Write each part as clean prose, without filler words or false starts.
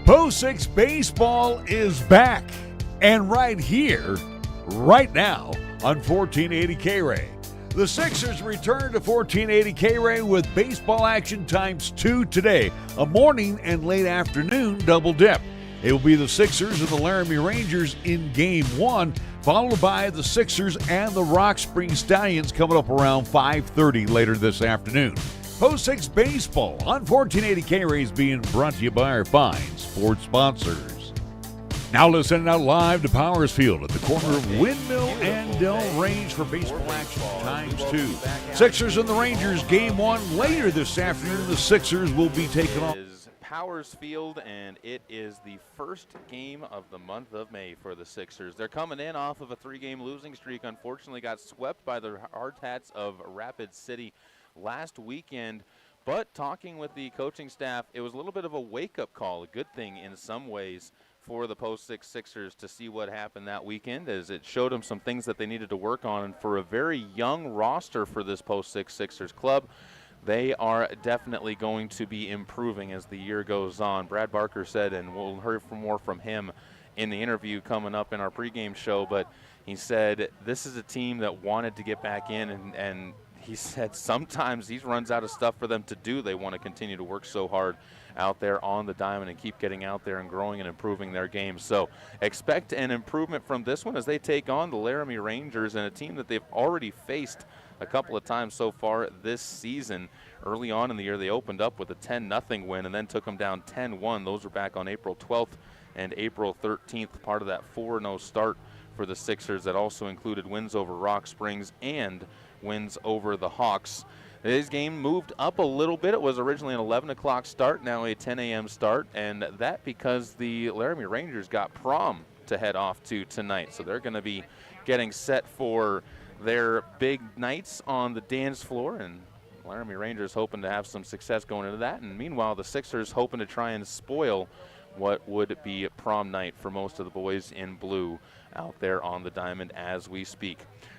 Post 6 baseball is back, and right here, right now, on 1480 K-Ray. The Sixers return to 1480 K-Ray with baseball action ×2 today, a morning and late afternoon double dip. It will be the Sixers and the Laramie Rangers in Game 1, followed by the Sixers and the Rock Spring Stallions coming up around 5:30 later this afternoon. Post 6 baseball on 1480 K-Ray is being brought to you by our fine sports sponsors. Now listening out live to Powers Field at the corner of Windmill and Dell Range for baseball action ×2. Sixers and the Rangers Game 1 later this afternoon. The Sixers will be taking on Powers Field, and it is the first game of the month of May for the Sixers. They're coming in off of a 3-game losing streak. Unfortunately got swept by the Hard Hats of Rapid City last weekend, but talking with the coaching staff, it was a little bit of a wake-up call, a good thing in some ways for the Post 6 Sixers to see what happened that weekend, as it showed them some things that they needed to work on. And for a very young roster for this Post 6 Sixers club, they are definitely going to be improving as the year goes on. Brad Barker said, and we'll hear more from him in the interview coming up in our pregame show, but he said this is a team that wanted to get back in, and he said sometimes he runs out of stuff for them to do. They want to continue to work so hard out there on the diamond and keep getting out there and growing and improving their game. So expect an improvement from this one as they take on the Laramie Rangers, and a team that they've already faced a couple of times so far this season. Early on in the year, they opened up with a 10-0 win and then took them down 10-1. Those were back on April 12th and April 13th, part of that 4-0 start for the Sixers that also included wins over Rock Springs and wins over the Hawks. Today's game moved up a little bit. It was originally an 11 o'clock start, now a 10 a.m. start, and that because the Laramie Rangers got prom to head off to tonight. So they're going to be getting set for their big nights on the dance floor, and Laramie Rangers hoping to have some success going into that. And meanwhile, the Sixers hoping to try and spoil what would be prom night for most of the boys in blue out there on the diamond as we speak.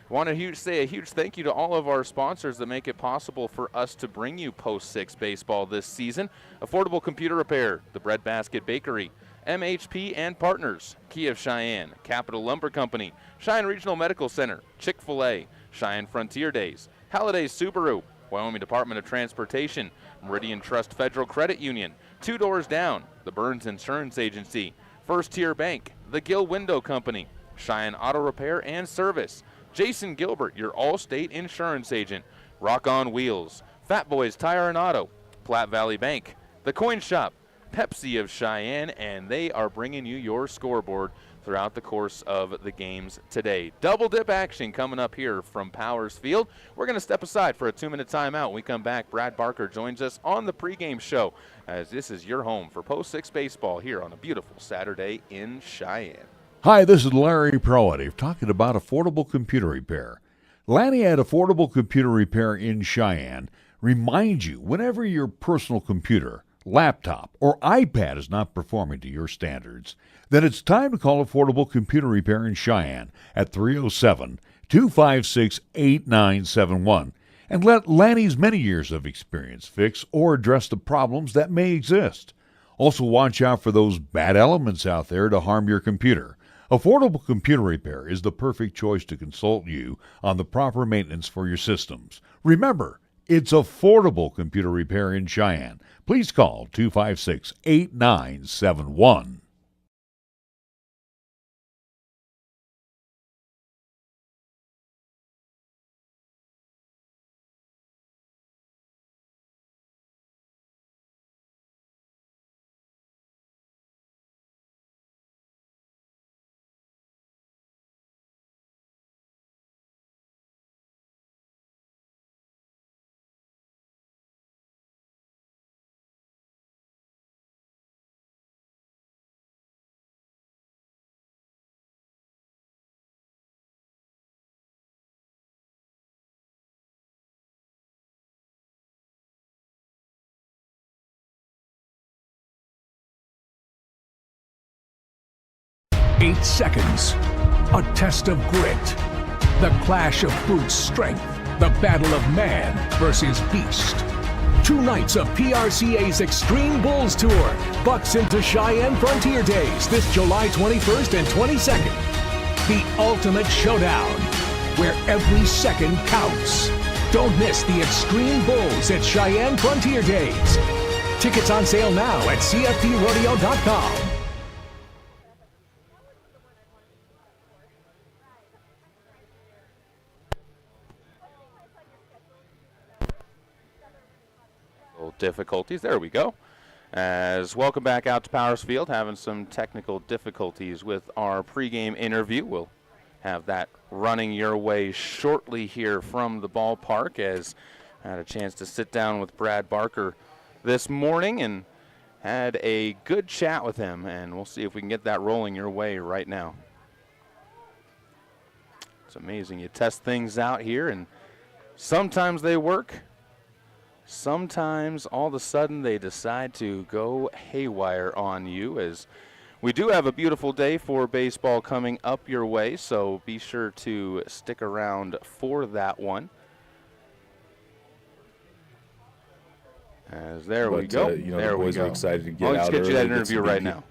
I want to say a huge thank you to all of our sponsors that make it possible for us to bring you Post 6 baseball this season. Affordable Computer Repair, the Bread Basket Bakery, MHP and Partners, Key of Cheyenne, Capital Lumber Company, Cheyenne Regional Medical Center, Chick-fil-A, Cheyenne Frontier Days, Halliday Subaru, Wyoming Department of Transportation, Meridian Trust Federal Credit Union, Two Doors Down, the Burns Insurance Agency, First Tier Bank, the Gill Window Company, Cheyenne Auto Repair and Service, Jason Gilbert, your All-State Insurance Agent, Rock on Wheels, Fat Boys Tire and Auto, Platte Valley Bank, The Coin Shop, Pepsi of Cheyenne, and they are bringing you your scoreboard throughout the course of the games today. Double dip action coming up here from Powers Field. We're going to step aside for a 2-minute timeout. When we come back, Brad Barker joins us on the pregame show, as this is your home for Post 6 baseball here on a beautiful Saturday in Cheyenne. Hi, this is Larry Proative talking about affordable computer repair. Lanny at Affordable Computer Repair in Cheyenne reminds you whenever your personal computer, laptop, or iPad is not performing to your standards, then it's time to call Affordable Computer Repair in Cheyenne at 307-256-8971 and let Lanny's many years of experience fix or address the problems that may exist. Also, watch out for those bad elements out there to harm your computer. Affordable Computer Repair is the perfect choice to consult you on the proper maintenance for your systems. Remember, it's Affordable Computer Repair in Cheyenne. Please call 256-8971. Eight seconds. A test of grit. The clash of brute strength. The battle of man versus beast. 2 nights of PRCA's Extreme Bulls Tour. Bucks into Cheyenne Frontier Days this July 21st and 22nd. The ultimate showdown, where every second counts. Don't miss the Extreme Bulls at Cheyenne Frontier Days. Tickets on sale now at cftrodeo.com. Difficulties. There we go. As welcome back out to Powers Field, having some technical difficulties with our pregame interview. We'll have that running your way shortly here from the ballpark, as I had a chance to sit down with Brad Barker this morning and had a good chat with him, and we'll see if we can get that rolling your way right now. It's amazing. You test things out here, and sometimes they work. Sometimes all of a sudden they decide to go haywire on you, as we do have a beautiful day for baseball coming up your way, so be sure to stick around for that one. As there we go. The boys are excited to get out. Let's get you that interview right now.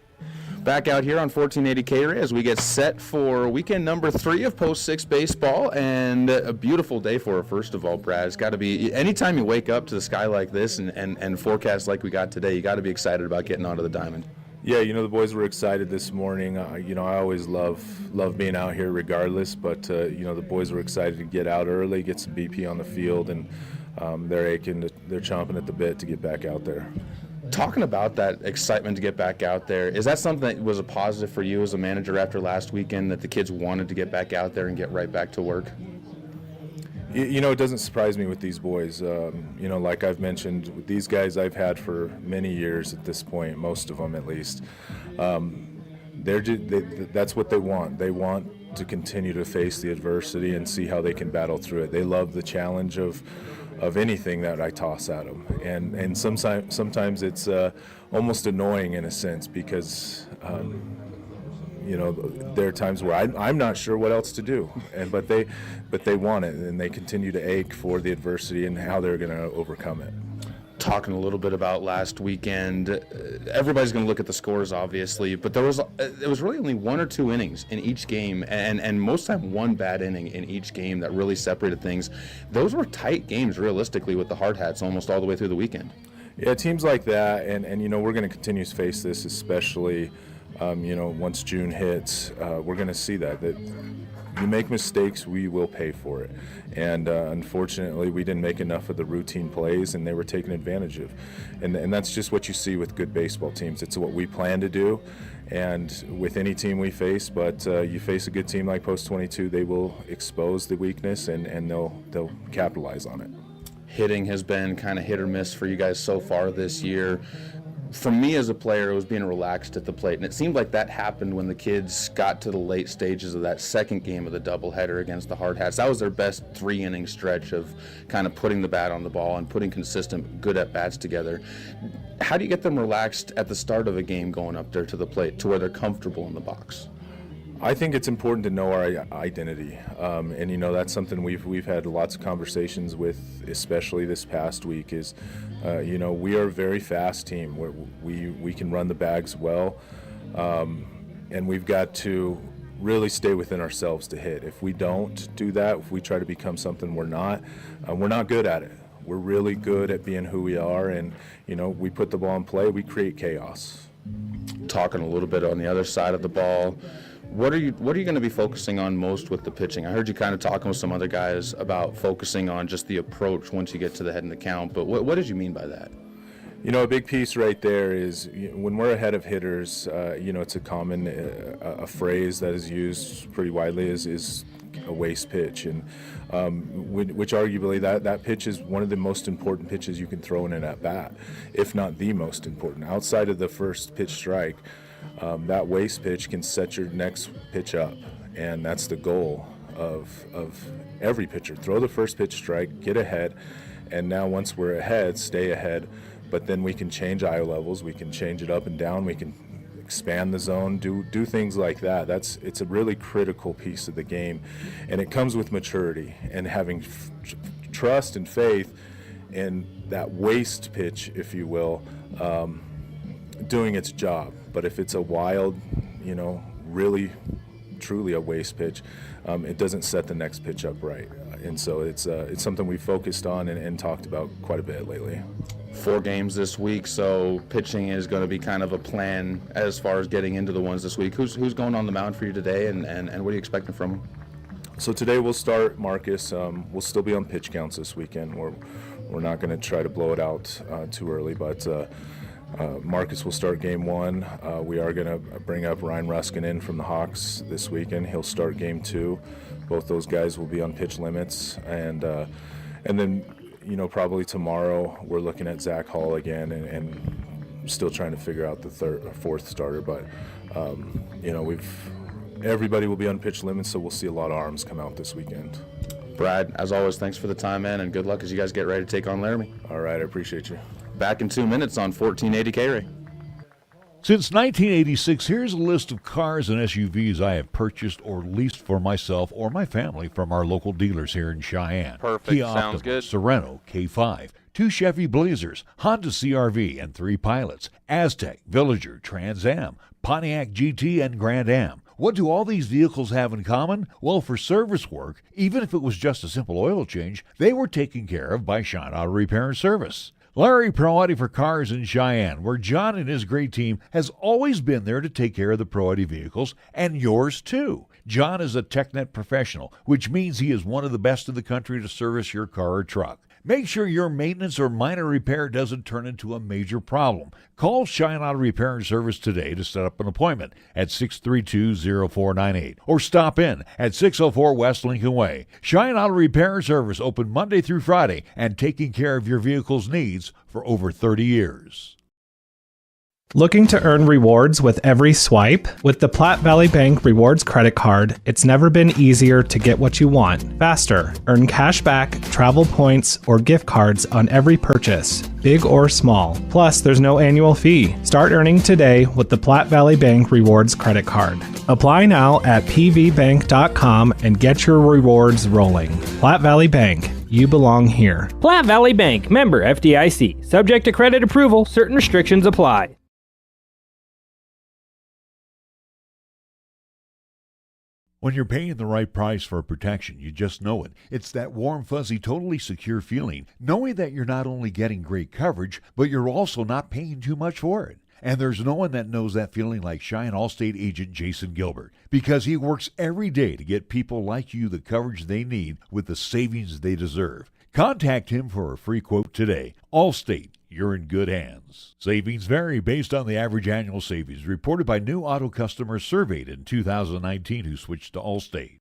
Back out here on 1480 K-Ray as we get set for weekend number 3 of Post 6 baseball, and a beautiful day for it. First of all, Brad, it's got to be, anytime you wake up to the sky like this and forecast like we got today, you got to be excited about getting onto the diamond. Yeah, the boys were excited this morning. I always love being out here regardless, but the boys were excited to get out early, get some BP on the field, and they're chomping at the bit to get back out there. Talking about that excitement to get back out there, is that something that was a positive for you as a manager after last weekend, that the kids wanted to get back out there and get right back to work? It doesn't surprise me with these boys. Like I've mentioned, with these guys I've had for many years at this point, most of them at least, that's what they want. They want to continue to face the adversity and see how they can battle through it. They love the challenge of anything that I toss at them, and sometimes it's almost annoying in a sense, because there are times where I'm not sure what else to do, but they want it, and they continue to ache for the adversity and how they're going to overcome it. Talking a little bit about last weekend, everybody's going to look at the scores, obviously, but it was really only 1 or 2 innings in each game, and most time 1 bad inning in each game that really separated things. Those were tight games, realistically, with the Hard Hats almost all the way through the weekend. Yeah, teams like that, and we're going to continue to face this, especially once June hits. We're going to see that you make mistakes, we will pay for it. And unfortunately, we didn't make enough of the routine plays, and they were taken advantage of. And that's just what you see with good baseball teams. It's what we plan to do, and with any team we face. But you face a good team like Post 22, they will expose the weakness, and they'll capitalize on it. Hitting has been kind of hit or miss for you guys so far this year. For me as a player, it was being relaxed at the plate, and it seemed like that happened when the kids got to the late stages of that second game of the doubleheader against the Hard Hats. That was their best 3-inning stretch of kind of putting the bat on the ball and putting consistent good at-bats together. How do you get them relaxed at the start of a game going up there to the plate to where they're comfortable in the box? I think it's important to know our identity, and that's something we've had lots of conversations with, especially this past week. Is we are a very fast team. We can run the bags well, and we've got to really stay within ourselves to hit. If we don't do that, if we try to become something we're not good at it. We're really good at being who we are, and we put the ball in play, we create chaos. Talking a little bit on the other side of the ball, what are you going to be focusing on most with the pitching? I heard you kind of talking with some other guys about focusing on just the approach once you get to the head in the count, but what did you mean by that? A big piece right there is when we're ahead of hitters, it's a common a phrase that is used pretty widely is a waste pitch, and which arguably that pitch is one of the most important pitches you can throw in an at-bat, if not the most important. Outside of the first pitch strike, that waste pitch can set your next pitch up, and that's the goal of every pitcher. Throw the first pitch strike, get ahead, and now once we're ahead, stay ahead, but then we can change eye levels, we can change it up and down, we can expand the zone, do things like that. It's a really critical piece of the game, and it comes with maturity and having trust and faith and that waste pitch, if you will, doing its job. But if it's a wild, really, truly a waste pitch, it doesn't set the next pitch up right. And so it's something we focused on and talked about quite a bit lately. 4 games this week, so pitching is going to be kind of a plan as far as getting into the ones this week. Who's going on the mound for you today, and what are you expecting from him? So today we'll start Marcus. We'll still be on pitch counts this weekend. We're not going to try to blow it out too early, but Marcus will start game 1. We are going to bring up Ryan Ruskin in from the Hawks this weekend. He'll start game 2. Both those guys will be on pitch limits, and then probably tomorrow we're looking at Zach Hall again, and still trying to figure out the 4th starter. But everybody will be on pitch limits, so we'll see a lot of arms come out this weekend. Brad, as always, thanks for the time, man, and good luck as you guys get ready to take on Laramie. All right, I appreciate you. Back in 2 minutes on 1480 K-Ray. Since 1986, here's a list of cars and SUVs I have purchased or leased for myself or my family from our local dealers here in Cheyenne. Perfect. Kia Sounds Optima, good. Sorento, K5, 2 Chevy Blazers, Honda CRV and 3 Pilots, Aztec, Villager, Trans Am, Pontiac GT, and Grand Am. What do all these vehicles have in common? Well, for service work, even if it was just a simple oil change, they were taken care of by Shine Auto Repair and Service. Larry Pro-Audi for Cars in Cheyenne, where John and his great team has always been there to take care of the Pro-Audi vehicles, and yours too. John is a TechNet professional, which means he is one of the best in the country to service your car or truck. Make sure your maintenance or minor repair doesn't turn into a major problem. Call Shine Auto Repair and Service today to set up an appointment at 632-0498 or stop in at 604 West Lincoln Way. Shine Auto Repair and Service open Monday through Friday and taking care of your vehicle's needs for over 30 years. Looking to earn rewards with every swipe? With the Platte Valley Bank Rewards Credit Card, it's never been easier to get what you want faster. Earn cash back, travel points, or gift cards on every purchase, big or small. Plus, there's no annual fee. Start earning today with the Platte Valley Bank Rewards Credit Card. Apply now at pvbank.com and get your rewards rolling. Platte Valley Bank. You belong here. Platte Valley Bank, member FDIC. Subject to credit approval, certain restrictions apply. When you're paying the right price for protection, you just know it. It's that warm, fuzzy, totally secure feeling, knowing that you're not only getting great coverage, but you're also not paying too much for it. And there's no one that knows that feeling like Cheyenne Allstate agent Jason Gilbert, because he works every day to get people like you the coverage they need with the savings they deserve. Contact him for a free quote today. Allstate, you're in good hands. Savings vary based on the average annual savings reported by new auto customers surveyed in 2019 who switched to Allstate.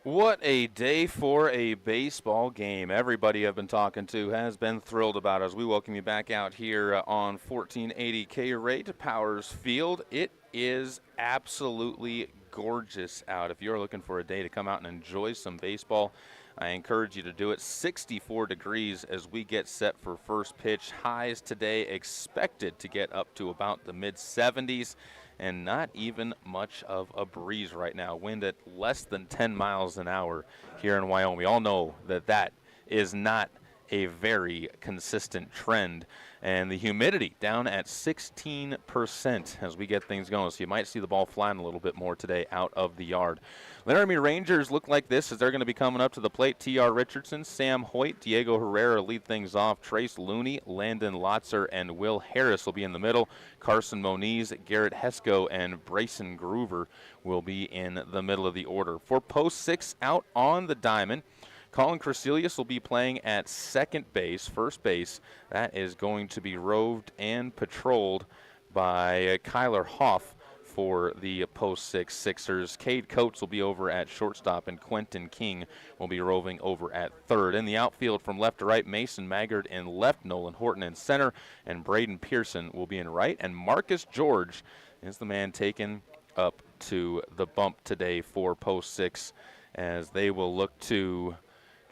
What a day for a baseball game. Everybody I've been talking to has been thrilled about it as we welcome you back out here on 1480 K-Ray to Powers Field. It is absolutely gorgeous out. If you're looking for a day to come out and enjoy some baseball, I encourage you to do it. 64 degrees as we get set for first pitch. Highs today expected to get up to about the mid-70s. And not even much of a breeze right now. Wind at less than 10 miles an hour here in Wyoming. We all know that that is not a very consistent trend. And the humidity down at 16% as we get things going. So you might see the ball flying a little bit more today out of the yard. Laramie Rangers look like this as they're going to be coming up to the plate. T.R. Richardson, Sam Hoyt, Diego Herrera lead things off. Trace Looney, Landon Lotzer, and Will Harris will be in the middle. Carson Moniz, Garrett Hesco, and Brayson Groover will be in the middle of the order. For post 6 out on the diamond, Colin Crecelius will be playing at second base. First base, that is going to be roved and patrolled by Kyler Hoff for the post 6 Sixers. Cade Coates will be over at shortstop, and Quentin King will be roving over at third. In the outfield from left to right, Mason Maggard in left, Nolan Horton in center, and Braden Pearson will be in right. And Marcus George is the man taken up to the bump today for post 6 as they will look to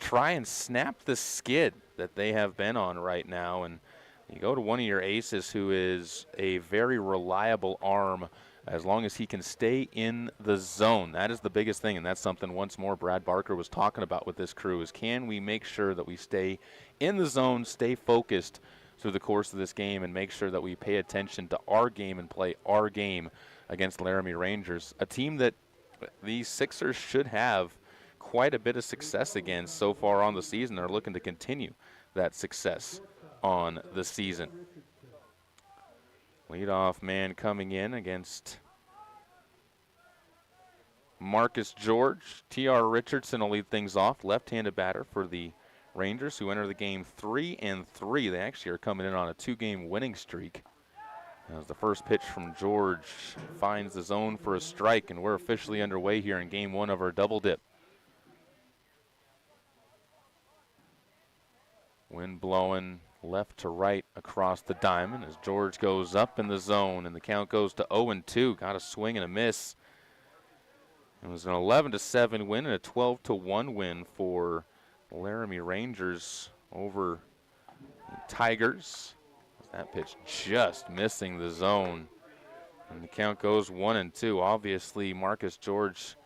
try and snap the skid that they have been on right now. And you go to one of your aces who is a very reliable arm as long as he can stay in the zone. That is the biggest thing, and that's something once more Brad Barker was talking about with this crew is can we make sure that we stay in the zone, stay focused through the course of this game, and make sure that we pay attention to our game and play our game against Laramie Rangers, a team that these Sixers should have quite a bit of success against so far on the season. They're looking to continue that success on the season. Leadoff man coming in against Marcus George. T.R. Richardson will lead things off, left-handed batter for the Rangers, who enter the game 3-3. They actually are coming in on a 2-game winning streak. As the first pitch from George finds the zone for a strike, and we're officially underway here in game 1 of our double dip. Wind blowing left to right across the diamond as George goes up in the zone, and the count goes to 0-2. Got a swing and a miss. It was an 11-7 win and a 12-1 win for the Laramie Rangers over the Tigers. That pitch just missing the zone, and the count goes 1-2. Obviously, Marcus George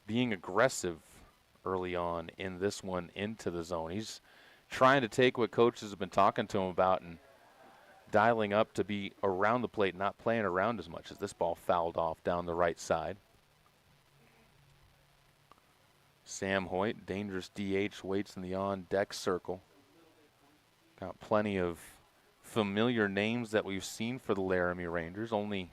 being aggressive early on in this one into the zone. He's trying to take what coaches have been talking to him about and dialing up to be around the plate, not playing around as much, as this ball fouled off down the right side. Sam Hoyt, dangerous DH, waits in the on-deck circle. Got plenty of familiar names that we've seen for the Laramie Rangers. Only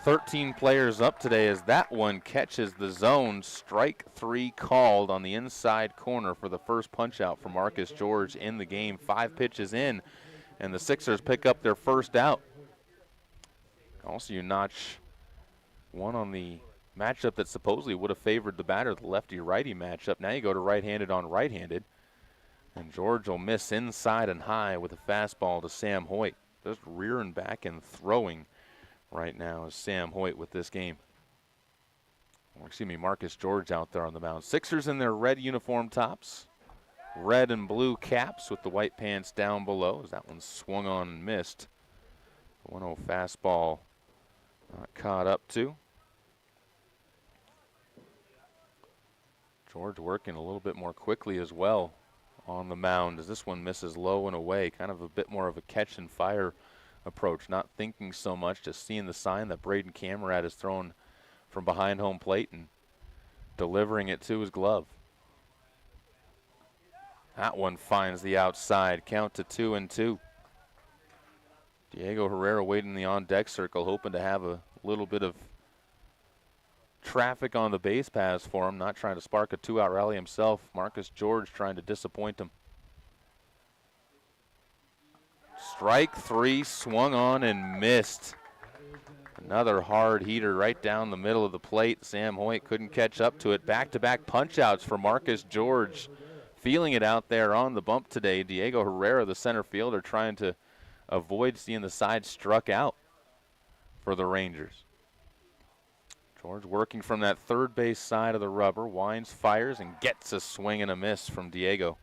13 players up today as that one catches the zone. Strike 3 called on the inside corner for the first punch out for Marcus George in the game. 5 pitches in, and the Sixers pick up their first out. Also, you notch one on the matchup that supposedly would have favored the batter, the lefty-righty matchup. Now you go to right-handed on right-handed, and George will miss inside and high with a fastball to Sam Hoyt. Just rearing back and throwing right now is Sam Hoyt with this game. Or excuse me, Marcus George out there on the mound. Sixers in their red uniform tops, red and blue caps with the white pants down below, as that one swung on and missed. 1-0 fastball not caught up to. George working a little bit more quickly as well on the mound as this one misses low and away. Kind of a bit more of a catch and fire approach, not thinking so much, just seeing the sign that Braden Camerat is thrown from behind home plate and delivering it to his glove. That one finds the outside, count to 2-2. Diego Herrera waiting in the on-deck circle, hoping to have a little bit of traffic on the base paths for him, not trying to spark a 2-out rally himself. Marcus George trying to disappoint him. Strike 3, swung on and missed. Another hard heater right down the middle of the plate. Sam Hoyt couldn't catch up to it. Back-to-back punch-outs for Marcus George. Feeling it out there on the bump today. Diego Herrera, the center fielder, trying to avoid seeing the side struck out for the Rangers. George working from that third base side of the rubber. Winds, fires, and gets a swing and a miss from Diego.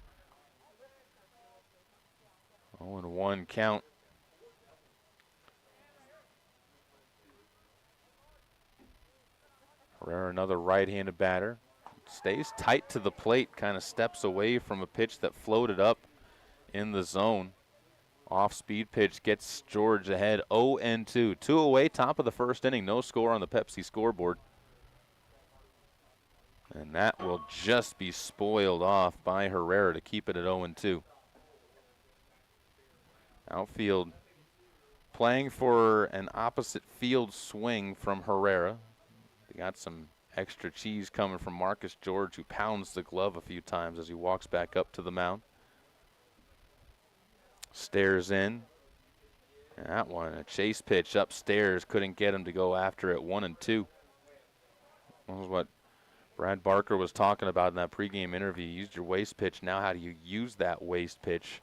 0-1 count. Herrera, another right-handed batter. Stays tight to the plate, kind of steps away from a pitch that floated up in the zone. Off-speed pitch gets George ahead 0-2. 2 away, top of the first inning. No score on the Pepsi scoreboard. And that will just be spoiled off by Herrera to keep it at 0-2. Outfield playing for an opposite field swing from Herrera. They got some extra cheese coming from Marcus George, who pounds the glove a few times as he walks back up to the mound. Stares in. And that one, a chase pitch upstairs, couldn't get him to go after it. 1-2. That was what Brad Barker was talking about in that pregame interview. You used your waste pitch. Now how do you use that waste pitch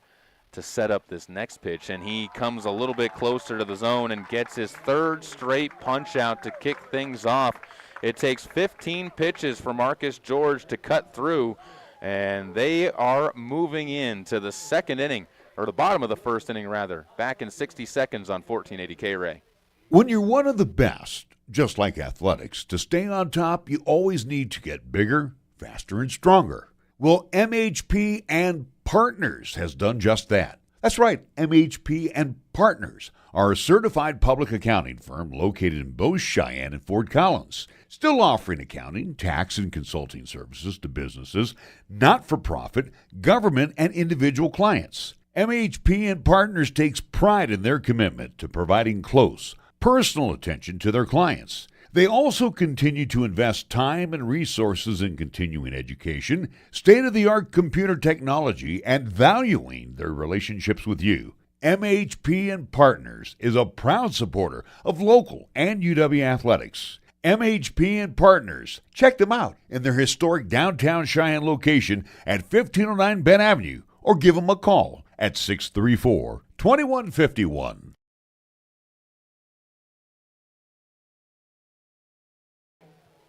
to set up this next pitch? And he comes a little bit closer to the zone and gets his third straight punch out to kick things off. It takes 15 pitches for Marcus George to cut through, And they are moving into the second inning, or the bottom of the first inning, rather. Back in 60 seconds on 1480 K-Ray. When you're one of the best, just like athletics, to stay on top, you always need to get bigger, faster, and stronger. Well, MHP and Partners has done just that. That's right, MHP and Partners are a certified public accounting firm located in both Cheyenne and Fort Collins, still offering accounting, tax, and consulting services to businesses, not-for-profit, government, and individual clients. MHP and Partners takes pride in their commitment to providing close, personal attention to their clients. They also continue to invest time and resources in continuing education, state-of-the-art computer technology, and valuing their relationships with you. MHP and Partners is a proud supporter of local and UW athletics. MHP and Partners. Check them out in their historic downtown Cheyenne location at 1509 Bend Avenue, or give them a call at 634-2151.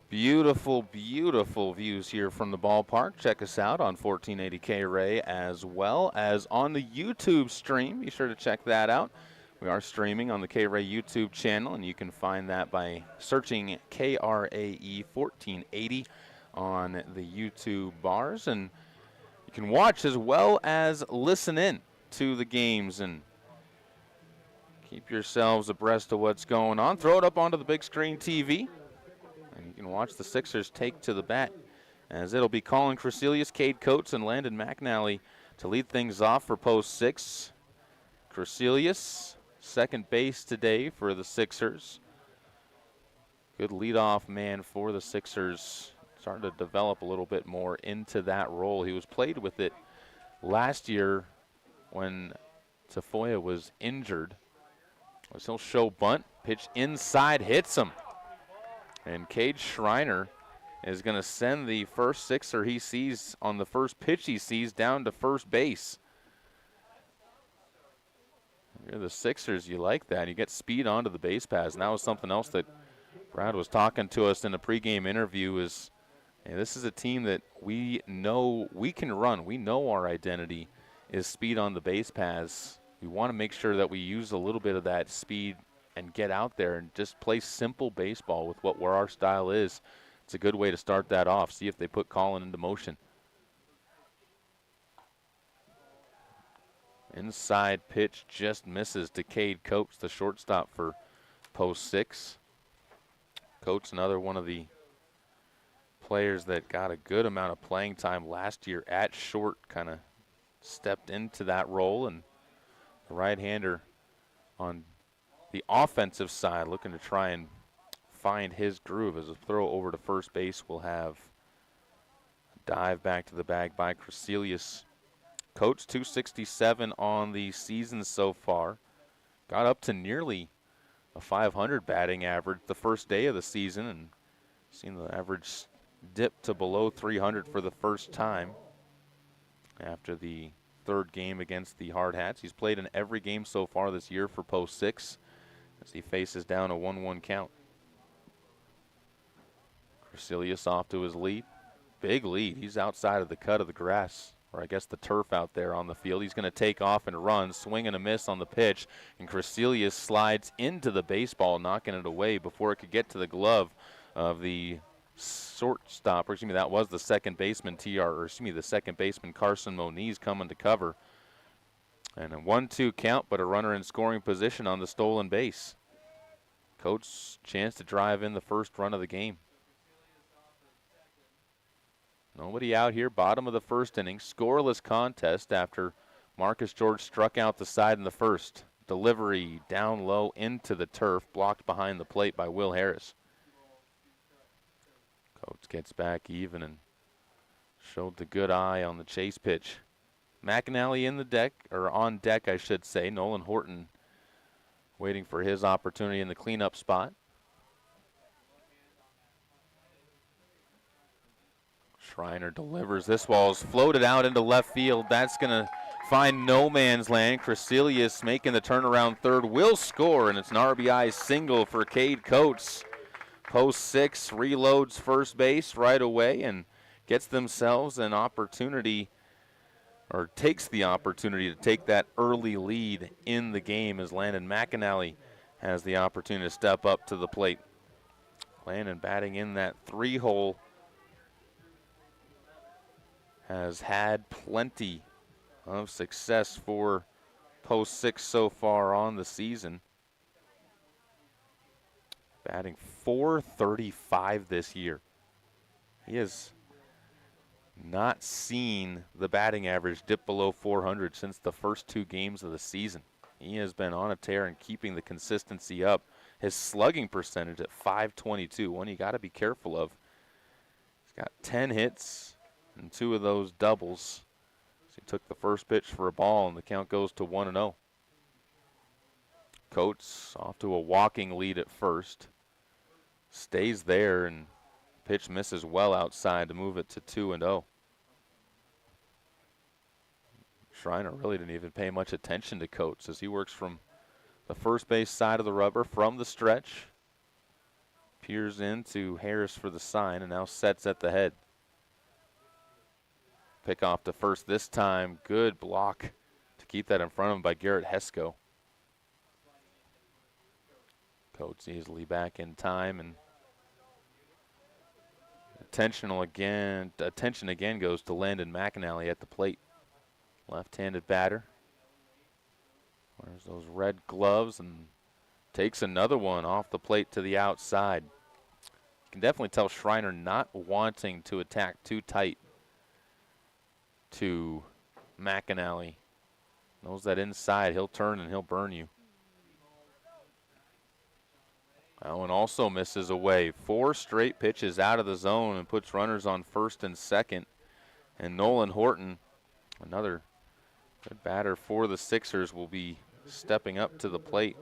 Beautiful, beautiful views here from the ballpark. Check us out on 1480 K-Ray as well as on the YouTube stream. Be sure to check that out. We are streaming on the K-Ray YouTube channel, and you can find that by searching KRAE 1480 on the YouTube bars. And you can watch as well as listen in to the games and keep yourselves abreast of what's going on. Throw it up onto the big screen TV. And you can watch the Sixers take to the bat, as it'll be Colin Crecelius, Cade Coates, and Landon McNally to lead things off for post 6. Crecelius, second base today for the Sixers. Good leadoff man for the Sixers. Starting to develop a little bit more into that role. He was played with it last year when Tafoya was injured. He'll show bunt, pitch inside, hits him. And Cade Schreiner is going to send the first Sixer he sees on the first pitch he sees down to first base. You're the Sixers, you like that. You get speed onto the base paths. And that was something else that Brad was talking to us in a pregame interview is, hey, this is a team that we know we can run. We know our identity is speed on the base paths. We want to make sure that we use a little bit of that speed and get out there and just play simple baseball with where our style is. It's a good way to start that off. See if they put Colin into motion. Inside pitch just misses to Cade Coates, the shortstop for post 6. Coates, another one of the players that got a good amount of playing time last year at short, kind of stepped into that role, and the right-hander on the offensive side looking to try and find his groove as a throw over to first base will have a dive back to the bag by Crecelius. Coates 267 on the season so far. Got up to nearly a 500 batting average the first day of the season and seen the average dip to below 300 for the first time after the third game against the Hard Hats. He's played in every game so far this year for post 6 as he faces down a 1-1 count. Crecelius off to his lead. Big lead. He's outside of the cut of the grass, or I guess the turf out there on the field. He's going to take off and run, swing and a miss on the pitch, and Crecelius slides into the baseball, knocking it away before it could get to the glove of the shortstop, or excuse me, that was the second baseman, the second baseman Carson Moniz coming to cover. And a 1-2 count, but a runner in scoring position on the stolen base. Coates' chance to drive in the first run of the game. Nobody out here, bottom of the first inning. Scoreless contest after Marcus George struck out the side in the first. Delivery down low into the turf, blocked behind the plate by Will Harris. Coates gets back even and showed the good eye on the chase pitch. McAnally in the deck, or on deck, I should say. Nolan Horton waiting for his opportunity in the cleanup spot. Schreiner delivers. This ball's floated out into left field. That's going to find no man's land. Crecelius making the turnaround third will score, and it's an RBI single for Cade Coates. Post 6 reloads first base right away, and gets themselves an opportunity, or takes the opportunity to take that early lead in the game as Landon McAnally has the opportunity to step up to the plate. Landon batting in that 3-hole has had plenty of success for post 6 so far on the season. Batting .435 this year. He has not seen the batting average dip below 400 since the first 2 games of the season. He has been on a tear and keeping the consistency up. His slugging percentage at .522, one you got to be careful of. He's got 10 hits and 2 of those doubles. So he took the first pitch for a ball, and the count goes to 1-0. Coates off to a walking lead at first. Stays there, and pitch misses well outside to move it to 2-0. Schreiner really didn't even pay much attention to Coates as he works from the first base side of the rubber from the stretch. Peers into Harris for the sign and now sets at the head. Pick off to first this time. Good block to keep that in front of him by Garrett Hesko. Coates easily back in time, and attention again goes to Landon McAnally at the plate. Left-handed batter. Wears those red gloves and takes another one off the plate to the outside. You can definitely tell Schreiner not wanting to attack too tight to McAnally. Knows that inside he'll turn and he'll burn you. That one also misses away. 4 straight pitches out of the zone and puts runners on first and second. And Nolan Horton, another good batter for the Sixers, will be stepping up to the plate.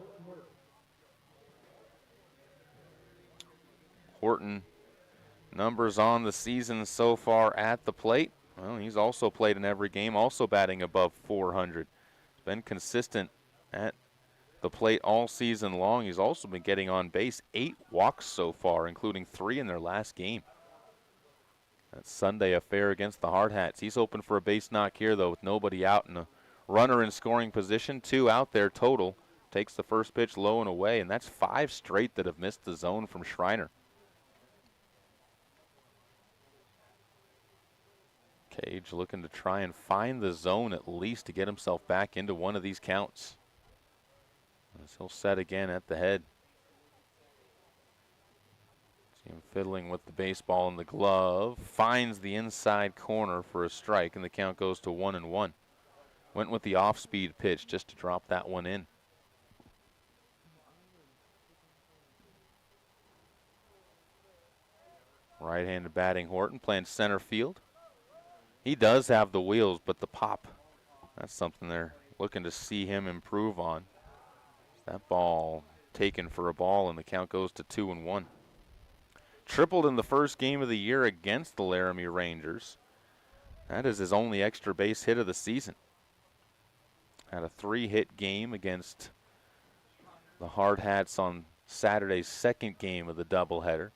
Horton, numbers on the season so far at the plate. Well, he's also played in every game, also batting above 400. He's been consistent at the plate all season long. He's also been getting on base. 8 walks so far, including 3 in their last game. That Sunday affair against the Hard Hats. He's open for a base knock here, though, with nobody out and a runner in scoring position. 2 out there total. Takes the first pitch low and away, and that's 5 straight that have missed the zone from Schreiner. Cage looking to try and find the zone at least to get himself back into one of these counts. As he'll set again at the head. See him fiddling with the baseball in the glove. Finds the inside corner for a strike, and the count goes to 1-1. Went with the off-speed pitch just to drop that one in. Right-handed batting Horton playing center field. He does have the wheels, but the pop, that's something they're looking to see him improve on. That ball taken for a ball, and the count goes to 2-1. Tripled in the first game of the year against the Laramie Rangers. That is his only extra base hit of the season. Had a 3-hit game against the Hard Hats on Saturday's second game of the doubleheader.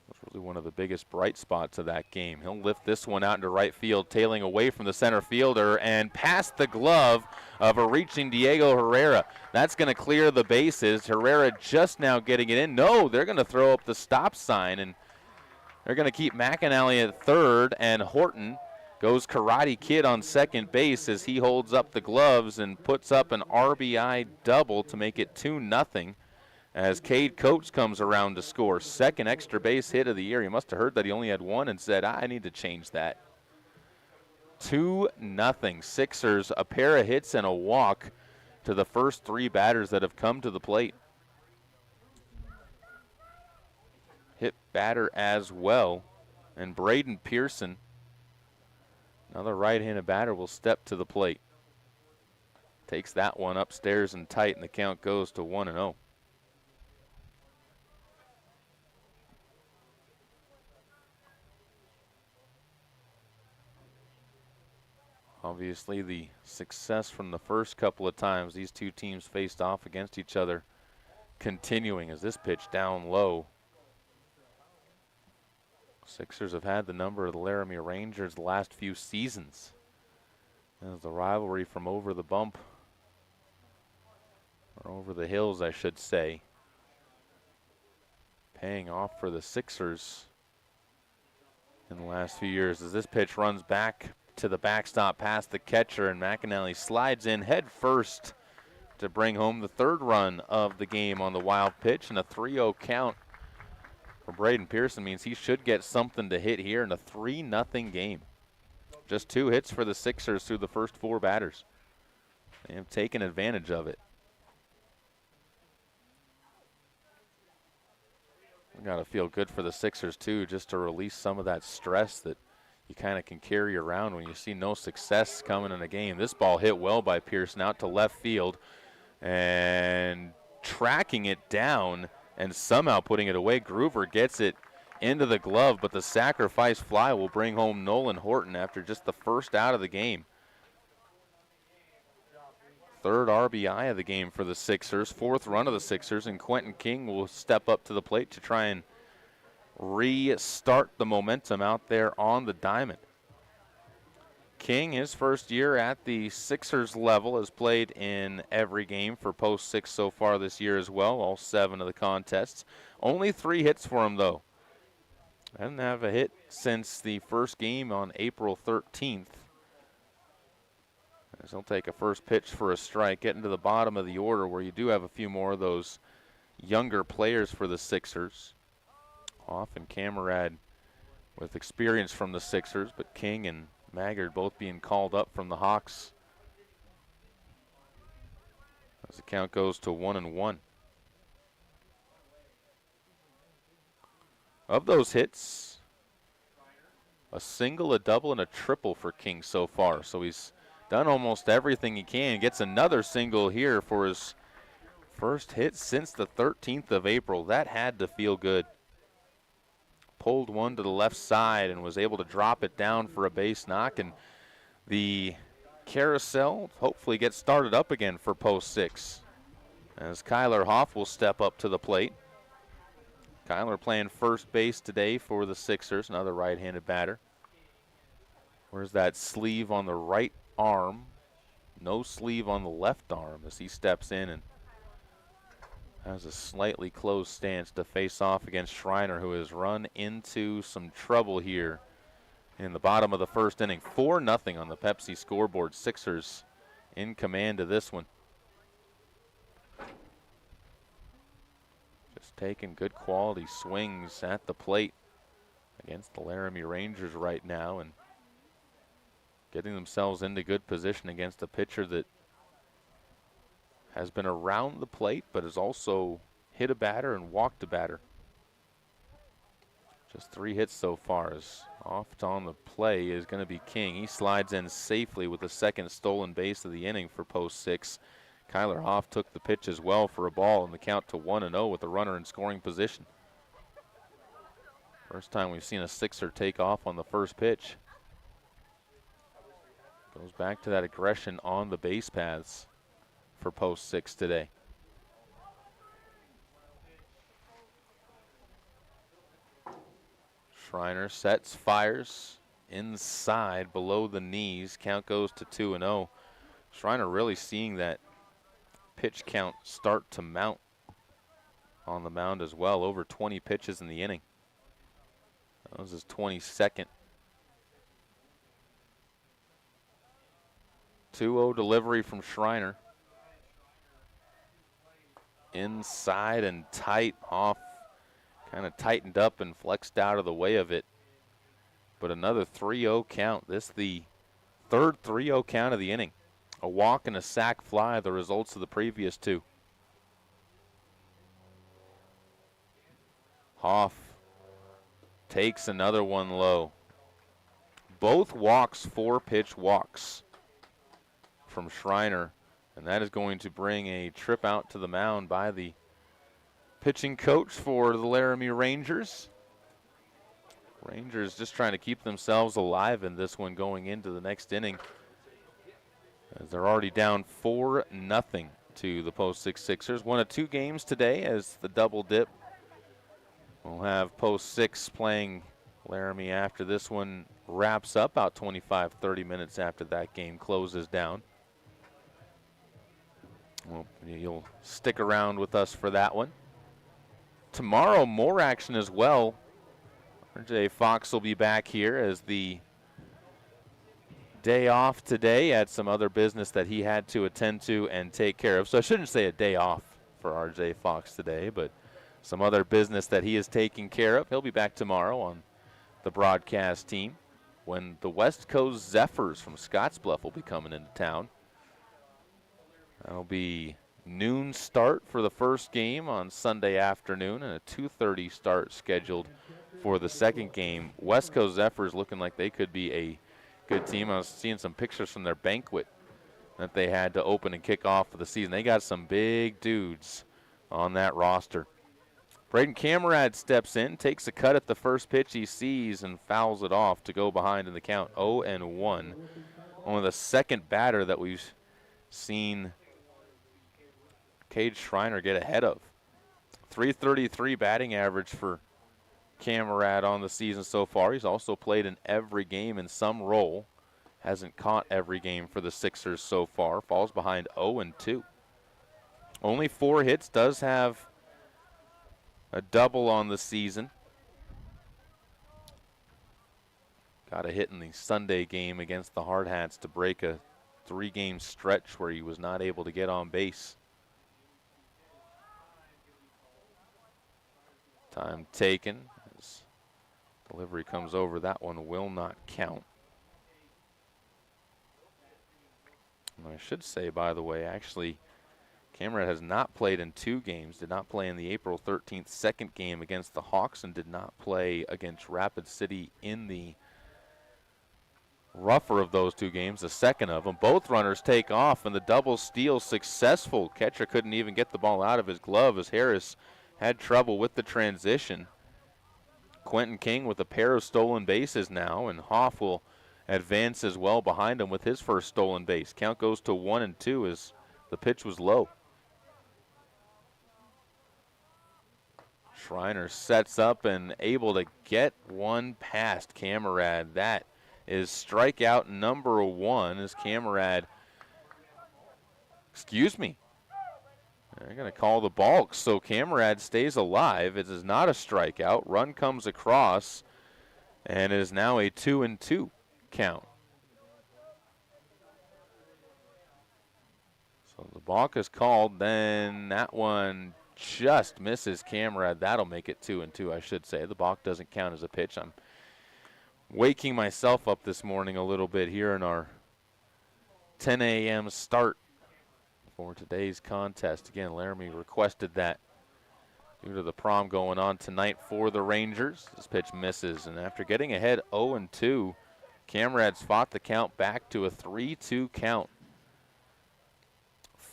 Was really one of the biggest bright spots of that game. He'll lift this one out into right field, tailing away from the center fielder and past the glove of a reaching Diego Herrera. That's going to clear the bases. Herrera just now getting it in. No, they're going to throw up the stop sign, and they're going to keep McAnally at third, and Horton goes Karate Kid on second base as he holds up the gloves and puts up an RBI double to make it 2-0. As Cade Coates comes around to score. Second extra base hit of the year. He must have heard that he only had one and said, I need to change that. 2-0. Sixers, a pair of hits and a walk to the first 3 batters that have come to the plate. Hit batter as well. And Braden Pearson, another right-handed batter, will step to the plate. Takes that one upstairs and tight, and the count goes to 1-0. Obviously, the success from the first couple of times these two teams faced off against each other continuing as this pitch down low. Sixers have had the number of the Laramie Rangers the last few seasons. As the rivalry from over the bump, or over the hills, I should say, paying off for the Sixers in the last few years as this pitch runs back to the backstop past the catcher, and McAnally slides in head first to bring home the third run of the game on the wild pitch, and a 3-0 count for Braden Pearson means he should get something to hit here in a 3-0 game. Just 2 hits for the Sixers through the first 4 batters. They have taken advantage of it. Got to feel good for the Sixers, too, just to release some of that stress that you kind of can carry around when you see no success coming in a game. This ball hit well by Pearson out to left field and tracking it down and somehow putting it away. Groover gets it into the glove, but the sacrifice fly will bring home Nolan Horton after just the first out of the game. Third RBI of the game for the Sixers, 4th run of the Sixers, and Quentin King will step up to the plate to try and restart the momentum out there on the diamond. King, his first year at the Sixers level, has played in every game for Post 6 so far this year as well, all 7 of the contests. Only 3 hits for him, though. Doesn't have a hit since the first game on April 13th. As he'll take a first pitch for a strike, getting to the bottom of the order where you do have a few more of those younger players for the Sixers. Hoff and Camerad with experience from the Sixers, but King and Maggard both being called up from the Hawks. As the count goes to 1-1. Of those hits, a single, a double, and a triple for King so far. So he's done almost everything he can. Gets another single here for his first hit since the 13th of April. That had to feel good. Pulled one to the left side and was able to drop it down for a base knock. And the carousel hopefully gets started up again for Post 6. As Kyler Hoff will step up to the plate. Kyler playing first base today for the Sixers, another right-handed batter. Where's that sleeve on the right arm? No sleeve on the left arm as he steps in and has a slightly closed stance to face off against Schreiner, who has run into some trouble here in the bottom of the first inning. 4-0 on the Pepsi scoreboard. Sixers in command of this one. Just taking good quality swings at the plate against the Laramie Rangers right now and getting themselves into good position against a pitcher that has been around the plate but has also hit a batter and walked a batter. Just 3 hits so far. As off on the play is going to be King. He slides in safely with the second stolen base of the inning for Post 6. Kyler Hoff took the pitch as well for a ball and the count to 1-0 with the runner in scoring position. First time we've seen a Sixer take off on the first pitch. Goes back to that aggression on the base paths for Post 6 today. Schreiner sets, fires inside below the knees. Count goes to 2-0. Schreiner really seeing that pitch count start to mount on the mound as well. Over 20 pitches in the inning. That was his 22nd. 2-0 delivery from Schreiner. Inside and tight. Off kind of tightened up and flexed out of the way of it. But another 3-0 count. This the third 3-0 count of the inning. A walk and a sac fly, the results of the previous 2. Hoff takes another one low. Both walks, 4-pitch walks from Schreiner, and that is going to bring a trip out to the mound by the pitching coach for the Laramie Rangers. Rangers just trying to keep themselves alive in this one going into the next inning, as they're already down 4-0 to the Post 6 Sixers. One of 2 games today as the double dip. We'll have Post 6 playing Laramie, after this one wraps up, about 25, 30 minutes after that game closes down. Well, you'll stick around with us for that one. Tomorrow, more action as well. RJ Fox will be back here as the day off today. Had some other business that he had to attend to and take care of. So I shouldn't say a day off for RJ Fox today, but some other business that he is taking care of. He'll be back tomorrow on the broadcast team when the West Coast Zephyrs from Scottsbluff will be coming into town. That'll be noon start for the first game on Sunday afternoon and a 2:30 start scheduled for the second game. West Coast Zephyrs looking like they could be a good team. I was seeing some pictures from their banquet that they had to open and kick off for the season. They got some big dudes on that roster. Braden Camerad steps in, takes a cut at the first pitch he sees, and fouls it off to go behind in the count 0-1. Only the second batter that we've seen Cade Schreiner get ahead of. .333 batting average for Camerad on the season so far. He's also played in every game in some role. Hasn't caught every game for the Sixers so far. Falls behind 0-2. Only 4 hits, does have a double on the season. Got a hit in the Sunday game against the Hard Hats to break a 3-game stretch where he was not able to get on base. Time taken. As delivery comes over, that one will not count. And I should say, by the way, actually, Camerad has not played in 2 games, did not play in the April 13th second game against the Hawks, and did not play against Rapid City in the rougher of those 2 games, the second of them. Both runners take off, and the double steal successful. Catcher couldn't even get the ball out of his glove as Harris had trouble with the transition. Quentin King with a pair of stolen bases now, and Hoff will advance as well behind him with his first stolen base. Count goes to 1-2 as the pitch was low. Schreiner sets up and able to get one past Camerad. That is strikeout number 1 as Camerad, they're going to call the balk, so Camerad stays alive. It is not a strikeout. Run comes across, and it is now a 2-2 count. So the balk is called, then that one just misses Camerad. That'll make it 2-2, I should say. The balk doesn't count as a pitch. I'm waking myself up this morning a little bit here in our 10 a.m. start for today's contest. Again, Laramie requested that due to the prom going on tonight for the Rangers. This pitch misses, and after getting ahead 0-2, Camerad's fought the count back to a 3-2 count.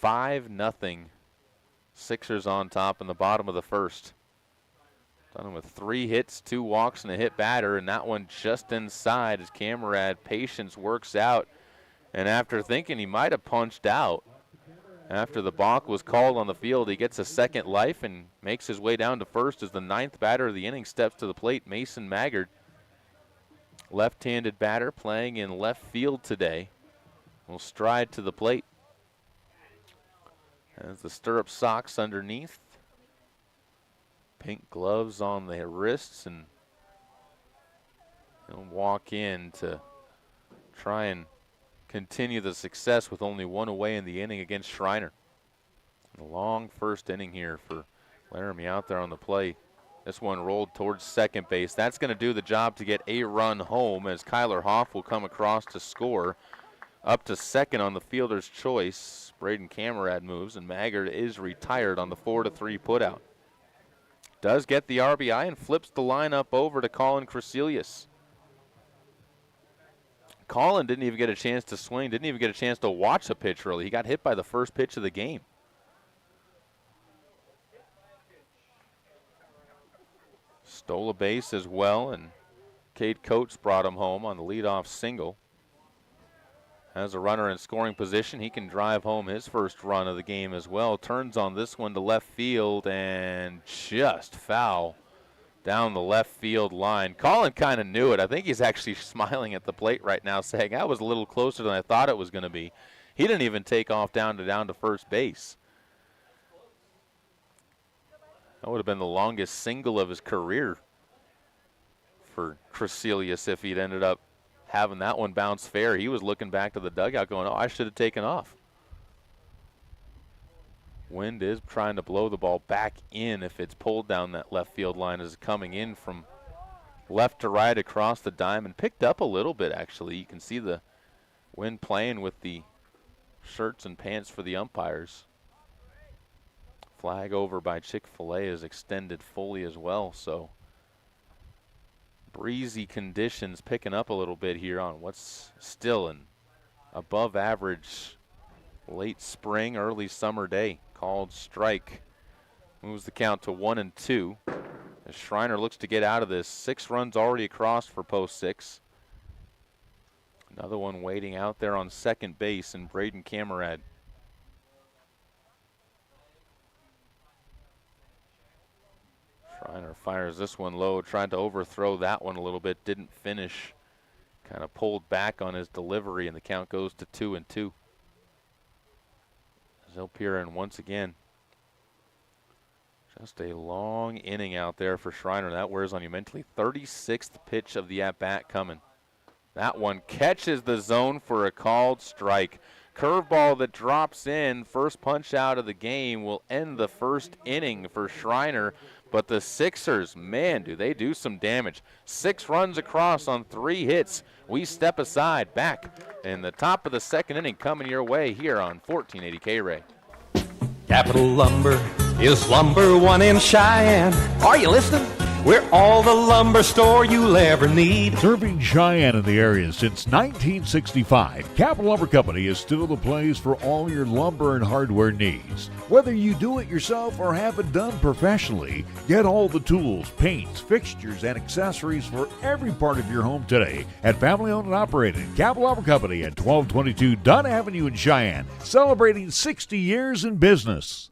5-0. Sixers on top in the bottom of the first. Done with 3 hits, 2 walks, and a hit batter, and that one just inside as Camerad patience works out. And after thinking he might have punched out, after the balk was called on the field, he gets a second life and makes his way down to first as the 9th batter of the inning steps to the plate, Mason Maggard. Left-handed batter playing in left field today. Will stride to the plate. Has the stirrup socks underneath. Pink gloves on the wrists, and he'll walk in to try and continue the success with only 1 away in the inning against Schreiner. A long first inning here for Laramie out there on the plate. This one rolled towards second base. That's going to do the job to get a run home as Kyler Hoff will come across to score. Up to second on the fielder's choice. Braden Camerad moves, and Maggard is retired on the 4-3 putout. Does get the RBI and flips the lineup over to Colin Crecelius. Colin didn't even get a chance to swing, didn't even get a chance to watch a pitch really. He got hit by the first pitch of the game. Stole a base as well, and Cade Coates brought him home on the leadoff single. Has a runner in scoring position. He can drive home his first run of the game as well. Turns on this one to left field and just foul down the left field line. Colin kind of knew it. I think he's actually smiling at the plate right now, saying, that was a little closer than I thought it was going to be. He didn't even take off down to first base. That would have been the longest single of his career for Crecelius if he'd ended up having that one bounce fair. He was looking back to the dugout going, I should have taken off. Wind is trying to blow the ball back in if it's pulled down that left field line as it's coming in from left to right across the diamond. Picked up a little bit, actually. You can see the wind playing with the shirts and pants for the umpires. Flag over by Chick-fil-A is extended fully as well, so breezy conditions picking up a little bit here on what's still an above average late spring, early summer day. Called strike. Moves the count to 1-2. As Schreiner looks to get out of this. 6 runs already across for post 6. Another one waiting out there on second base in Braden Camerad. Schreiner fires this one low, tried to overthrow that one a little bit, didn't finish. Kind of pulled back on his delivery, and the count goes to 2-2. Zilpirin once again. Just a long inning out there for Schreiner. That wears on you mentally. 36th pitch of the at-bat coming. That one catches the zone for a called strike. Curveball that drops in. First punch out of the game will end the first inning for Schreiner. But the Sixers, man, do they do some damage. 6 runs across on 3 hits. We step aside back in the top of the second inning coming your way here on 1480 K-Ray. Capital Lumber is number one in Cheyenne. Are you listening? We're all the lumber store you'll ever need. Serving Cheyenne in the area since 1965, Capital Lumber Company is still the place for all your lumber and hardware needs. Whether you do it yourself or have it done professionally, get all the tools, paints, fixtures, and accessories for every part of your home today at family-owned and operated Capital Lumber Company at 1222 Dunn Avenue in Cheyenne, celebrating 60 years in business.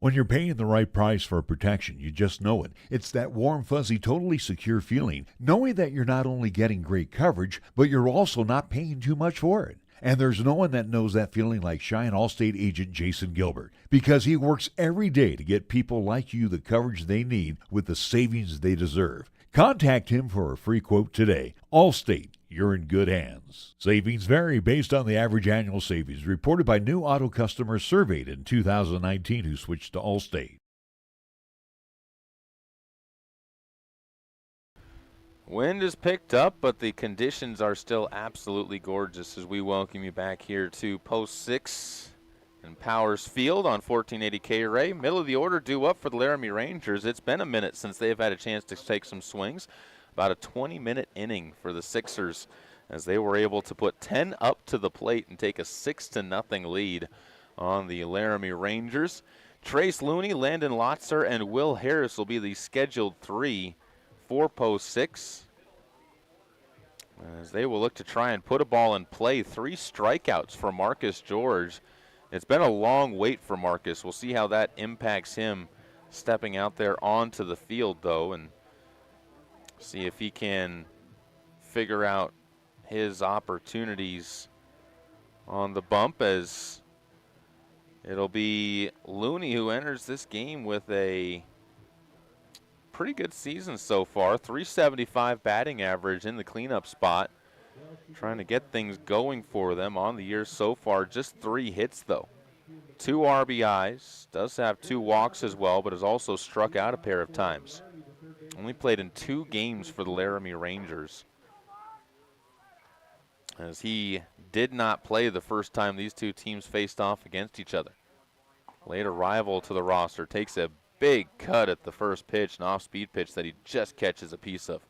When you're paying the right price for protection, you just know it. It's that warm, fuzzy, totally secure feeling, knowing that you're not only getting great coverage, but you're also not paying too much for it. And there's no one that knows that feeling like Cheyenne Allstate agent Jason Gilbert, because he works every day to get people like you the coverage they need with the savings they deserve. Contact him for a free quote today. Allstate, you're in good hands. Savings vary based on the average annual savings reported by new auto customers surveyed in 2019 who switched to Allstate. Wind is picked up, but the conditions are still absolutely gorgeous as we welcome you back here to Post 6 in Powers Field on 1480 K-Ray. Middle of the order due up for the Laramie Rangers. It's been a minute since they've had a chance to take some swings. About a 20-minute inning for the Sixers as they were able to put 10 up to the plate and take a 6-0 lead on the Laramie Rangers. Trace Looney, Landon Lotzer, and Will Harris will be the scheduled 3 for Post 6. As they will look to try and put a ball in play. 3 strikeouts for Marcus George. It's been a long wait for Marcus. We'll see how that impacts him stepping out there onto the field, though, and see if he can figure out his opportunities on the bump, as it'll be Looney who enters this game with a pretty good season so far. .375 batting average in the cleanup spot. Trying to get things going for them on the year so far. Just 3 hits, though. 2 RBIs. Does have 2 walks as well, but has also struck out a pair of times. Only played in 2 games for the Laramie Rangers, as he did not play the first time these 2 teams faced off against each other. Late arrival to the roster, takes a big cut at the first pitch, an off-speed pitch that he just catches a piece of.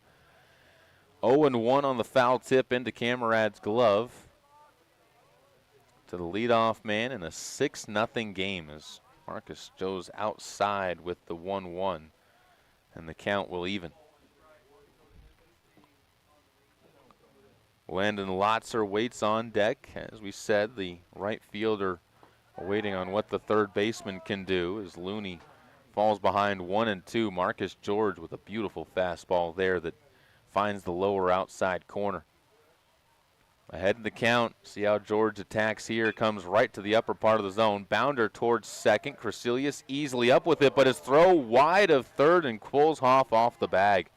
0-1 on the foul tip into Camerad's glove. To the leadoff man in a 6-0 game as Marcus goes outside with the 1-1, and the count will even. Landon Lotzer waits on deck. As we said, the right fielder waiting on what the third baseman can do, as Looney falls behind 1-2. Marcus George with a beautiful fastball there that finds the lower outside corner. Ahead in the count. See how George attacks here. Comes right to the upper part of the zone. Bounder towards second. Crecilius easily up with it, but his throw wide of third and Quillshoff off the bag.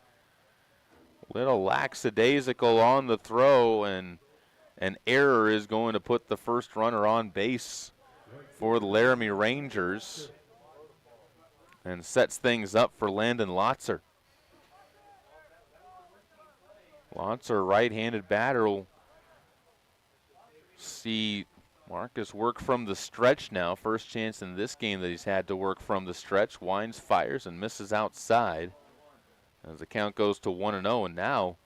Little lackadaisical on the throw, and an error is going to put the first runner on base for the Laramie Rangers and sets things up for Landon Lotzer. Lotzer, right-handed batter, will see Marcus work from the stretch now. First chance in this game that he's had to work from the stretch. Winds, fires, and misses outside as the count goes to 1-0. And now,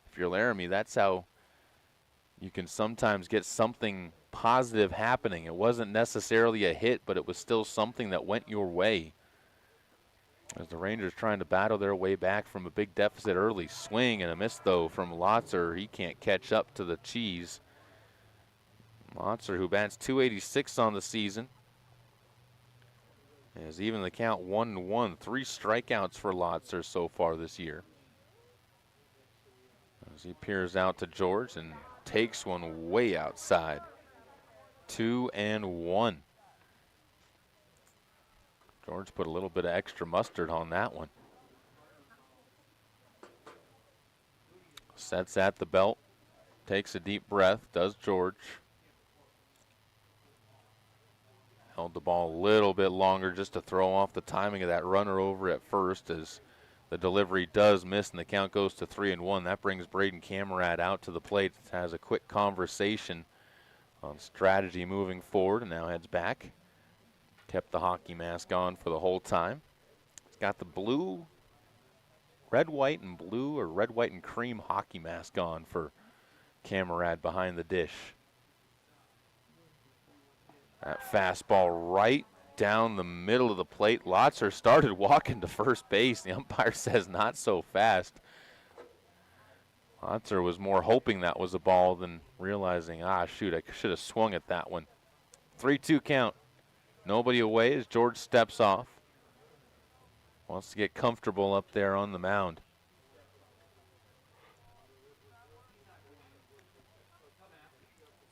if you're Laramie, that's how you can sometimes get something positive happening. It wasn't necessarily a hit, but it was still something that went your way. As the Rangers trying to battle their way back from a big deficit early. Swing and a miss, though, from Lotzer. He can't catch up to the cheese. Lotzer, who bats .286 on the season, is even the count 1-1. 3 strikeouts for Lotzer so far this year. As he peers out to George and takes one way outside. 2-1. George put a little bit of extra mustard on that one. Sets at the belt. Takes a deep breath. Does George. Held the ball a little bit longer just to throw off the timing of that runner over at first, as the delivery does miss and the count goes to 3-1. That brings Braden Camerad out to the plate. Has a quick conversation on strategy moving forward and now heads back. Kept the hockey mask on for the whole time. He's got the blue, red, white, and blue, or red, white, and cream hockey mask on for Camerad behind the dish. That fastball right down the middle of the plate. Lotzer started walking to first base. The umpire says not so fast. Lotzer was more hoping that was a ball than realizing, shoot, I should have swung at that one. 3-2 count. Nobody away as George steps off. Wants to get comfortable up there on the mound.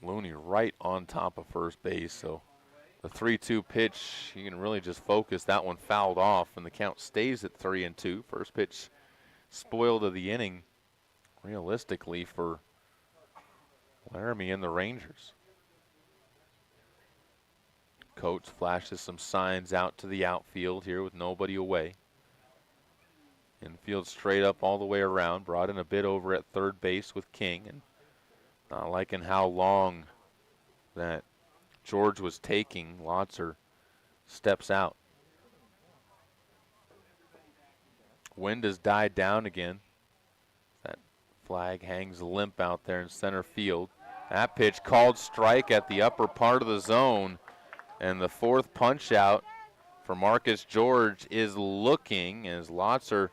Looney right on top of first base, so the 3-2 pitch, he can really just focus. That one fouled off, and the count stays at 3-2. First pitch spoiled of the inning, realistically, for Laramie and the Rangers. Coach flashes some signs out to the outfield here with nobody away. Infield straight up all the way around. Brought in a bit over at third base with King, and not liking how long that George was taking. Lotzer steps out. Wind has died down again. That flag hangs limp out there in center field. That pitch called strike at the upper part of the zone. And the fourth punch out for Marcus George is looking as Lotzer,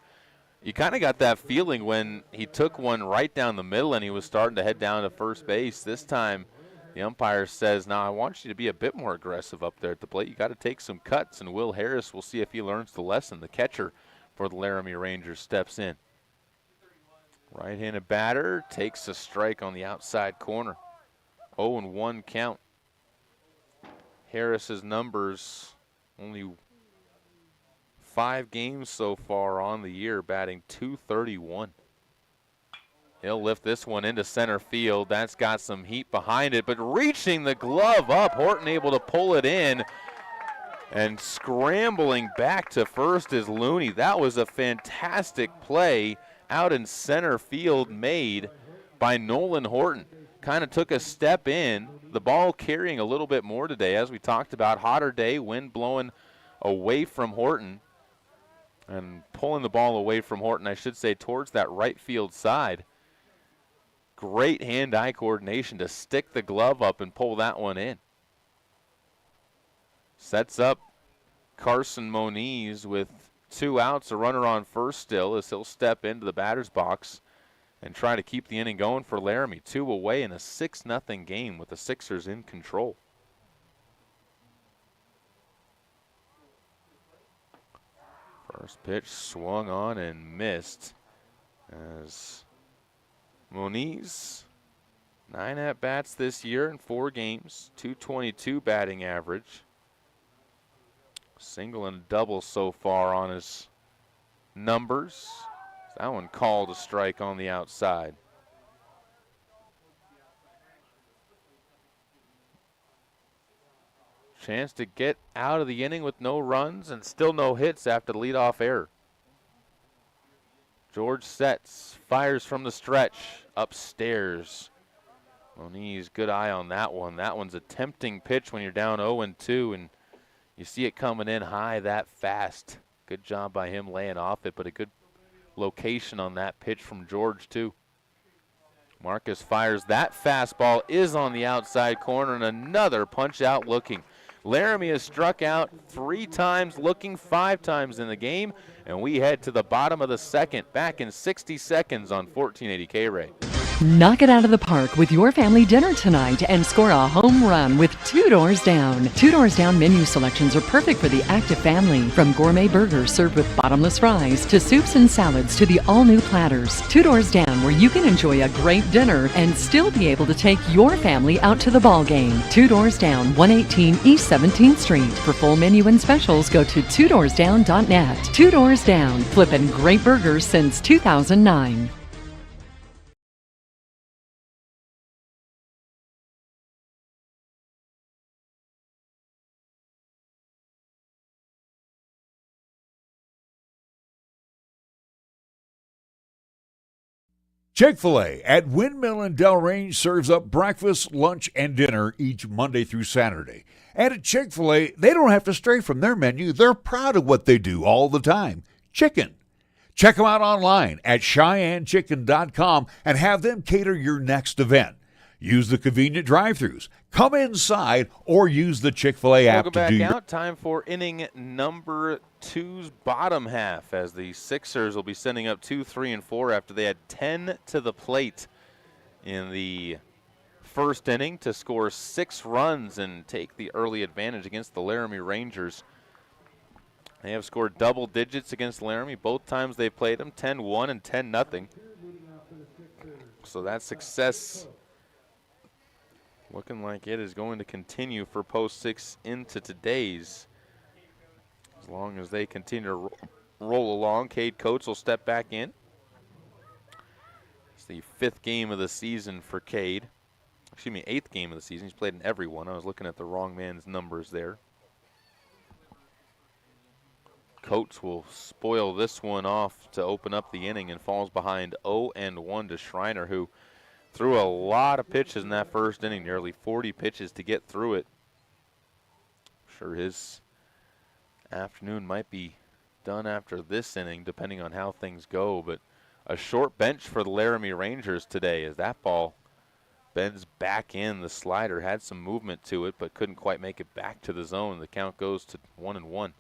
you kind of got that feeling when he took one right down the middle and he was starting to head down to first base. This time the umpire says, now I want you to be a bit more aggressive up there at the plate. You got to take some cuts, and Will Harris, we'll see if he learns the lesson. The catcher for the Laramie Rangers steps in. Right-handed batter takes a strike on the outside corner. 0-1 count. Harris's numbers, only 5 games so far on the year, batting .231. He'll lift this one into center field. That's got some heat behind it, but reaching the glove up, Horton able to pull it in, and scrambling back to first is Looney. That was a fantastic play out in center field made by Nolan Horton. Kind of took a step in. The ball carrying a little bit more today, as we talked about. Hotter day, wind blowing away from Horton and pulling the ball away from Horton, I should say, towards that right field side. Great hand-eye coordination to stick the glove up and pull that one in. Sets up Carson Moniz with 2 outs, a runner on first still, as he'll step into the batter's box and try to keep the inning going for Laramie. 2 away in a 6-0 game with the Sixers in control. First pitch swung on and missed as Moniz, 9 at-bats this year in 4 games, .222 batting average. Single and double so far on his numbers. That one called a strike on the outside. Chance to get out of the inning with no runs and still no hits after the leadoff error. George sets, fires from the stretch, upstairs. Moniz, good eye on that one. That one's a tempting pitch when you're down 0-2 and you see it coming in high that fast. Good job by him laying off it, but a good location on that pitch from George too. Marcus fires that fastball, is on the outside corner, and another punch out looking. Laramie has struck out 3 times, looking 5 times in the game, and we head to the bottom of the second, back in 60 seconds on 1480 K-Ray. Knock it out of the park with your family dinner tonight and score a home run with Two Doors Down. Two Doors Down menu selections are perfect for the active family. From gourmet burgers served with bottomless fries to soups and salads to the all-new platters. Two Doors Down, where you can enjoy a great dinner and still be able to take your family out to the ball game. Two Doors Down, 118 East 17th Street. For full menu and specials, go to twodoorsdown.net. Two Doors Down, flipping great burgers since 2009. Chick-fil-A at Windmill and Delrange serves up breakfast, lunch, and dinner each Monday through Saturday. And at Chick-fil-A, they don't have to stray from their menu. They're proud of what they do all the time. Chicken. Check them out online at CheyenneChicken.com and have them cater your next event. Use the convenient drive-thrus. Come inside or use the Chick-fil-A app to do Welcome back out. Time for inning number 2's bottom half as the Sixers will be sending up 2, 3, and 4 after they had 10 to the plate in the first inning to score 6 runs and take the early advantage against the Laramie Rangers. They have scored double digits against Laramie both times they've played them, 10-1 and 10-0. So that success looking like it is going to continue for post 6 into today's. As long as they continue to roll along, Cade Coates will step back in. It's the 5th game of the season for Cade. Excuse me, 8th game of the season. He's played in every one. I was looking at the wrong man's numbers there. Coates will spoil this one off to open up the inning and falls behind 0-1 to Schreiner, who threw a lot of pitches in that first inning, nearly 40 pitches to get through it. I'm sure his afternoon might be done after this inning, depending on how things go, but a short bench for the Laramie Rangers today as that ball bends back in. The slider had some movement to it, but couldn't quite make it back to the zone. The count goes to 1-1.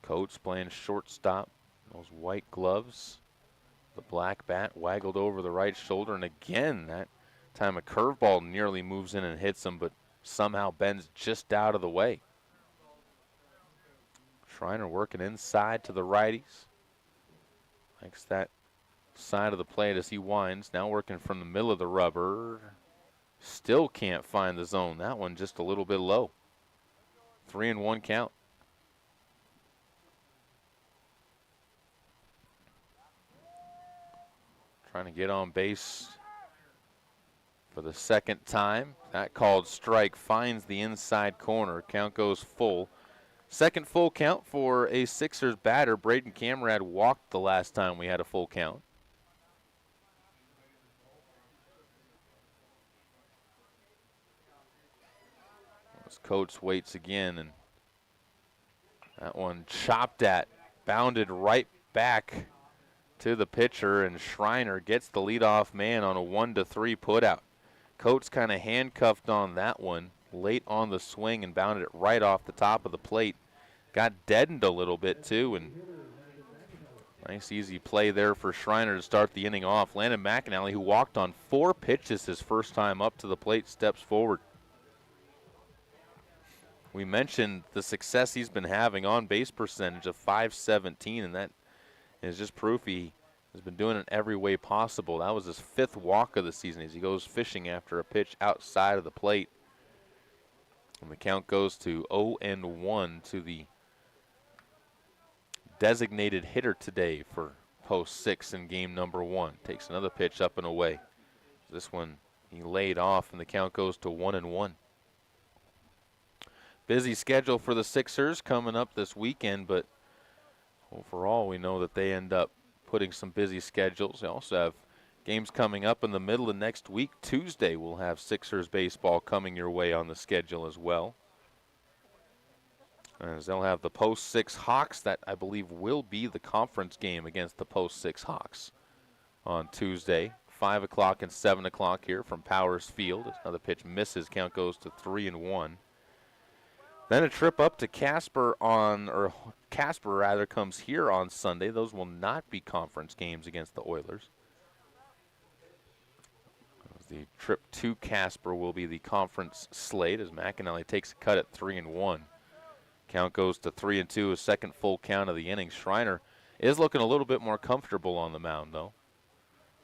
Coates playing shortstop. Those white gloves, the black bat waggled over the right shoulder, and again, that time a curveball nearly moves in and hits him, but somehow bends just out of the way. Schreiner working inside to the righties. Likes that side of the plate as he winds. Now working from the middle of the rubber. Still can't find the zone. That one just a little bit low. 3-1 count. Trying to get on base for the second time. That called strike finds the inside corner. Count goes full. Second full count for a Sixers batter. Braden Camrad walked the last time we had a full count. As Coates waits again, and that one chopped at, bounded right back to the pitcher, and Schreiner gets the leadoff man on a 1-3 putout. Coates kind of handcuffed on that one late on the swing and bounded it right off the top of the plate. Got deadened a little bit too, and nice easy play there for Schreiner to start the inning off. Landon McAnally, who walked on 4 pitches his first time up to the plate, steps forward. We mentioned the success he's been having on base percentage of .517, and that is just proof he has been doing it every way possible. That was his 5th walk of the season as he goes fishing after a pitch outside of the plate. And the count goes to 0-1 to the designated hitter today for post 6 in game number 1. Takes another pitch up and away. This one he laid off, and the count goes to 1-1. Busy schedule for the Sixers coming up this weekend, but overall we know that they end up putting some busy schedules. They also have games coming up in the middle of next week. Tuesday we'll have Sixers baseball coming your way on the schedule as well, as they'll have the post 6 Hawks. That I believe will be the conference game against the post 6 Hawks on Tuesday. 5 o'clock and 7 o'clock here from Powers Field. Another pitch misses. Count goes to 3-1. Then a trip up to Casper comes here on Sunday. Those will not be conference games against the Oilers. The trip to Casper will be the conference slate as McAnally takes a cut at 3-1. Count goes to 3-2, a second full count of the inning. Schreiner is looking a little bit more comfortable on the mound, though.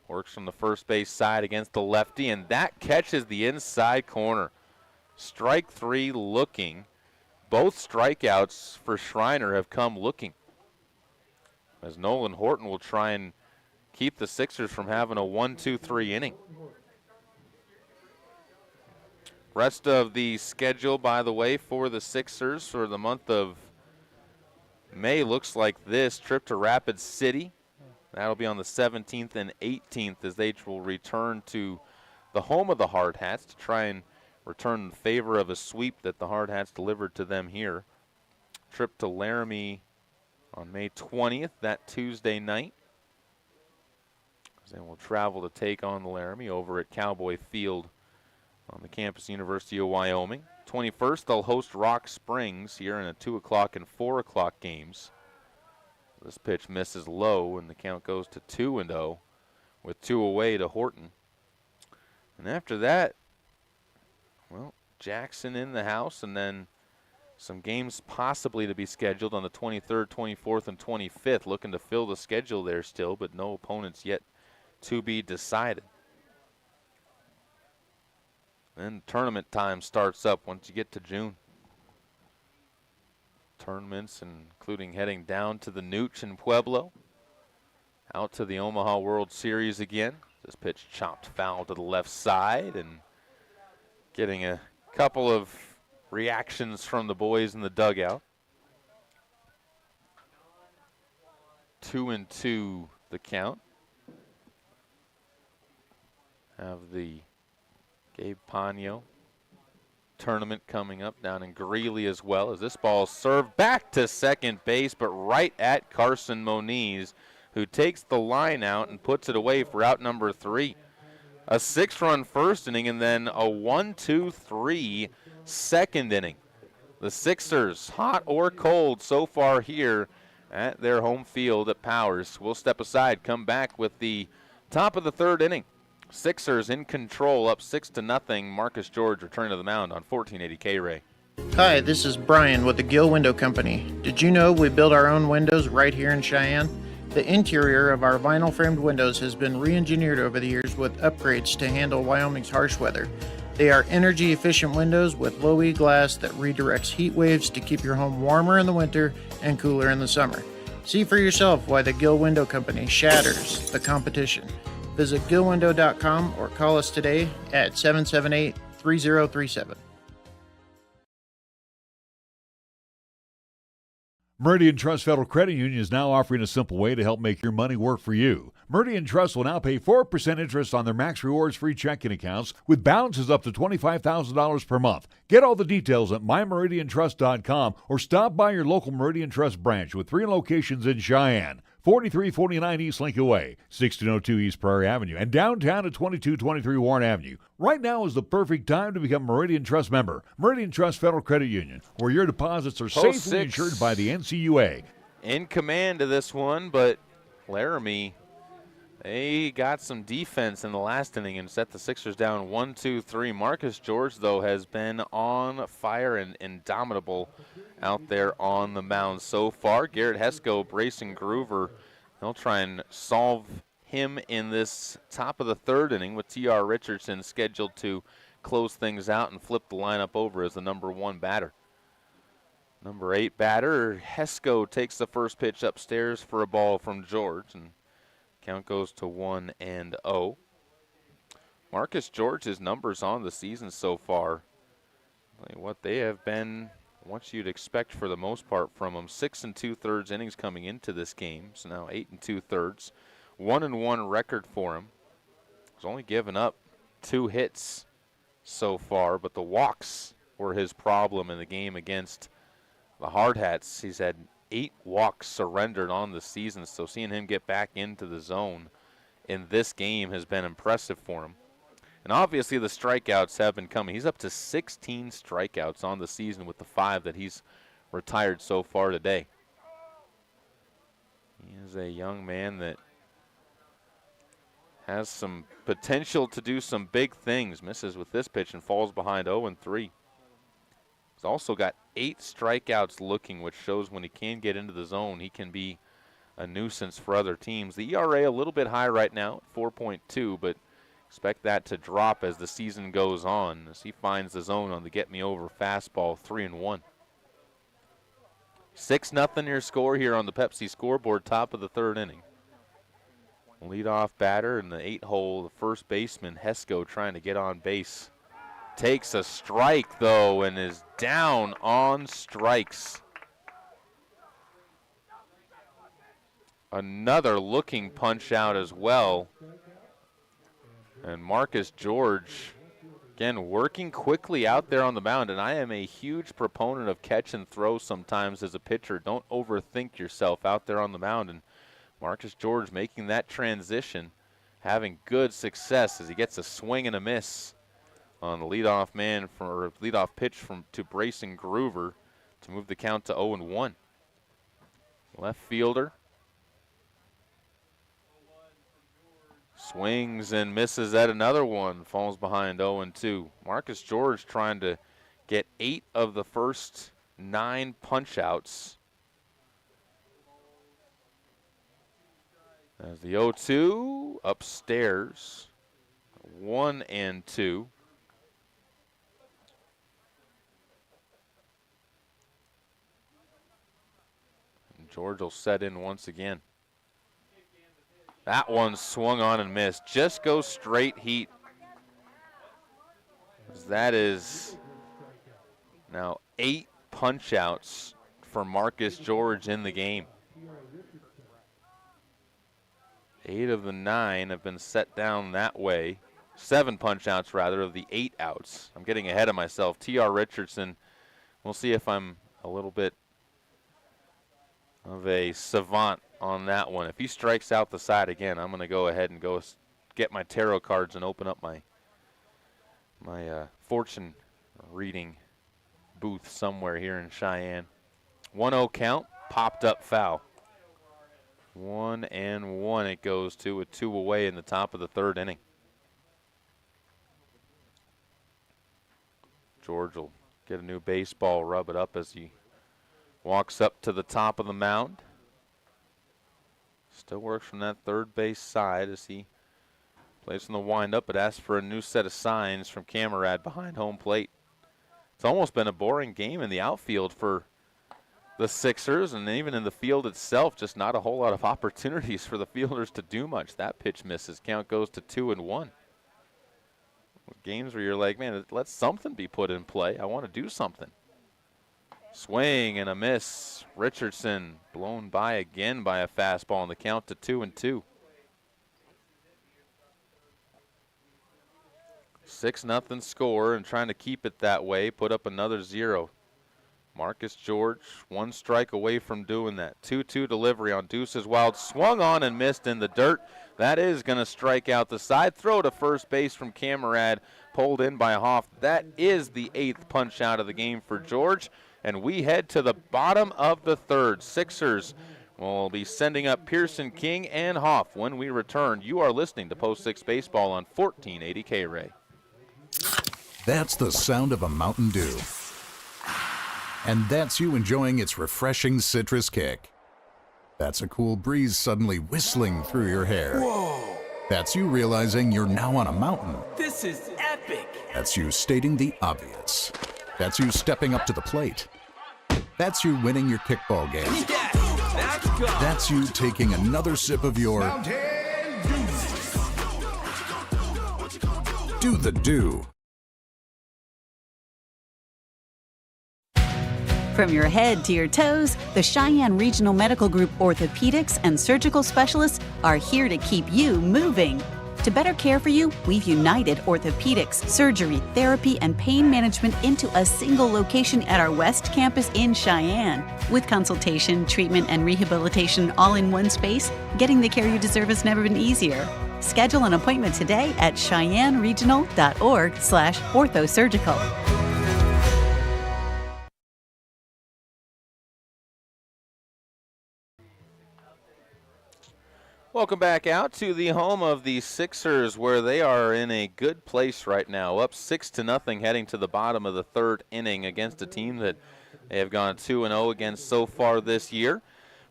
Works from the first base side against the lefty, and that catches the inside corner. Strike 3 looking. Both strikeouts for Schreiner have come looking, as Nolan Horton will try and keep the Sixers from having a 1-2-3 inning. Rest of the schedule, by the way, for the Sixers for the month of May looks like this. Trip to Rapid City. That'll be on the 17th and 18th as they will return to the home of the Hard Hats to try and return in favor of a sweep that the Hard Hats delivered to them here. Trip to Laramie on May 20th, that Tuesday night. Then we'll travel to take on the Laramie over at Cowboy Field on the campus, University of Wyoming. 21st, they'll host Rock Springs here in a 2 o'clock and 4 o'clock games. This pitch misses low, and the count goes to 2-0 with 2 away to Horton. And after that, well, Jackson in the house, and then some games possibly to be scheduled on the 23rd, 24th, and 25th. Looking to fill the schedule there still, but no opponents yet to be decided. Then tournament time starts up once you get to June. Tournaments, including heading down to the Nooch in Pueblo, out to the Omaha World Series again. This pitch chopped foul to the left side, and getting a couple of reactions from the boys in the dugout. 2-2 the count. Have the Gabe Pano tournament coming up down in Greeley as well, as this ball served back to second base, but right at Carson Moniz, who takes the line out and puts it away for out number 3. A 6-run first inning and then a 1-2-3 second inning. The Sixers, hot or cold so far here at their home field at Powers. We'll step aside, come back with the top of the 3rd inning. Sixers in control, up 6-0. Marcus George returning to the mound on 1480 K-Ray. Hi, this is Brian with the Gill Window Company. Did you know we build our own windows right here in Cheyenne? The interior of our vinyl framed windows has been re-engineered over the years with upgrades to handle Wyoming's harsh weather. They are energy efficient windows with low E glass that redirects heat waves to keep your home warmer in the winter and cooler in the summer. See for yourself why the Gill Window Company shatters the competition. Visit gillwindow.com or call us today at 778-3037. Meridian Trust Federal Credit Union is now offering a simple way to help make your money work for you. Meridian Trust will now pay 4% interest on their Max Rewards free checking accounts with balances up to $25,000 per month. Get all the details at mymeridiantrust.com or stop by your local Meridian Trust branch with 3 locations in Cheyenne. 4349 East Lincoln Way, 1602 East Prairie Avenue, and downtown at 2223 Warren Avenue. Right now is the perfect time to become a Meridian Trust member. Meridian Trust Federal Credit Union, where your deposits are safely insured by the NCUA. In command of this one, but Laramie, They got some defense in the last inning and set the Sixers down 1-2-3. Marcus George, though, has been on fire and indomitable out there on the mound so far. Garrett Hesco, Brayson Groover, they'll try and solve him in this top of the third inning with T.R. Richardson scheduled to close things out and flip the lineup over as the number 1 batter. Number 8 batter, Hesco, takes the first pitch upstairs for a ball from George, and count goes to 1-0. Marcus George's numbers on the season so far, what they have been what you'd expect for the most part from him. 6 2/3 innings coming into this game, so now 8 2/3. 1-1 record for him. He's only given up 2 hits so far, but the walks were his problem in the game against the Hard Hats. He's had 8 walks surrendered on the season, so seeing him get back into the zone in this game has been impressive for him. And obviously the strikeouts have been coming. He's up to 16 strikeouts on the season with the 5 that he's retired so far today. He is a young man that has some potential to do some big things. Misses with this pitch and falls behind 0-3. He's also got 8 strikeouts looking, which shows when he can get into the zone, he can be a nuisance for other teams. The ERA a little bit high right now, 4.2, but expect that to drop as the season goes on, as he finds the zone on the get-me-over fastball, 3-1. 6-0 your score here on the Pepsi scoreboard, top of the third inning. Leadoff batter in the 8-hole, the first baseman, Hesco, trying to get on base. Takes a strike, though, and is down on strikes. Another looking punch out as well. And Marcus George, again, working quickly out there on the mound. And I am a huge proponent of catch and throw sometimes as a pitcher. Don't overthink yourself out there on the mound. And Marcus George making that transition, having good success as he gets a swing and a miss on the leadoff man for leadoff pitch to Brayson Groover to move the count to 0-1. Left fielder swings and misses at another one, falls behind 0-2. Marcus George trying to get 8 of the first 9 punch outs. As the 0-2 upstairs, 1-2. And George will set in once again. That one swung on and missed. Just goes straight heat. That is now 8 punch outs for Marcus George in the game. 8 of the 9 have been set down that way. 7 punch outs, rather, of the 8 outs. I'm getting ahead of myself. T.R. Richardson, we'll see if I'm a little bit of a savant on that one. If he strikes out the side again, I'm going to go ahead and go get my tarot cards and open up my fortune reading booth somewhere here in Cheyenne. 1-0 count, popped up foul. 1-1 it goes to, with 2 away in the top of the third inning. George will get a new baseball, rub it up as he walks up to the top of the mound. Still works from that third base side as he plays from the windup, but asks for a new set of signs from Camarad behind home plate. It's almost been a boring game in the outfield for the Sixers, and even in the field itself, just not a whole lot of opportunities for the fielders to do much. That pitch misses. Count goes to 2-1. Games where you're like, man, let something be put in play. I want to do something. Swing and a miss. Richardson blown by again by a fastball, and the count to 2-2. 6-0 score, and trying to keep it that way, put up another 0. Marcus George, 1 strike away from doing that. 2-2 delivery on Deuce's Wild. Swung on and missed in the dirt. That is going to strike out the side. Throw to first base from Camarad, pulled in by Hoff. That is the 8th punch out of the game for George. And we head to the bottom of the third. Sixers We'll be sending up Pearson, King, and Hoff when we return. You are listening to Post 6 Baseball on 1480 K-Ray. That's the sound of a Mountain Dew. And that's you enjoying its refreshing citrus kick. That's a cool breeze suddenly whistling through your hair. Whoa! That's you realizing you're now on a mountain. This is epic! That's you stating the obvious. That's you stepping up to the plate. That's you winning your kickball game. Yes, let's go! That's you taking another sip of your Mountain Dew. Do the Do. From your head to your toes, the Cheyenne Regional Medical Group orthopedics and surgical specialists are here to keep you moving. To better care for you, we've united orthopedics, surgery, therapy, and pain management into a single location at our West Campus in Cheyenne. With consultation, treatment, and rehabilitation all in one space, getting the care you deserve has never been easier. Schedule an appointment today at cheyenneregional.org/orthosurgical. Welcome back out to the home of the Sixers, where they are in a good place right now, up 6-0 heading to the bottom of the third inning against a team that they have gone 2-0 against so far this year.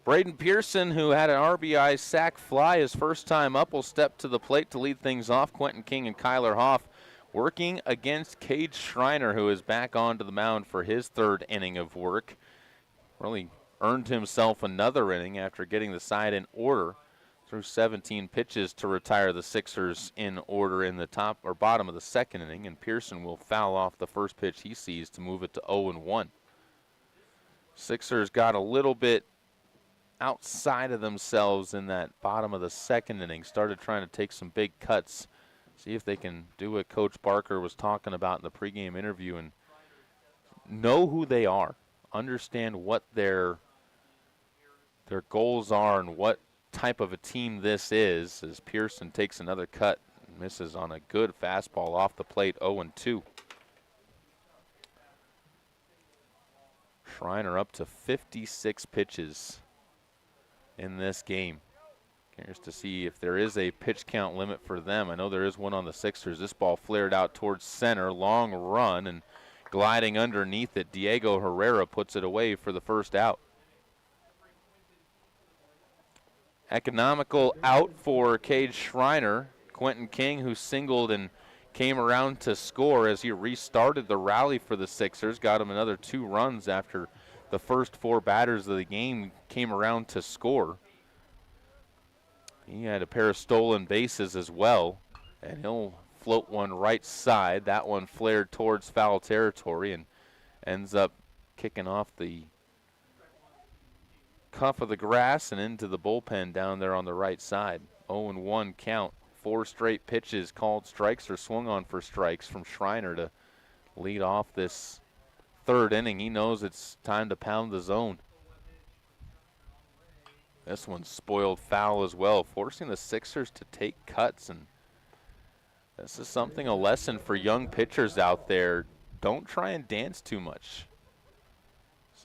Braden Pearson, who had an RBI sac fly his first time up, will step to the plate to lead things off. Quentin King and Kyler Hoff working against Cade Schreiner, who is back onto the mound for his third inning of work. Really earned himself another inning after getting the side in order through 17 pitches to retire the Sixers in order in the top or bottom of the second inning, and Pearson will foul off the first pitch he sees to move it to 0-1. Sixers got a little bit outside of themselves in that bottom of the second inning, started trying to take some big cuts, see if they can do what Coach Barker was talking about in the pregame interview and know who they are, understand what their goals are and what type of a team this is, as Pearson takes another cut and misses on a good fastball off the plate. 0-2. Schreiner up to 56 pitches in this game. Curious to see if there is a pitch count limit for them. I know there is one on the Sixers. This ball flared out towards center, long run, and gliding underneath it, Diego Herrera puts it away for the first out. Economical out for Cade Schreiner. Quentin King, who singled and came around to score as he restarted the rally for the Sixers, got him another 2 runs after the first 4 batters of the game came around to score. He had a pair of stolen bases as well, and he'll float one right side. That one flared towards foul territory and ends up kicking off the cuff of the grass and into the bullpen down there on the right side. 0-1 count. 4 straight pitches called strikes or swung on for strikes from Schreiner to lead off this third inning. He knows it's time to pound the zone. This one's spoiled foul as well, forcing the Sixers to take cuts. And this is something, a lesson for young pitchers out there. Don't try and dance too much.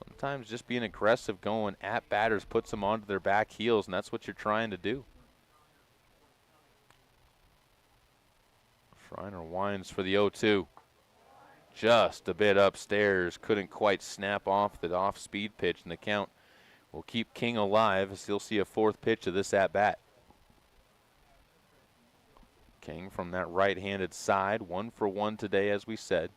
Sometimes just being aggressive, going at batters, puts them onto their back heels, and that's what you're trying to do. Schreiner winds for the 0-2. Just a bit upstairs, couldn't quite snap off the off-speed pitch, and the count will keep King alive as he'll see a 4th pitch of this at-bat. King from that right-handed side, 1 for 1 today, as we said.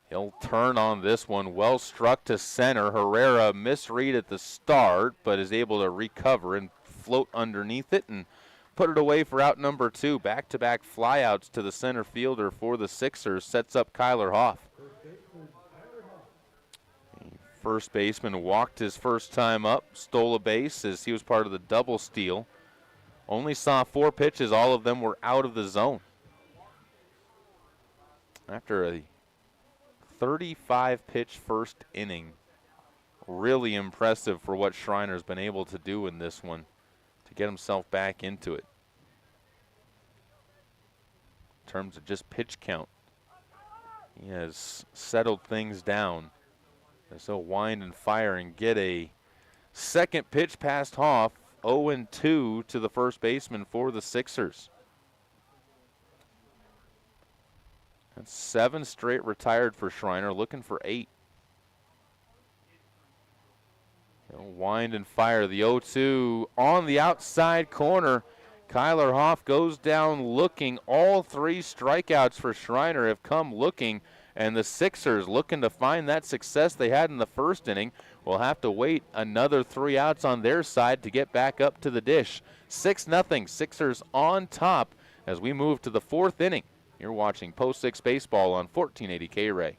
He'll turn on this one, well struck to center. Herrera misread at the start, but is able to recover and float underneath it and put it away for out number 2. Back-to-back flyouts to the center fielder for the Sixers sets up Kyler Hoff. The first baseman walked his first time up, stole a base as he was part of the double steal. Only saw 4 pitches, all of them were out of the zone. After a 35-pitch first inning. Really impressive for what Schreiner's been able to do in this one to get himself back into it. In terms of just pitch count, he has settled things down. As he'll wind and fire and get a Second pitch past Hoff, 0-2 to the first baseman for the Sixers. That's 7 straight retired for Schreiner, looking for 8. He'll wind and fire the 0-2 on the outside corner. Kyler Hoff goes down looking. All 3 strikeouts for Schreiner have come looking, and the Sixers, looking to find that success they had in the first inning, will have to wait another 3 outs on their side to get back up to the dish. 6-0, Sixers on top as we move to the 4th inning. You're watching Post 6 Baseball on 1480 K-Ray.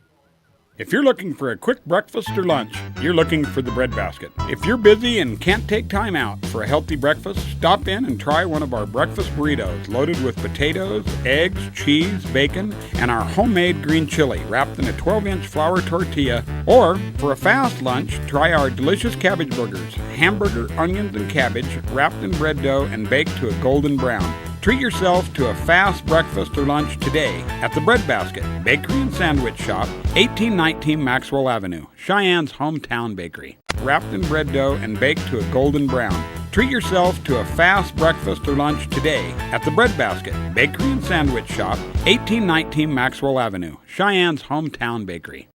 If you're looking for a quick breakfast or lunch, you're looking for the Bread Basket. If you're busy and can't take time out for a healthy breakfast, stop in and try one of our breakfast burritos loaded with potatoes, eggs, cheese, bacon, and our homemade green chili wrapped in a 12-inch flour tortilla. Or, for a fast lunch, try our delicious cabbage burgers, hamburger, onions, and cabbage wrapped in bread dough and baked to a golden brown. Treat yourself to a fast breakfast or lunch today at the Bread Basket Bakery and Sandwich Shop, 1819 Maxwell Avenue, Cheyenne's hometown bakery. Wrapped in bread dough and baked to a golden brown. Treat yourself to a fast breakfast or lunch today at the Bread Basket Bakery and Sandwich Shop, 1819 Maxwell Avenue, Cheyenne's hometown bakery.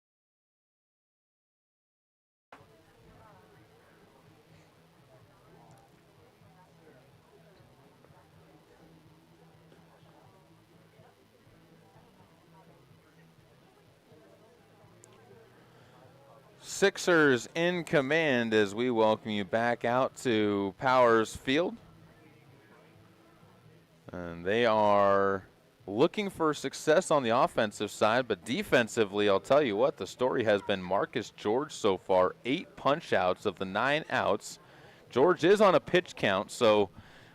Sixers in command as we welcome you back out to Powers Field. And they are looking for success on the offensive side, but defensively, I'll tell you what, the story has been Marcus George so far. 8 punch-outs of the 9 outs. George is on a pitch count, so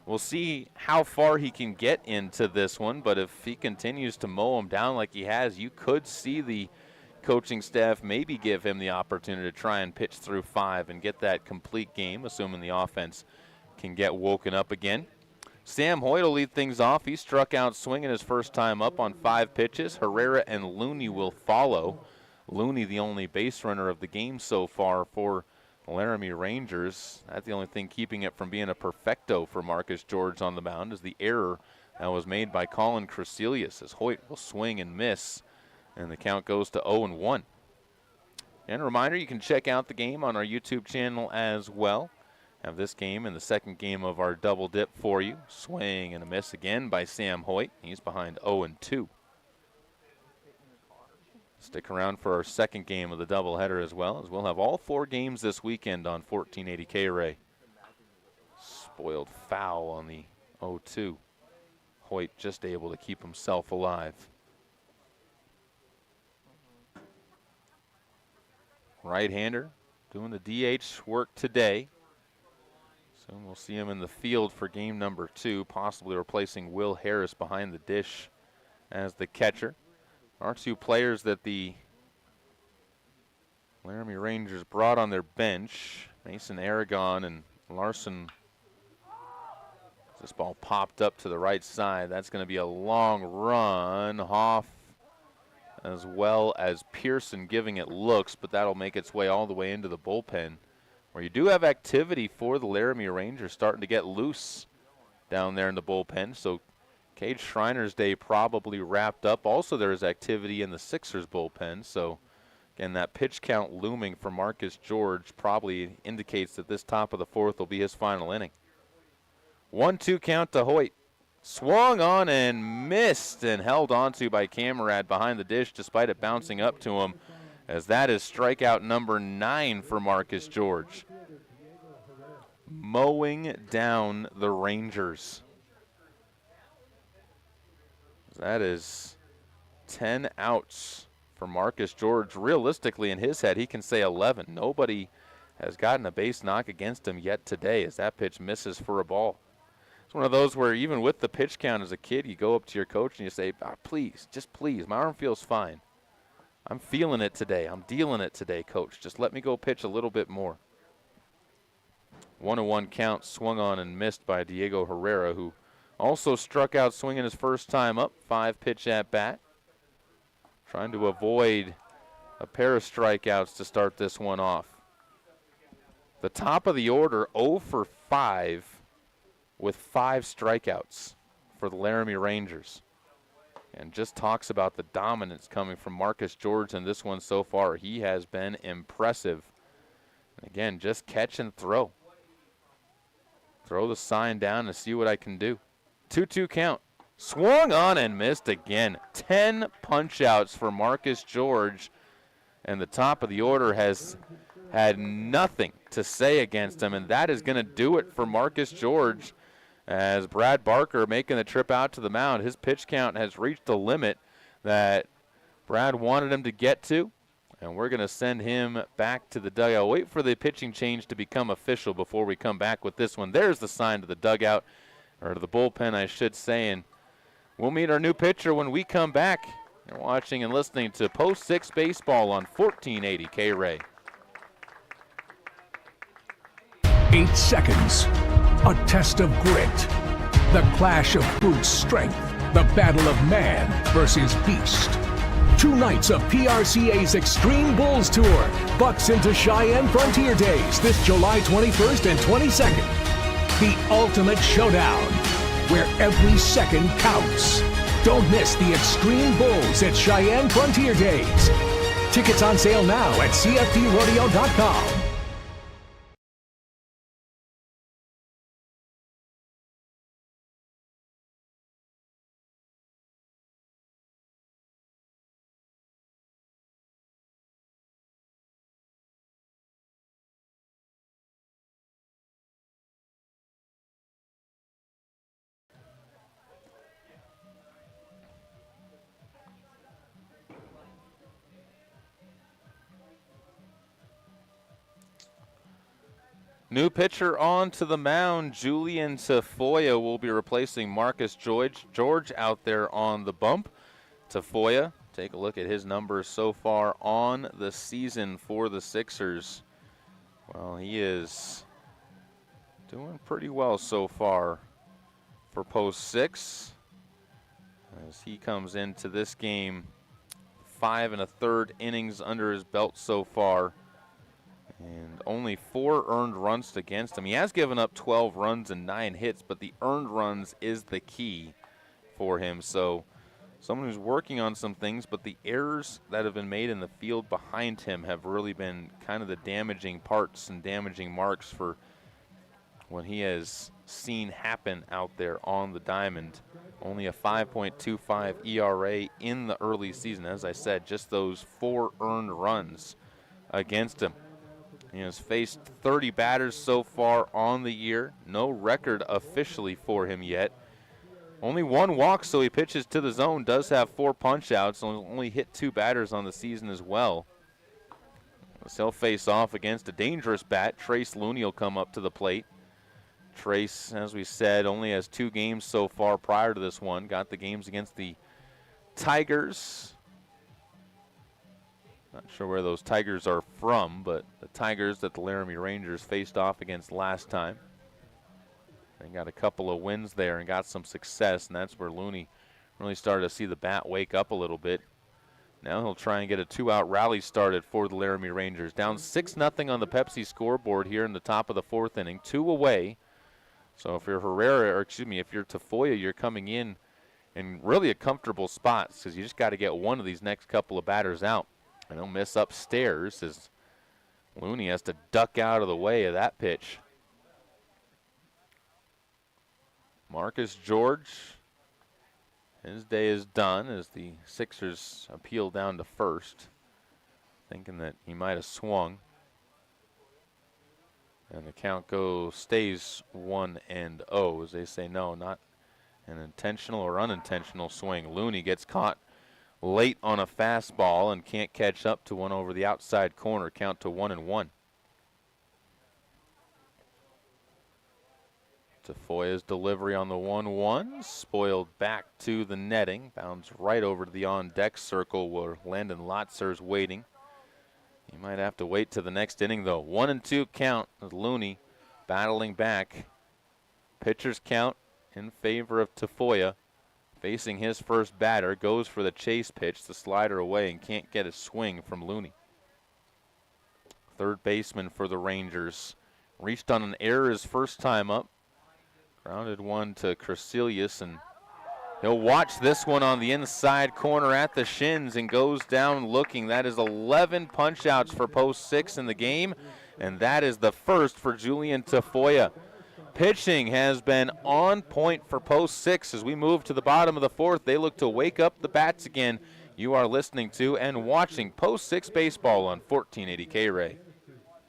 we'll see how far he can get into this one, but if he continues to mow him down like he has, you could see the coaching staff maybe give him the opportunity to try and pitch through 5 and get that complete game, assuming the offense can get woken up again. Sam Hoyt will lead things off. He struck out swinging his first time up on 5 pitches. Herrera and Looney will follow. Looney, the only base runner of the game so far for Laramie Rangers. That's the only thing keeping it from being a perfecto for Marcus George on the mound is the error that was made by Colin Crecelius, as Hoyt will swing and miss. And the count goes to 0-1. And a reminder, you can check out the game on our YouTube channel as well. Have this game and the second game of our double dip for you. Swing and a miss again by Sam Hoyt. He's behind 0-2. Stick around for our second game of the doubleheader as well, as we'll have all 4 games this weekend on 1480 K-Ray. Spoiled foul on the 0-2. Hoyt just able to keep himself alive. Right-hander doing the DH work today. So we'll see him in the field for game number 2, possibly replacing Will Harris behind the dish as the catcher. Our 2 players that the Laramie Rangers brought on their bench, Mason Aragon and Larson. This ball popped up to the right side. That's going to be a long run. Hoff as well as Pearson giving it looks, but that'll make its way all the way into the bullpen, where you do have activity for the Laramie Rangers starting to get loose down there in the bullpen. So Cade Schreiner's day probably wrapped up. Also, there is activity in the Sixers bullpen. So again, that pitch count looming for Marcus George probably indicates that this top of the 4th will be his final inning. 1-2 count to Hoyt. Swung on and missed and held onto by Camerad behind the dish despite it bouncing up to him, as that is strikeout number 9 for Marcus George. Mowing down the Rangers. That is 10 outs for Marcus George. Realistically, in his head, he can say 11. Nobody has gotten a base knock against him yet today, as that pitch misses for a ball. It's one of those where even with the pitch count as a kid, you go up to your coach and you say, please, just please, my arm feels fine. I'm feeling it today. I'm dealing it today, coach. Just let me go pitch a little bit more. 1-1 count, swung on and missed by Diego Herrera, who also struck out swinging his first time up. 5-pitch at bat. Trying to avoid a pair of strikeouts to start this one off. The top of the order, 0 for 5 with 5 strikeouts for the Laramie Rangers. And just talks about the dominance coming from Marcus George in this one so far. He has been impressive. And again, just catch and throw. Throw the sign down and see what I can do. 2-2 count. Swung on and missed again. 10 punch-outs for Marcus George. And the top of the order has had nothing to say against him. And that is going to do it for Marcus George. As Brad Barker making the trip out to the mound, his pitch count has reached the limit that Brad wanted him to get to. And we're going to send him back to the dugout. Wait for the pitching change to become official before we come back with this one. There's the sign to the dugout, or to the bullpen, I should say. And we'll meet our new pitcher when we come back. You're watching and listening to Post 6 Baseball on 1480 K-Ray. 8 seconds. A test of grit. The clash of brute strength. The battle of man versus beast. 2 nights of PRCA's Extreme Bulls Tour. Bucks into Cheyenne Frontier Days this July 21st and 22nd. The ultimate showdown, where every second counts. Don't miss the Extreme Bulls at Cheyenne Frontier Days. Tickets on sale now at CFDrodeo.com. New pitcher on to the mound. Julian Tafoya will be replacing Marcus George out there on the bump. Tafoya, take a look at his numbers so far on the season for the Sixers. Well, he is doing pretty well so far for Post 6. As he comes into this game, 5 1/3 innings under his belt so far. And only 4 earned runs against him. He has given up 12 runs and 9 hits, but the earned runs is the key for him. So someone who's working on some things, but the errors that have been made in the field behind him have really been kind of the damaging parts and damaging marks for what he has seen happen out there on the diamond. Only a 5.25 ERA in the early season. As I said, just those 4 earned runs against him. He has faced 30 batters so far on the year. No record officially for him yet. Only 1 walk, so he pitches to the zone. Does have 4 punch-outs. Only hit 2 batters on the season as well. He'll face off against a dangerous bat. Trace Looney will come up to the plate. Trace, as we said, only has 2 games so far prior to this one. Got the games against the Tigers. Not sure where those Tigers are from, but the Tigers that the Laramie Rangers faced off against last time. They got a couple of wins there and got some success, and that's where Looney really started to see the bat wake up a little bit. Now he'll try and get a 2-out rally started for the Laramie Rangers. Down 6-0 on the Pepsi scoreboard here in the top of the 4th inning, 2 away. So if you're if you're Tafoya, you're coming in really a comfortable spot because you just got to get one of these next couple of batters out. And he'll miss upstairs as Looney has to duck out of the way of that pitch. Marcus George, his day is done as the Sixers appeal down to first, thinking that he might have swung. And the count stays 1-0 as they say no, not an intentional or unintentional swing. Looney gets caught late on a fastball and can't catch up to one over the outside corner. Count to 1-1. Tafoya's delivery on the 1-1, spoiled back to the netting, bounds right over to the on-deck circle where Landon Lotzer's waiting. He might have to wait to the next inning, though. 1-2 count with Looney battling back. Pitcher's count in favor of Tafoya. Facing his first batter, goes for the chase pitch, the slider away, and can't get a swing from Looney. Third baseman for the Rangers reached on an error his first time up. Grounded one to Crecilius, and he'll watch this one on the inside corner at the shins and goes down looking. That is 11 punch-outs for post 6 in the game, and that is the first for Julian Tafoya. Pitching has been on point for post 6 as we move to the bottom of the 4th. They look to wake up the bats again. You are listening to and watching post 6 baseball on 1480 K-Ray.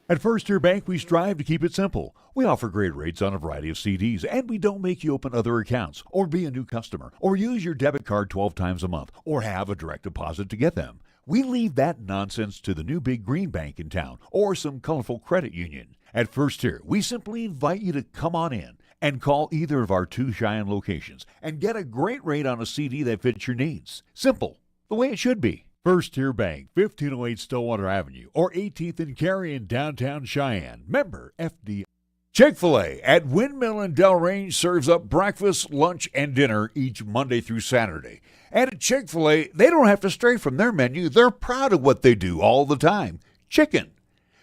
At First Tier Bank, we strive to keep it simple. We offer great rates on a variety of CDs, and we don't make you open other accounts or be a new customer or use your debit card 12 times a month or have a direct deposit to get them. We leave that nonsense to the new big green bank in town or some colorful credit union. At First Tier, we simply invite you to come on in and call either of our 2 Cheyenne locations and get a great rate on a CD that fits your needs. Simple, the way it should be. First Tier Bank, 1508 Stillwater Avenue, or 18th and Cary in downtown Cheyenne. Member FD. Chick-fil-A at Windmill and Delrange serves up breakfast, lunch, and dinner each Monday through Saturday. And at Chick-fil-A, they don't have to stray from their menu. They're proud of what they do all the time. Chicken.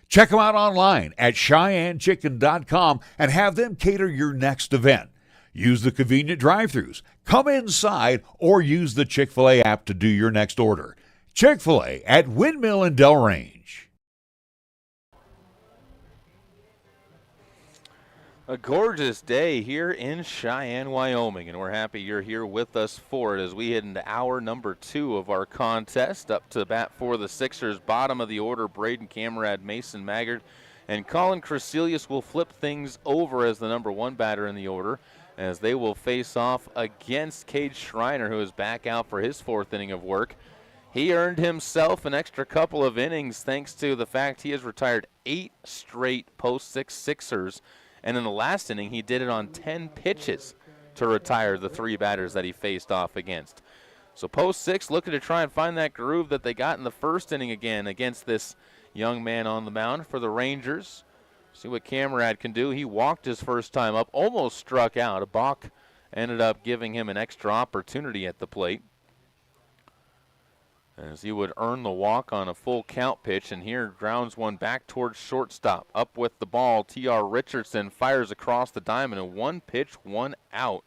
Check them out online at CheyenneChicken.com and have them cater your next event. Use the convenient drive-thrus. Come inside or use the Chick-fil-A app to do your next order. Chick-fil-A at Windmill and Delrange. A gorgeous day here in Cheyenne, Wyoming, and we're happy you're here with us for it as we head into hour number 2 of our contest. Up to bat for the Sixers, bottom of the order, Braden Camerad, Mason Maggard, and Colin Crecilius will flip things over as the number 1 batter in the order as they will face off against Cade Schreiner, who is back out for his 4th inning of work. He earned himself an extra couple of innings thanks to the fact he has retired 8 straight post 6 Sixers. And in the last inning, he did it on 10 pitches to retire the 3 batters that he faced off against. So post 6 looking to try and find that groove that they got in the first inning again against this young man on the mound for the Rangers. See what Camerad can do. He walked his first time up, almost struck out. A balk ended up giving him an extra opportunity at the plate, as he would earn the walk on a full count pitch, and here grounds one back towards shortstop. Up with the ball, T.R. Richardson fires across the diamond, and 1 pitch, 1 out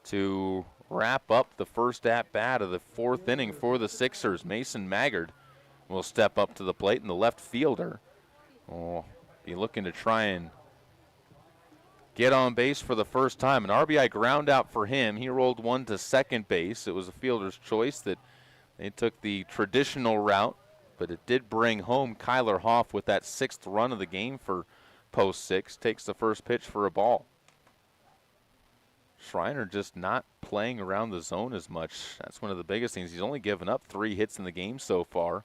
to wrap up the first at-bat of the 4th inning for the Sixers. Mason Maggard will step up to the plate, and the left fielder will be looking to try and get on base for the first time. An RBI ground out for him. He rolled one to second base. It was a fielder's choice that they took the traditional route, but it did bring home Kyler Hoff with that 6th run of the game for post 6. Takes the first pitch for a ball. Schreiner just not playing around the zone as much. That's one of the biggest things. He's only given up 3 hits in the game so far.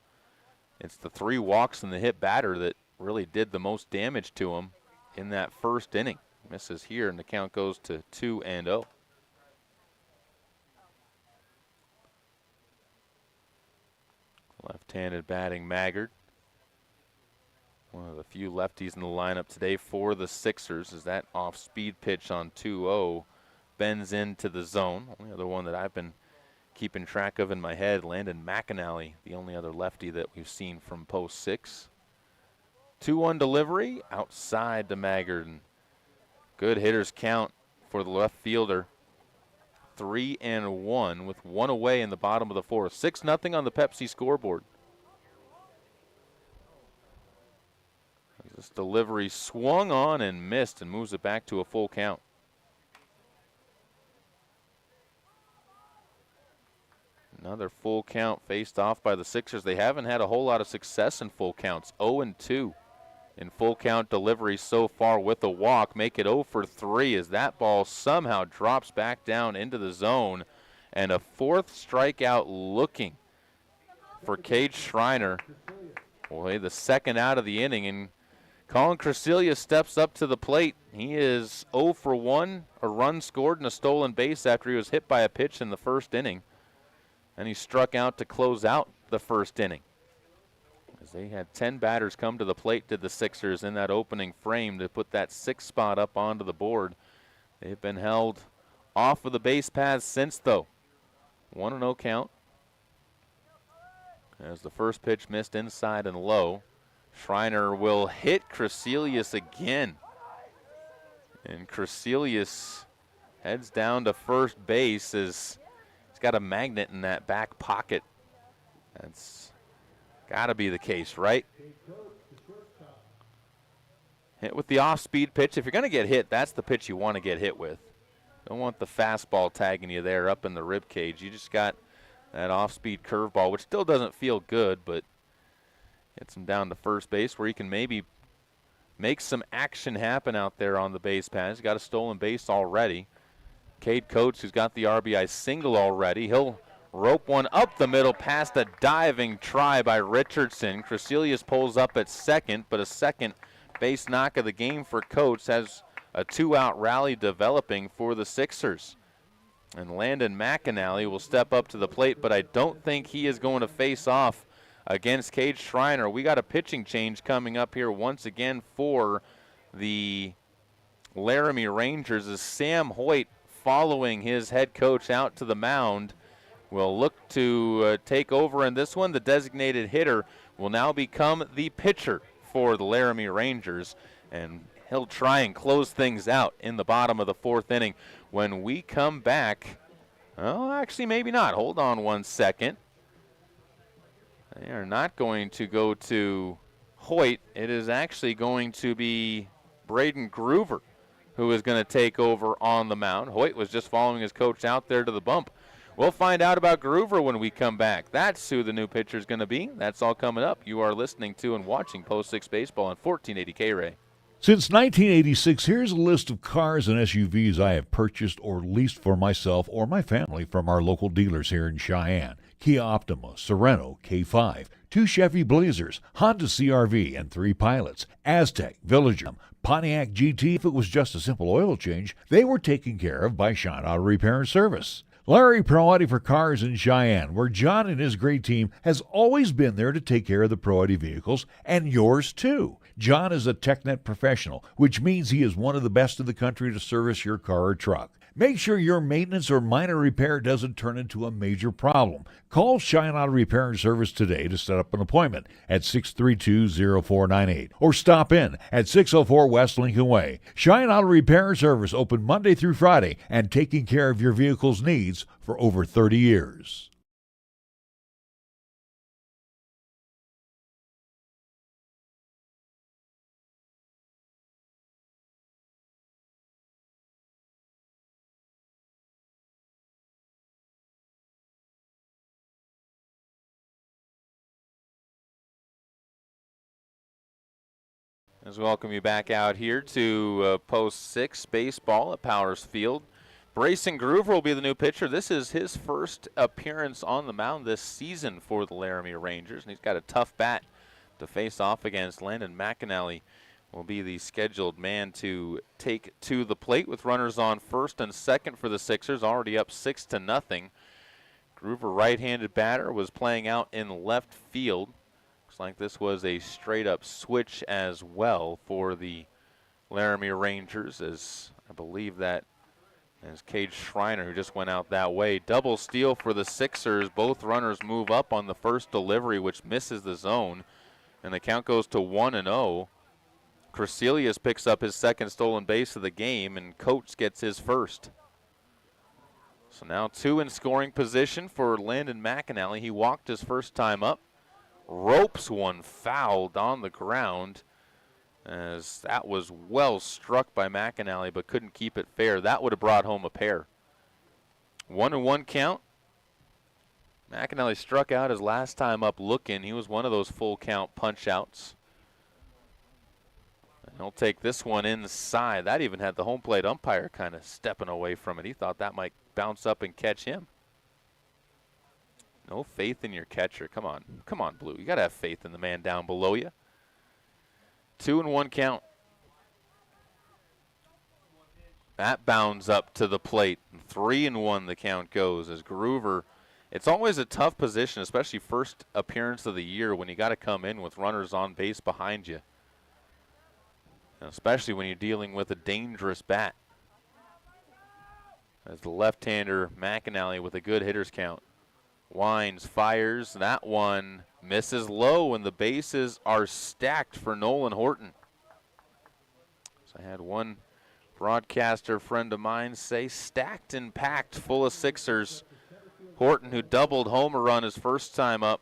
It's the 3 walks and the hit batter that really did the most damage to him in that first inning. Misses here, and the count goes to 2-0. Left-handed batting Maggard. One of the few lefties in the lineup today for the Sixers, as that off-speed pitch on 2-0 bends into the zone. Only other one that I've been keeping track of in my head, Landon McAnally, the only other lefty that we've seen from post 6. 2-1 delivery outside to Maggard. Good hitter's count for the left fielder. 3-1 with 1 away in the bottom of the 4th. 6-0 on the Pepsi scoreboard. This delivery swung on and missed and moves it back to a full count. Another full count faced off by the Sixers. They haven't had a whole lot of success in full counts. 0-2 in full count deliveries so far with a walk. Make it 0 for 3 as that ball somehow drops back down into the zone. And a 4th strikeout looking for Cade Schreiner. Boy, the 2nd out of the inning. And Colin Crecilius steps up to the plate. He is 0 for 1, a run scored and a stolen base after he was hit by a pitch in the first inning. And he struck out to close out the first inning. As they had 10 batters come to the plate, did the Sixers in that opening frame to put that 6th spot up onto the board. They've been held off of the base paths since, though. 1-0 count. As the first pitch missed inside and low. Schreiner will hit Crecelius again. And Crecelius heads down to first base as he's got a magnet in that back pocket. That's got to be the case, right? Hit with the off-speed pitch. If you're going to get hit, that's the pitch you want to get hit with. Don't want the fastball tagging you there up in the rib cage. You just got that off-speed curveball, which still doesn't feel good, but gets him down to first base where he can maybe make some action happen out there on the base paths. He's got a stolen base already. Cade Coates, who's got the RBI single already, he'll rope one up the middle past a diving try by Richardson. Crecelius pulls up at second, but a second base knock of the game for Coates has a two-out rally developing for the Sixers. And Landon McAnally will step up to the plate, but I don't think he is going to face off against Cade Schreiner. We got a pitching change coming up here once again for the Laramie Rangers as Sam Hoyt, following his head coach out to the mound, will look to take over in this one. The designated hitter will now become the pitcher for the Laramie Rangers, and he'll try and close things out in the bottom of the fourth inning. When we come back, oh, actually maybe not. Hold on one second. They are not going to go to Hoyt. It is actually going to be Braden Groover who is going to take over on the mound. Hoyt was just following his coach out there to the bump. We'll find out about Groover when we come back. That's who the new pitcher is going to be. That's all coming up. You are listening to and watching Post 6 Baseball on 1480 K-Ray. Since 1986, here's a list of cars and SUVs I have purchased or leased for myself or my family from our local dealers here in Cheyenne. Kia Optima, Sorento, K5, 2 Chevy Blazers, Honda CR-V, and 3 Pilots, Aztec, Villager, Pontiac GT. If it was just a simple oil change, they were taken care of by Shine Auto Repair and Service. Larry Pro-Audi for Cars in Cheyenne, where John and his great team has always been there to take care of the Pro-Audi vehicles, and yours too. John is a TechNet professional, which means he is one of the best in the country to service your car or truck. Make sure your maintenance or minor repair doesn't turn into a major problem. Call Shine Auto Repair and Service today to set up an appointment at 632-0498 or stop in at 604 West Lincoln Way. Shine Auto Repair and Service open Monday through Friday and taking care of your vehicle's needs for over 30 years. Let's welcome you back out here to Post 6 Baseball at Powers Field. Brayson Groover will be the new pitcher. This is his first appearance on the mound this season for the Laramie Rangers, and he's got a tough bat to face off against. Landon McAnally will be the scheduled man to take to the plate with runners on first and second for the Sixers, already up 6-0. Groover, right-handed batter, was playing out in left field. Looks like this was a straight-up switch as well for the Laramie Rangers, as I believe that is Cade Schreiner, who just went out that way. Double steal for the Sixers. Both runners move up on the first delivery, which misses the zone, and the count goes to 1-0. Crecelius picks up his second stolen base of the game, and Coates gets his first. So now 2 in scoring position for Landon McAnally. He walked his first time up. Ropes one fouled on the ground, as that was well struck by McAnally, but couldn't keep it fair. That would have brought home a pair. 1-1 count. McAnally struck out his last time up looking. He was one of those full count punch outs. And he'll take this one inside. That even had the home plate umpire kind of stepping away from it. He thought that might bounce up and catch him. No faith in your catcher. Come on, Blue. You got to have faith in the man down below you. 2-1 count. That bounds up to the plate. 3-1 the count goes as Groover. It's always a tough position, especially first appearance of the year, when you got to come in with runners on base behind you. And especially when you're dealing with a dangerous bat. As the left-hander McAnally with a good hitter's count. Wines fires. That one Misses low, and the bases are stacked for Nolan Horton. So I had one broadcaster friend of mine say stacked and packed full of Sixers. Horton, who doubled homer run his first time up,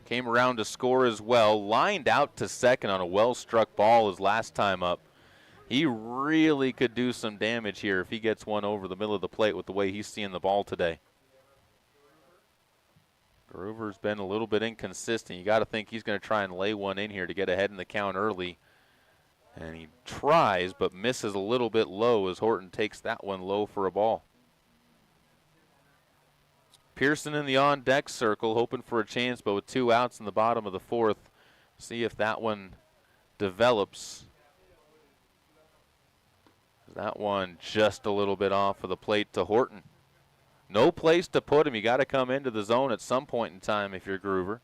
came around to score as well. Lined out to second on a well-struck ball his last time up. He really could do some damage here if he gets one over the middle of the plate with the way he's seeing the ball today. Groover's been a little bit inconsistent. You got to think he's going to try and lay one in here to get ahead in the count early. And he tries, but misses a little bit low as Horton takes that one low for a ball. Pearson in the on-deck circle, hoping for a chance, but with 2 outs in the bottom of the 4th. See if that one develops. That one just a little bit off of the plate to Horton. No place to put him. You got to come into the zone at some point in time if you're Groover.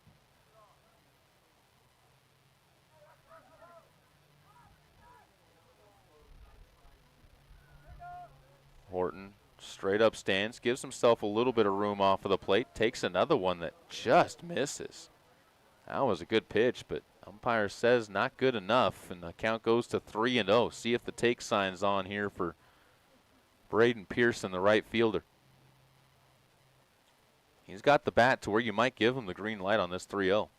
Horton straight up stance, gives himself a little bit of room off of the plate, takes another one that just misses. That was a good pitch, but umpire says not good enough, and the count goes to 3-0. See if the take sign's on here for Braden Pearson, the right fielder. He's got the bat to where you might give him the green light on this 3-0.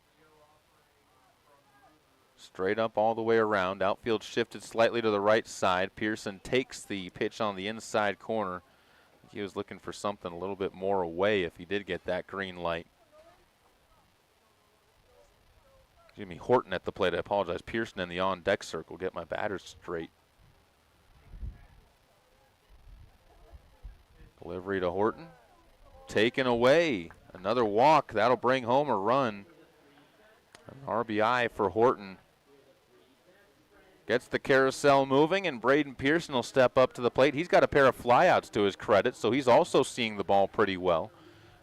Straight up all the way around. Outfield shifted slightly to the right side. Pearson takes the pitch on the inside corner. He was looking for something a little bit more away if he did get that green light. Excuse me, Horton at the plate. I apologize. Pearson in the on-deck circle. Get my batters straight. Delivery to Horton. Taken away. Another walk. That'll bring home a run. An RBI for Horton. Gets the carousel moving, and Braden Pearson will step up to the plate. He's got a pair of flyouts to his credit, so he's also seeing the ball pretty well.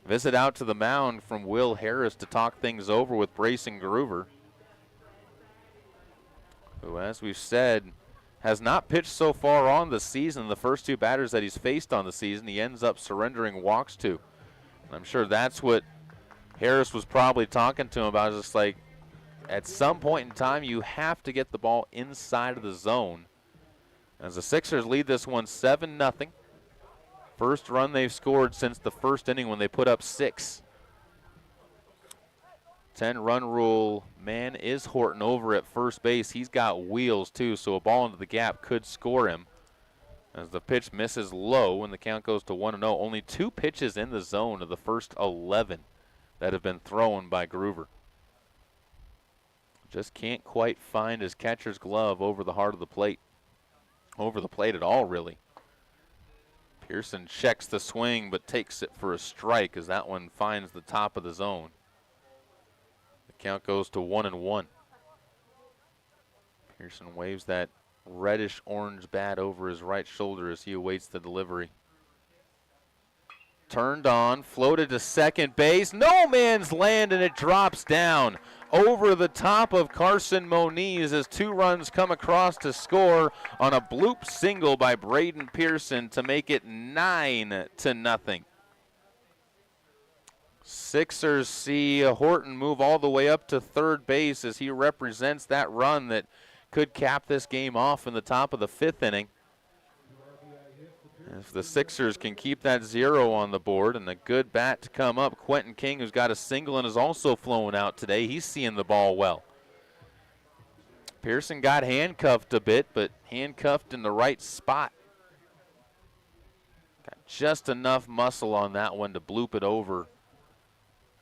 Visit out to the mound from Will Harris to talk things over with Brayson Groover, who, as we've said, has not pitched so far on the season. The first 2 batters that he's faced on the season, he ends up surrendering walks to. And I'm sure that's what Harris was probably talking to him about, just like, at some point in time, you have to get the ball inside of the zone. As the Sixers lead this one 7-0. First run they've scored since the first inning when they put up 6. 10-run rule man is Horton over at first base. He's got wheels too, so a ball into the gap could score him. As the pitch misses low and the count goes to 1-0. Only 2 pitches in the zone of the first 11 that have been thrown by Groover. Just can't quite find his catcher's glove over the heart of the plate. Over the plate at all, really. Pearson checks the swing but takes it for a strike as that one finds the top of the zone. The count goes to 1-1. Pearson waves that reddish-orange bat over his right shoulder as he awaits the delivery. Turned on, floated to second base. No man's land, and it drops down over the top of Carson Moniz as 2 runs come across to score on a bloop single by Braden Pearson to make it 9-0. Sixers see Horton move all the way up to third base as he represents that run that could cap this game off in the top of the 5th inning. If the Sixers can keep that 0 on the board and a good bat to come up, Quentin King, who's got a single and is also flowing out today, he's seeing the ball well. Pearson got handcuffed a bit, but handcuffed in the right spot. Got just enough muscle on that one to bloop it over.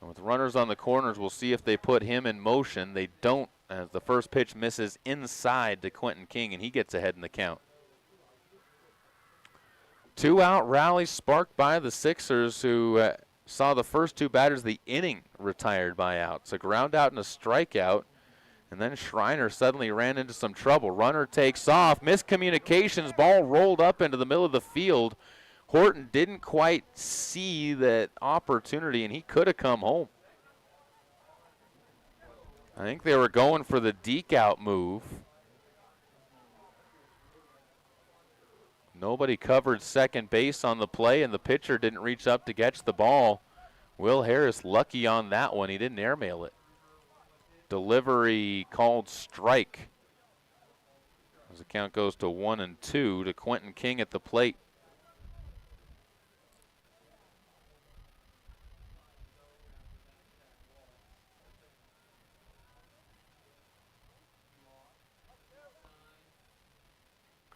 And with runners on the corners, we'll see if they put him in motion. They don't, as the first pitch misses inside to Quentin King, and he gets ahead in the count. 2-out rally sparked by the Sixers, who saw the first 2 batters of the inning retired by outs. A ground out and a strikeout, and then Schreiner suddenly ran into some trouble. Runner takes off, miscommunications, ball rolled up into the middle of the field. Horton didn't quite see that opportunity, and he could have come home. I think they were going for the deke out move. Nobody covered second base on the play, and the pitcher didn't reach up to catch the ball Will Harris lucky on that one. He didn't airmail it. Delivery called strike. As the count goes to 1-2 to Quentin King at the plate.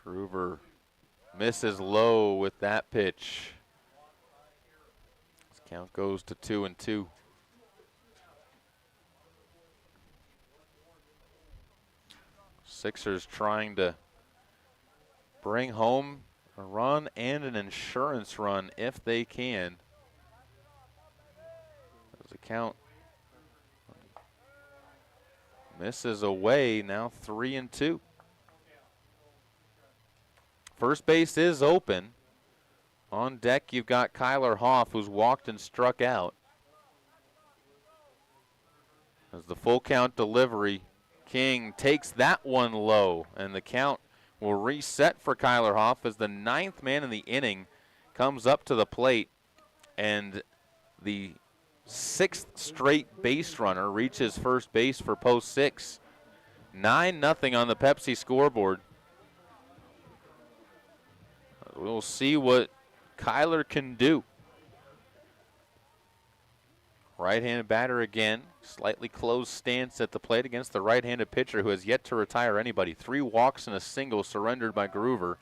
Groover misses low with that pitch. This count goes to 2-2. Sixers trying to bring home a run and an insurance run if they can. As the count misses away, now 3-2. First base is open. On deck, you've got Kyler Hoff, who's walked and struck out. As the full count delivery, King takes that one low, and the count will reset for Kyler Hoff as the 9th man in the inning comes up to the plate, and the 6th straight base runner reaches first base for post 6. 9-0 on the Pepsi scoreboard. We'll see what Kyler can do. Right-handed batter again. Slightly closed stance at the plate against the right-handed pitcher who has yet to retire anybody. 3 walks and a single surrendered by Groover.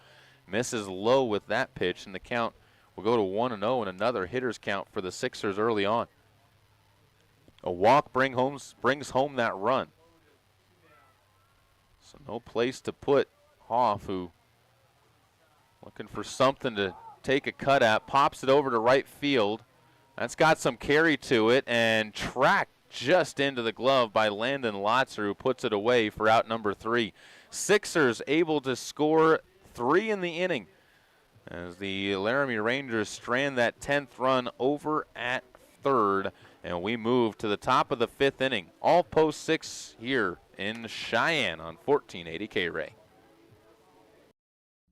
Misses low with that pitch, and the count will go to 1-0 and another hitter's count for the Sixers early on. A walk brings home that run. So no place to put Hoff, who looking for something to take a cut at. Pops it over to right field. That's got some carry to it, and tracked just into the glove by Landon Lotzer, who puts it away for out number 3. Sixers able to score 3 in the inning as the Laramie Rangers strand that 10th run over at third, and we move to the top of the 5th inning. All post 6 here in Cheyenne on 1480 K-Ray.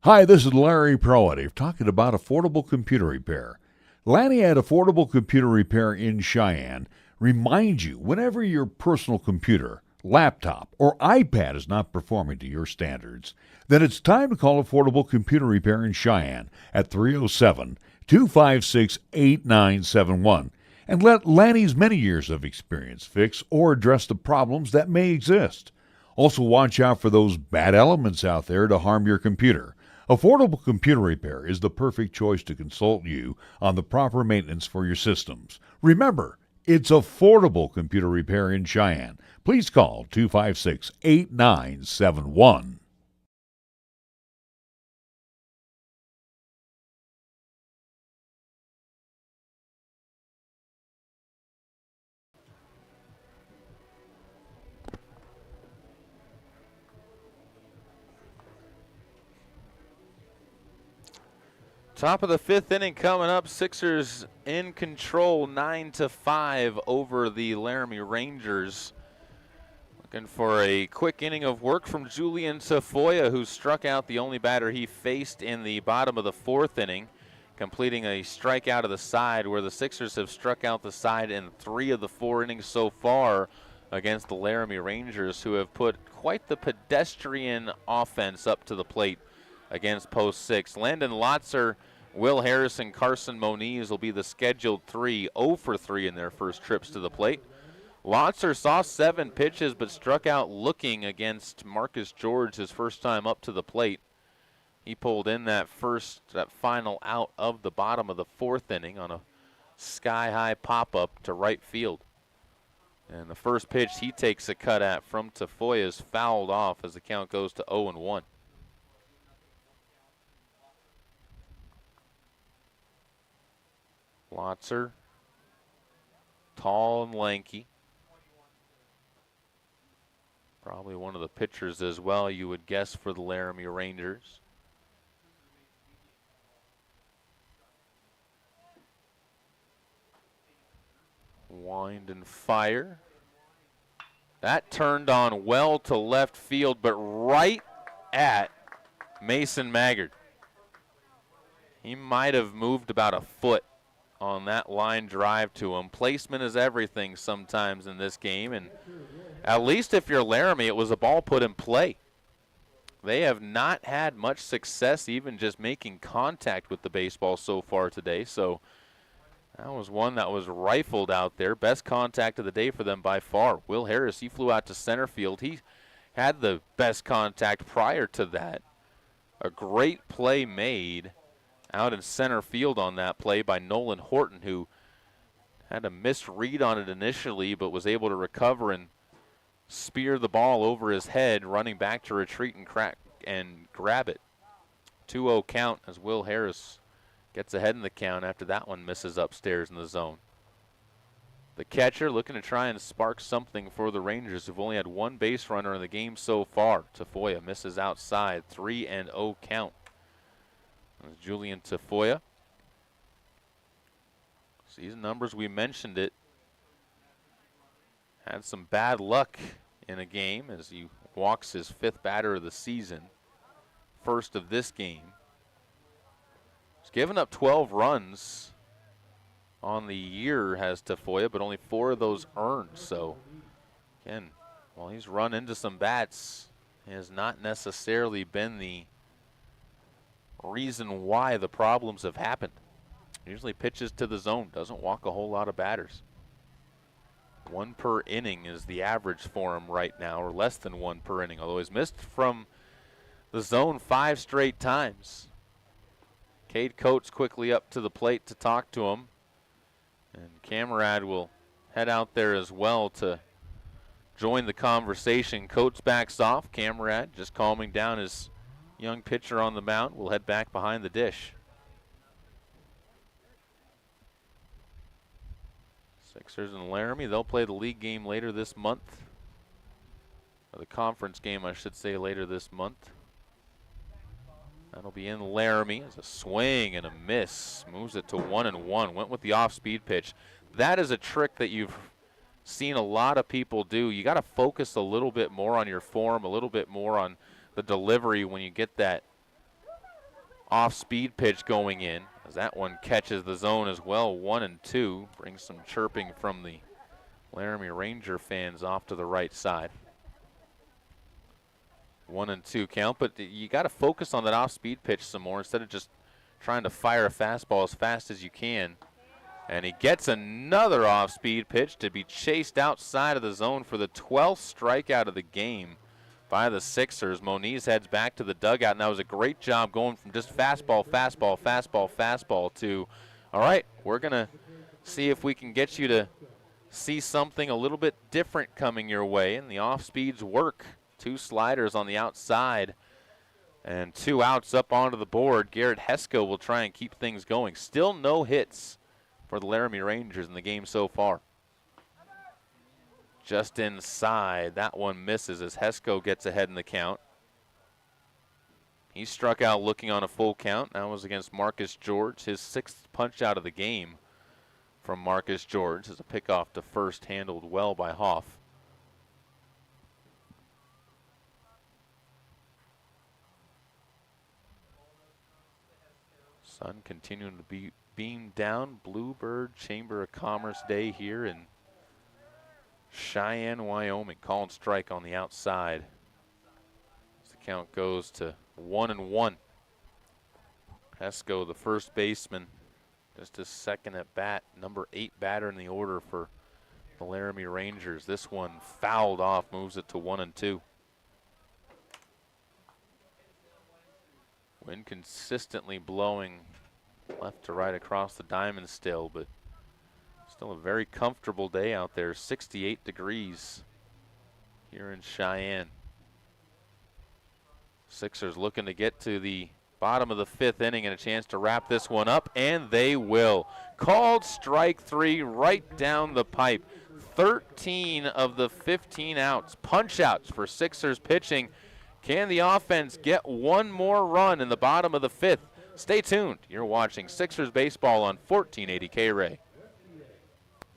Hi, this is Larry Proative talking about affordable computer repair. Lanny at Affordable Computer Repair in Cheyenne reminds you whenever your personal computer, laptop, or iPad is not performing to your standards, then it's time to call Affordable Computer Repair in Cheyenne at 307-256-8971 and let Lanny's many years of experience fix or address the problems that may exist. Also, watch out for those bad elements out there to harm your computer. Affordable Computer Repair is the perfect choice to consult you on the proper maintenance for your systems. Remember, it's Affordable Computer Repair in Cheyenne. Please call 256-8971. Top of the 5th inning coming up. Sixers in control, 9-5 over the Laramie Rangers. Looking for a quick inning of work from Julian Tafoya, who struck out the only batter he faced in the bottom of the 4th inning, completing a strikeout of the side, where the Sixers have struck out the side in 3 of the 4 innings so far against the Laramie Rangers, who have put quite the pedestrian offense up to the plate against post 6. Landon Lotzer, Will Harris, and Carson Moniz will be the scheduled 3, 0 for 3 in their first trips to the plate. Lotzer saw 7 pitches but struck out looking against Marcus George his first time up to the plate. He pulled in that final out of the bottom of the 4th inning on a sky-high pop-up to right field. And the first pitch he takes a cut at from Tafoya is fouled off as the count goes to 0-1. Lotzer, tall and lanky. Probably one of the pitchers as well, you would guess, for the Laramie Rangers. Wind and fire. That turned on well to left field, but right at Mason Maggard. He might have moved about a foot on that line drive to him. Placement is everything sometimes in this game, and at least if you're Laramie, it was a ball put in play. They have not had much success even just making contact with the baseball so far today, so that was one that was rifled out there. Best contact of the day for them by far. Will Harris, he flew out to center field. He had the best contact prior to that. A great play made out in center field on that play by Nolan Horton, who had a misread on it initially but was able to recover and spear the ball over his head, running back to retreat and crack and grab it. 2-0 count as Will Harris gets ahead in the count after that one misses upstairs in the zone. The catcher looking to try and spark something for the Rangers, who've only had one base runner in the game so far. Tafoya misses outside. 3-0 count. That's Julian Tafoya. Season numbers, we mentioned it. Had some bad luck in a game as he walks his 5th batter of the season. First of this game. He's given up 12 runs on the year, has Tafoya, but only 4 of those earned. So, again, while he's run into some bats, it has not necessarily been the reason why the problems have happened. Usually pitches to the zone, doesn't walk a whole lot of batters. 1 per inning is the average for him right now, or less than 1 per inning, although he's missed from the zone 5 straight times. Cade Coates quickly up to the plate to talk to him, and Camarad will head out there as well to join the conversation. Coates backs off. Camarad just calming down his young pitcher on the mound. Will head back behind the dish. Sixers and Laramie, they'll play the league game later this month. Or the conference game, I should say, later this month. That'll be in Laramie. As a swing and a miss. Moves it to 1-1. Went with the off-speed pitch. That is a trick that you've seen a lot of people do. You got to focus a little bit more on your form, a little bit more on the delivery when you get that off-speed pitch going in. As that one catches the zone as well. 1-2. Brings some chirping from the Laramie Ranger fans off to the right side. 1-2 count, but you got to focus on that off-speed pitch some more instead of just trying to fire a fastball as fast as you can. And he gets another off-speed pitch to be chased outside of the zone for the 12th strikeout of the game by the Sixers. Moniz heads back to the dugout, and that was a great job going from just fastball, fastball, fastball, fastball to, all right, we're going to see if we can get you to see something a little bit different coming your way, and the off-speeds work. 2 sliders on the outside and 2 outs up onto the board. Garrett Hesko will try and keep things going. Still no hits for the Laramie Rangers in the game so far. Just inside. That one misses as Hesko gets ahead in the count. He struck out looking on a full count. That was against Marcus George. His 6th punch out of the game from Marcus George as a pickoff to first handled well by Hoff. Sun continuing to be beamed down. Bluebird Chamber of Commerce Day here in Cheyenne, Wyoming. Call and strike on the outside. As the count goes to 1-1. Hesko, the first baseman, just his second at bat. Number 8 batter in the order for the Laramie Rangers. This one fouled off, moves it to 1-2. Wind consistently blowing left to right across the diamond still, but still a very comfortable day out there. 68 degrees here in Cheyenne. Sixers looking to get to the bottom of the 5th inning and a chance to wrap this one up, and they will. Called strike 3 right down the pipe. 13 of the 15 outs, punch outs for Sixers pitching. Can the offense get one more run in the bottom of the 5th? Stay tuned. You're watching Sixers baseball on 1480 K-Ray.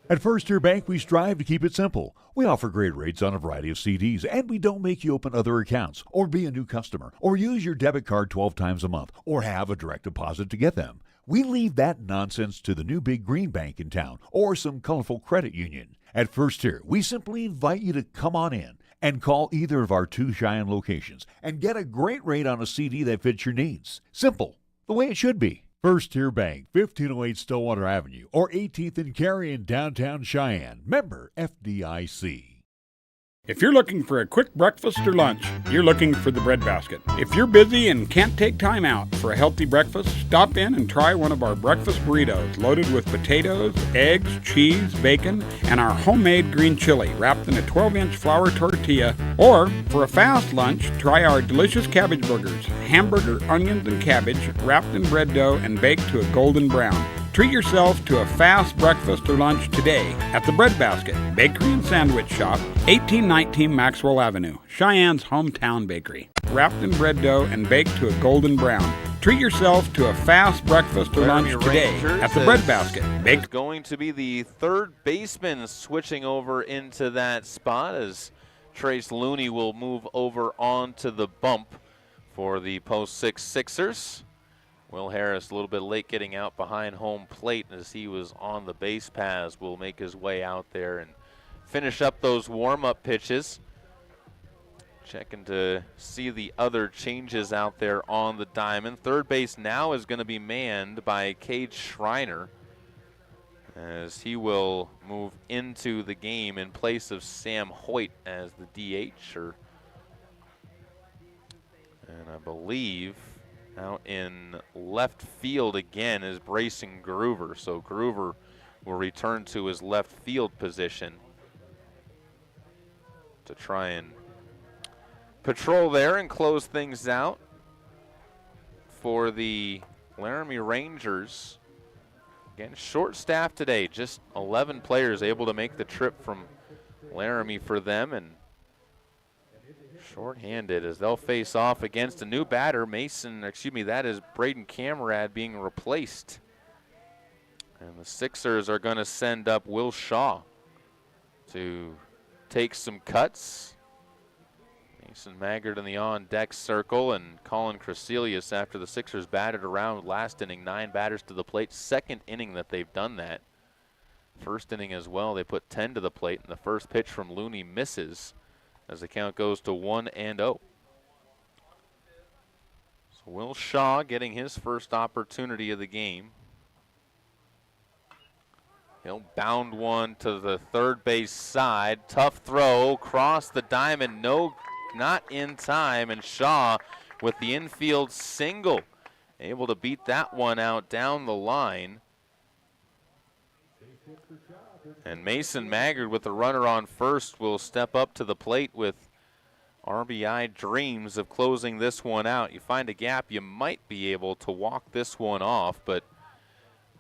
At First Tier Bank, we strive to keep it simple. We offer great rates on a variety of CDs, and we don't make you open other accounts or be a new customer or use your debit card 12 times a month or have a direct deposit to get them. We leave that nonsense to the new big green bank in town or some colorful credit union. At First Tier, we simply invite you to come on in and call either of our 2 Cheyenne locations and get a great rate on a CD that fits your needs. Simple, the way it should be. First Tier Bank, 1508 Stillwater Avenue or 18th and Cary in downtown Cheyenne. Member FDIC. If you're looking for a quick breakfast or lunch, you're looking for the Bread Basket. If you're busy and can't take time out for a healthy breakfast, stop in and try one of our breakfast burritos loaded with potatoes, eggs, cheese, bacon, and our homemade green chili wrapped in a 12-inch flour tortilla. Or, for a fast lunch, try our delicious cabbage burgers, hamburger, onions, and cabbage wrapped in bread dough and baked to a golden brown. Treat yourself to a fast breakfast or lunch today at the Bread Basket Bakery and Sandwich Shop, 1819 Maxwell Avenue, Cheyenne's hometown bakery. Wrapped in bread dough and baked to a golden brown. Treat yourself to a fast breakfast or lunch today at the Bread Basket. It's going to be the third baseman switching over into that spot as Trace Looney will move over onto the bump for the post 6 Sixers. Will Harris a little bit late getting out behind home plate as he was on the base paths. Will make his way out there and finish up those warm-up pitches. Checking to see the other changes out there on the diamond. Third base now is going to be manned by Cade Schreiner as he will move into the game in place of Sam Hoyt as the DH. And I believe out in left field again is Brayson Groover. So Groover will return to his left field position to try and patrol there and close things out for the Laramie Rangers. Again, short staff today, just 11 players able to make the trip from Laramie for them, and short-handed as they'll face off against a new batter, that is Braden Camerad being replaced. And the Sixers are going to send up Will Shaw to take some cuts. Mason Maggard in the on-deck circle, and Colin Crasilius, after the Sixers batted around last inning, 9 batters to the plate. Second inning that they've done that. First inning as well, they put 10 to the plate, and the first pitch from Looney misses as the count goes to 1-0. So Will Shaw getting his first opportunity of the game. He'll bound one to the third base side. Tough throw, across the diamond, not in time, and Shaw with the infield single, able to beat that one out down the line. And Mason Maggard with the runner on first will step up to the plate with RBI dreams of closing this one out. You find a gap, you might be able to walk this one off, but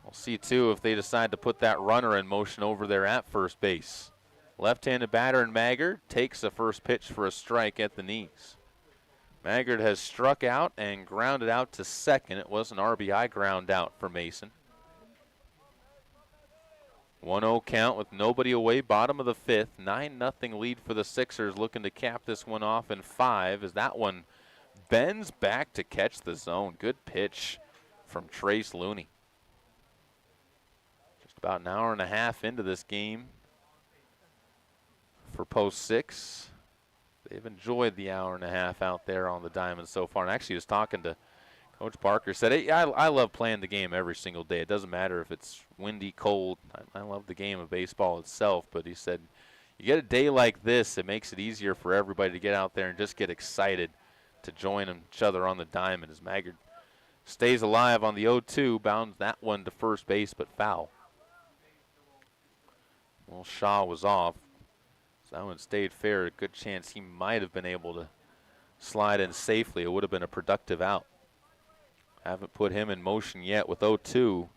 we'll see too if they decide to put that runner in motion over there at first base. Left-handed batter in Maggard takes the first pitch for a strike at the knees. Maggard has struck out and grounded out to second. It was an RBI ground out for Mason. 1-0 count with nobody away, bottom of the fifth. 9-0 lead for the Sixers, looking to cap this one off in 5 as that one bends back to catch the zone. Good pitch from Trace Looney. Just about an hour and a half into this game for post 6. They've enjoyed the hour and a half out there on the diamond so far. And actually was talking to Coach Barker, said, hey, I love playing the game every single day. It doesn't matter if it's windy, cold. I love the game of baseball itself. But he said, you get a day like this, it makes it easier for everybody to get out there and just get excited to join each other on the diamond. As Maggard stays alive on the 0-2, bounds that one to first base, but foul. Well, Shaw was off. So that one stayed fair. A good chance he might have been able to slide in safely. It would have been a productive out. Haven't put him in motion yet with 0-2. We'll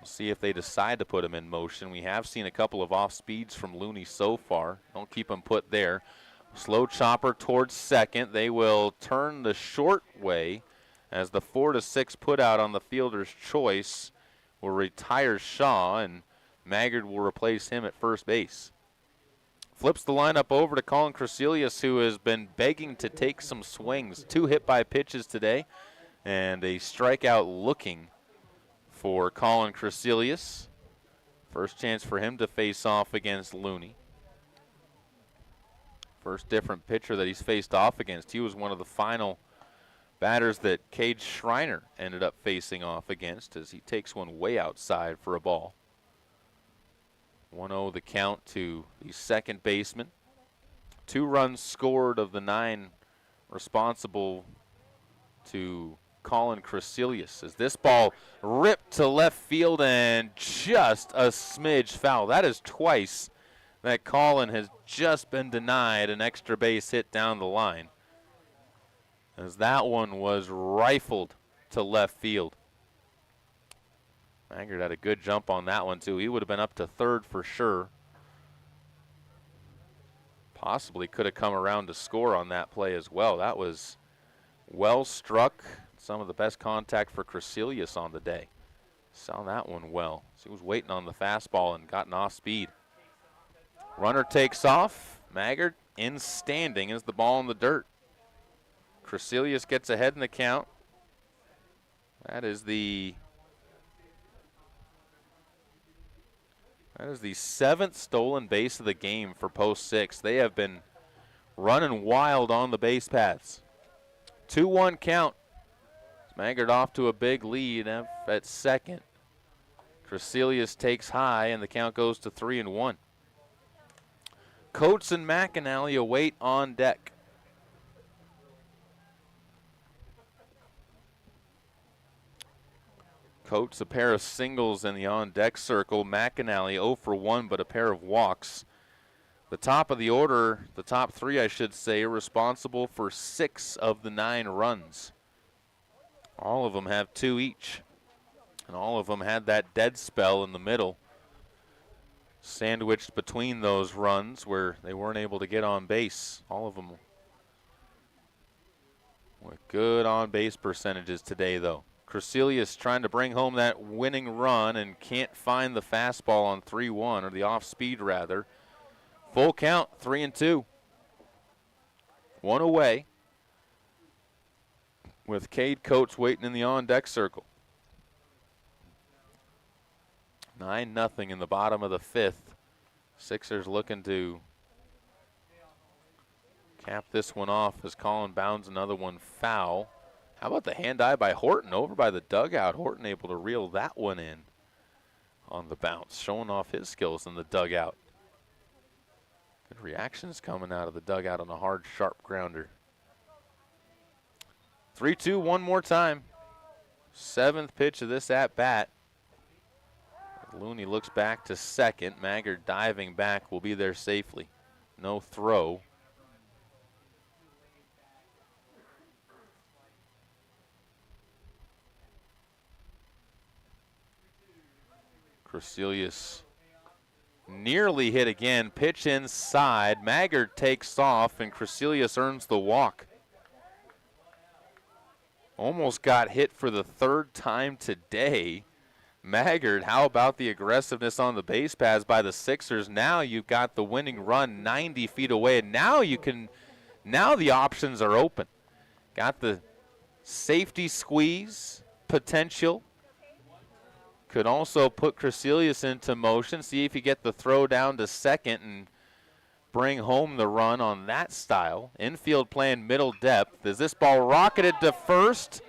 see if they decide to put him in motion. We have seen a couple of off speeds from Looney so far. Don't keep him put there. Slow chopper towards second. They will turn the short way as the 4-6 put out on the fielder's choice will retire Shaw, and Maggard will replace him at first base. Flips the lineup over to Colin Crasilius, who has been begging to take some swings. 2 hit by pitches today and a strikeout looking for Colin Crecelius. First chance for him to face off against Looney. First different pitcher that he's faced off against. He was one of the final batters that Cade Schreiner ended up facing off against as he takes one way outside for a ball. 1-0 the count to the second baseman. 2 runs scored of the 9 responsible to Colin Crecelius as this ball ripped to left field and just a smidge foul. That is twice that Colin has just been denied an extra base hit down the line, as that one was rifled to left field. Maggard had a good jump on that one too. He would have been up to third for sure. Possibly could have come around to score on that play as well. That was well struck. Some of the best contact for Crecelius on the day. Saw that one well. So he was waiting on the fastball and gotten off speed. Runner takes off. Maggard in standing as the ball in the dirt. Crecelius gets ahead in the count. That is the 7th stolen base of the game for Post 6. They have been running wild on the base paths. 2-1 count. Maggard off to a big lead at second. Crecelius takes high, and the count goes to 3-1. Coates and McAnally await on deck. Coates a pair of singles in the on-deck circle. McAnally 0 for 1, but a pair of walks. The top of the order, the top 3 I should say, are responsible for 6 of the 9 runs. All of them have 2 each. And all of them had that dead spell in the middle, sandwiched between those runs where they weren't able to get on base. All of them with good on-base percentages today, though. Crecelius trying to bring home that winning run and can't find the fastball on 3-1, or the off-speed rather. Full count, 3-2. 1 away, with Cade Coates waiting in the on-deck circle. 9-0 in the bottom of the 5th. Sixers looking to cap this one off as Colin bounds another one foul. How about the hand-eye by Horton over by the dugout? Horton able to reel that one in on the bounce, showing off his skills in the dugout. Good reactions coming out of the dugout on a hard, sharp grounder. 3-2 one more time. 7th pitch of this at-bat. Looney looks back to second. Maggard diving back will be there safely. No throw. Crecelius nearly hit again. Pitch inside. Maggard takes off, and Crecelius earns the walk. Almost got hit for the 3rd time today. Maggard, how about the aggressiveness on the base paths by the Sixers? Now you've got the winning run 90 feet away, and now the options are open. Got the safety squeeze potential. Could also put Crecelius into motion, see if you get the throw down to second and bring home the run on that style. Infield playing middle depth. Is this ball rocketed to first?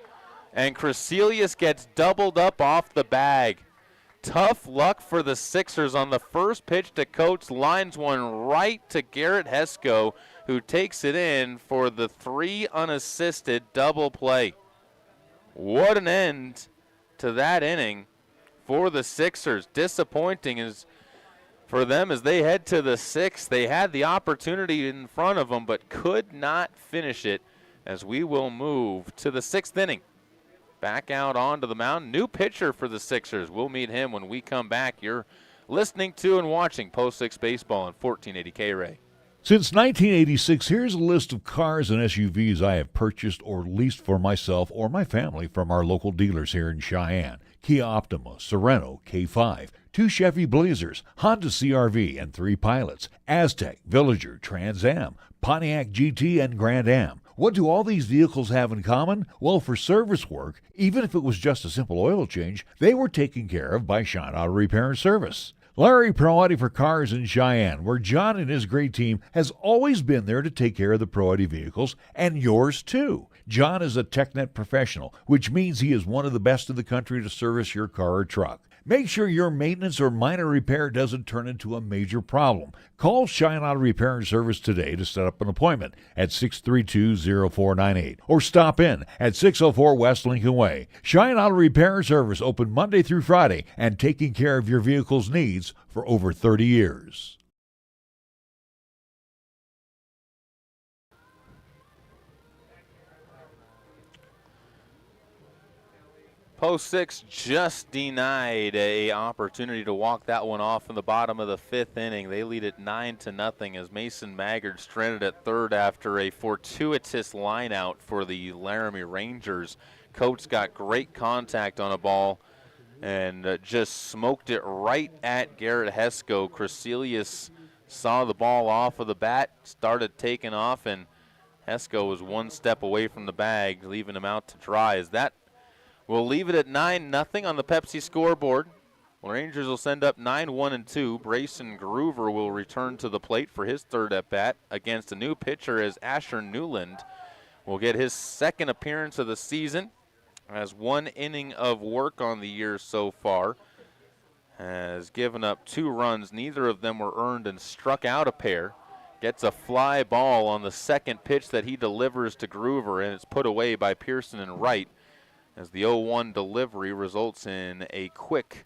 And Crecelius gets doubled up off the bag. Tough luck for the Sixers on the first pitch to Coates. Lines one right to Garrett Hesko, who takes it in for the 3 unassisted double play. What an end to that inning for the Sixers. Disappointing is for them as they head to the 6th. They had the opportunity in front of them but could not finish it, as we will move to the 6th inning. Back out onto the mound. New pitcher for the Sixers. We'll meet him when we come back. You're listening to and watching Post 6 Baseball on 1480 K-Ray. Since 1986, here's a list of cars and SUVs I have purchased or leased for myself or my family from our local dealers here in Cheyenne. Kia Optima, Sorento, K5, 2 Chevy Blazers, Honda CR-V and 3 Pilots, Aztec, Villager, Trans Am, Pontiac GT and Grand Am, What do all these vehicles have in common? Well, for service work, even if it was just a simple oil change, they were taken care of by Shine Auto Repair and Service. Larry Pro Audi for Cars in Cheyenne, where John and his great team has always been there to take care of the Pro Audi vehicles, and yours too. John is a TechNet professional, which means he is one of the best in the country to service your car or truck. Make sure your maintenance or minor repair doesn't turn into a major problem. Call Shine Auto Repair and Service today to set up an appointment at 632-0498 or stop in at 604 West Lincoln Way. Shine Auto Repair and Service open Monday through Friday and taking care of your vehicle's needs for over 30 years. Post 6 just denied a opportunity to walk that one off in the bottom of the 5th inning. They lead it 9-0 as Mason Maggard stranded at third after a fortuitous line out for the Laramie Rangers. Coates got great contact on a ball and just smoked it right at Garrett Hesko. Crecelius saw the ball off of the bat, started taking off, and Hesko was one step away from the bag, leaving him out to dry. As that we'll leave it at 9-0 on the Pepsi scoreboard. Rangers will send up 9-1-2. Brayson Groover will return to the plate for his third at-bat against a new pitcher as Asher Newland will get his second appearance of the season. Has one inning of work on the year so far. Has given up 2 runs. Neither of them were earned and struck out a pair. Gets a fly ball on the second pitch that he delivers to Groover, and it's put away by Pearson and Wright, as the 0-1 delivery results in a quick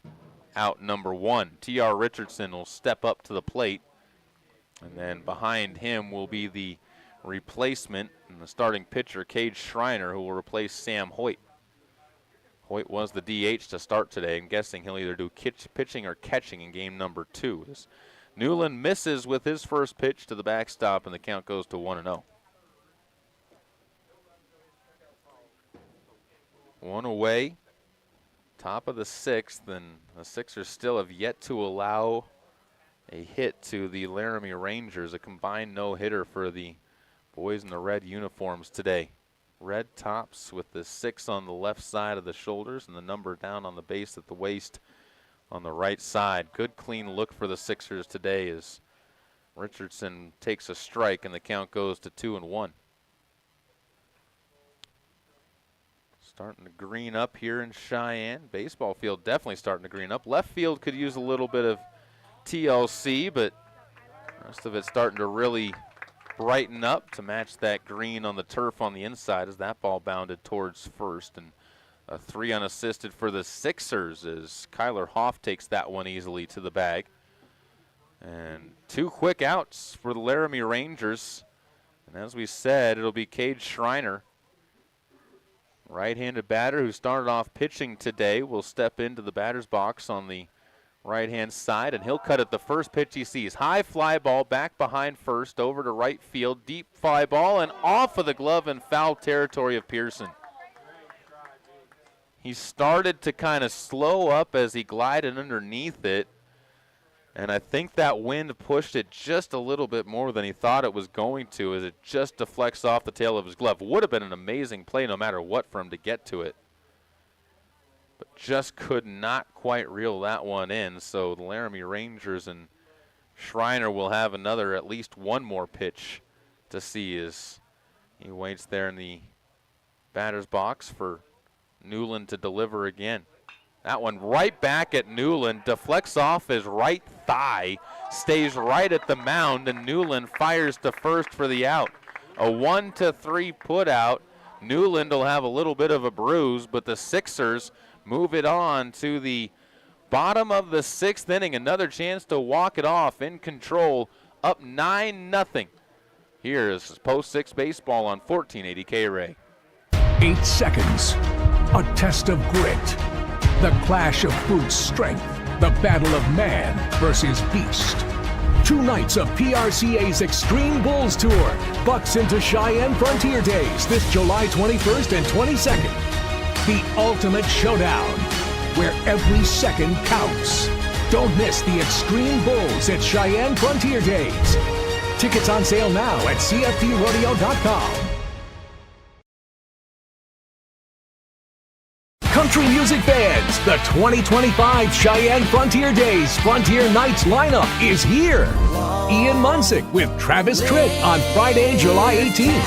out number 1. T.R. Richardson will step up to the plate, and then behind him will be the replacement and the starting pitcher, Cade Schreiner, who will replace Sam Hoyt. Hoyt was the DH to start today. I'm guessing he'll either do pitching or catching in game number 2. As Newland misses with his first pitch to the backstop, and the count goes to 1-0. 1 away, top of the 6th, and the Sixers still have yet to allow a hit to the Laramie Rangers, a combined no-hitter for the boys in the red uniforms today. Red tops with the 6 on the left side of the shoulders and the number down on the base at the waist on the right side. Good clean look for the Sixers today as Richardson takes a strike and the count goes to 2-1. Starting to green up here in Cheyenne. Baseball field definitely starting to green up. Left field could use a little bit of TLC, but the rest of it's starting to really brighten up to match that green on the turf on the inside as that ball bounded towards first. And a 3 unassisted for the Sixers as Kyler Hoff takes that one easily to the bag. And 2 quick outs for the Laramie Rangers. And as we said, it'll be Cade Schreiner, right-handed batter who started off pitching today, will step into the batter's box on the right-hand side, and he'll cut at the first pitch he sees. High fly ball back behind first, over to right field. Deep fly ball and off of the glove in foul territory of Pearson. He started to kind of slow up as he glided underneath it, and I think that wind pushed it just a little bit more than he thought it was going to as it just deflects off the tail of his glove. Would have been an amazing play no matter what for him to get to it, but just could not quite reel that one in. So the Laramie Rangers and Schreiner will have another, at least one more pitch to see as he waits there in the batter's box for Newland to deliver again. That one right back at Newland, deflects off his right thigh, stays right at the mound, and Newland fires to first for the out. A 1-3 put out. Newland will have a little bit of a bruise, but the Sixers move it on to the bottom of the 6th inning. Another chance to walk it off in control, up 9-0. Here is Post 6 baseball on 1480 K-Ray. 8 seconds. A test of grit. The clash of brute strength. The battle of man versus beast. 2 nights of PRCA's Extreme Bulls Tour. Bucks into Cheyenne Frontier Days this July 21st and 22nd. The ultimate showdown, where every second counts. Don't miss the Extreme Bulls at Cheyenne Frontier Days. Tickets on sale now at CFDrodeo.com. country music fans, the 2025 Cheyenne Frontier Days Frontier Nights lineup is here. Ian Munsick with Travis Tritt on Friday, July 18th.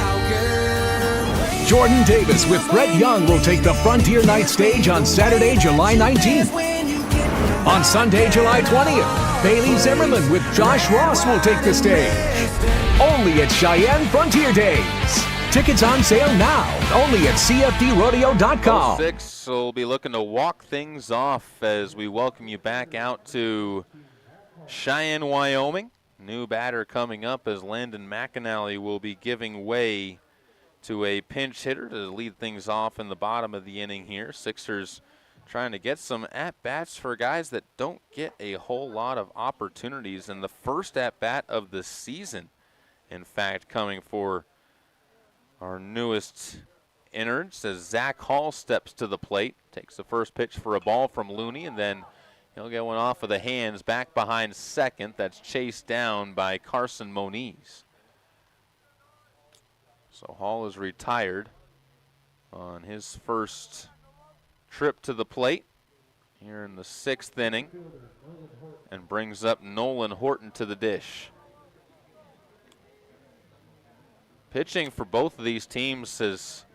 Jordan Davis with Brett Young will take the Frontier Night stage on Saturday, July 19th. On Sunday, July 20th, Bailey Zimmerman with Josh Ross will take the stage. Only at Cheyenne Frontier Days. Tickets on sale now, only at cfdrodeo.com. 6 will be looking to walk things off as we welcome you back out to Cheyenne, Wyoming. New batter coming up as Landon McAnally will be giving way to a pinch hitter to lead things off in the bottom of the inning here. Sixers trying to get some at-bats for guys that don't get a whole lot of opportunities. And the first at-bat of the season, in fact, coming for our newest innards as Zach Hall steps to the plate, takes the first pitch for a ball from Looney, and then he'll get one off of the hands back behind second. That's chased down by Carson Moniz. So Hall is retired on his first trip to the plate here in the 6th inning and brings up Nolan Horton to the dish. Pitching for both of these teams has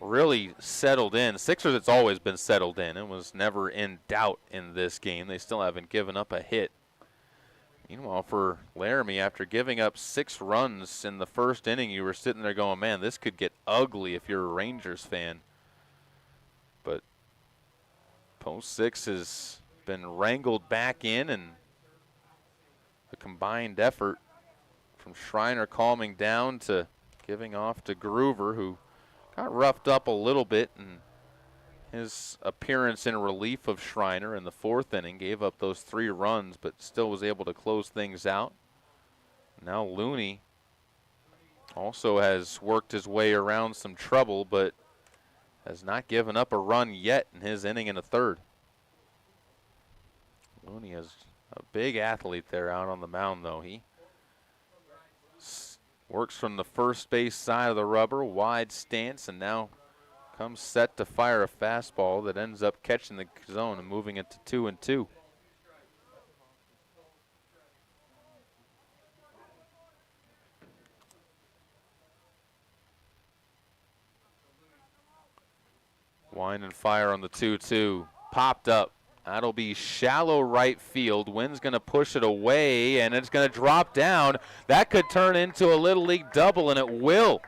really settled in. Sixers, it's always been settled in. It was never in doubt in this game. They still haven't given up a hit. Meanwhile, for Laramie, after giving up 6 runs in the first inning, you were sitting there going, man, this could get ugly if you're a Rangers fan. But Post 6 has been wrangled back in, and a combined effort from Schreiner calming down to giving off to Groover, who got roughed up a little bit, and his appearance in relief of Schreiner in the 4th inning gave up those 3 runs, but still was able to close things out. Now Looney also has worked his way around some trouble, but has not given up a run yet in his inning in the 3rd. Looney is a big athlete there out on the mound, though. He works from the first base side of the rubber, wide stance, and now comes set to fire a fastball that ends up catching the zone and moving it to 2-2. Wind and fire on the 2-2. Popped up. That'll be shallow right field. Wind's going to push it away, and it's going to drop down. That could turn into a Little League double, and it will.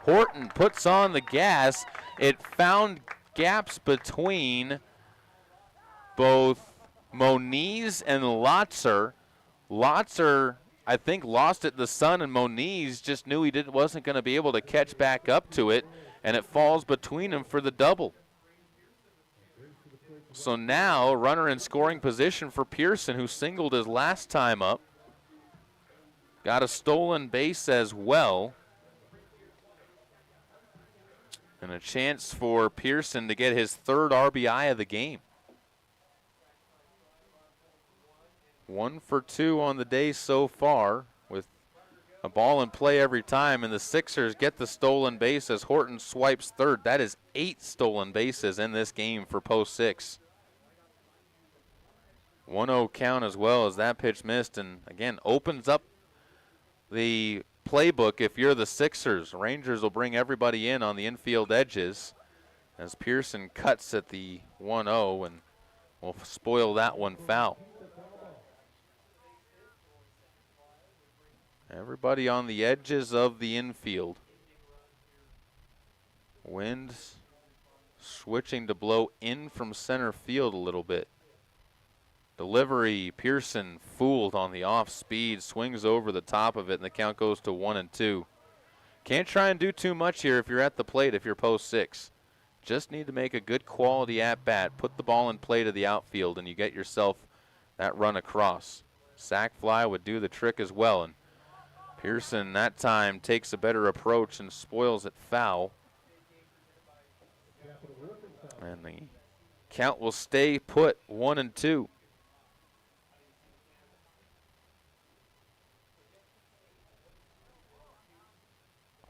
Horton puts on the gas. It found gaps between both Moniz and Lotzer. Lotzer, I think, lost it in the sun, and Moniz just knew he wasn't going to be able to catch back up to it, and it falls between them for the double. So now a runner in scoring position for Pearson, who singled his last time up. Got a stolen base as well. And a chance for Pearson to get his 3rd RBI of the game. 1 for 2 on the day so far, with a ball in play every time, and the Sixers get the stolen base as Horton swipes 3rd. That is 8 stolen bases in this game for Post 6. 1-0 count as well as that pitch missed, and again opens up the playbook if you're the Sixers. Rangers will bring everybody in on the infield edges as Pearson cuts at the 1-0 and will spoil that one foul. Everybody on the edges of the infield. Wind switching to blow in from center field a little bit. Delivery, Pearson fooled on the off speed, swings over the top of it, and the count goes to 1-2. Can't try and do too much here if you're at the plate if you're Post 6. Just need to make a good quality at-bat, put the ball in play to the outfield, and you get yourself that run across. Sac fly would do the trick as well, and Pearson that time takes a better approach and spoils it foul. And the count will stay put, 1-2.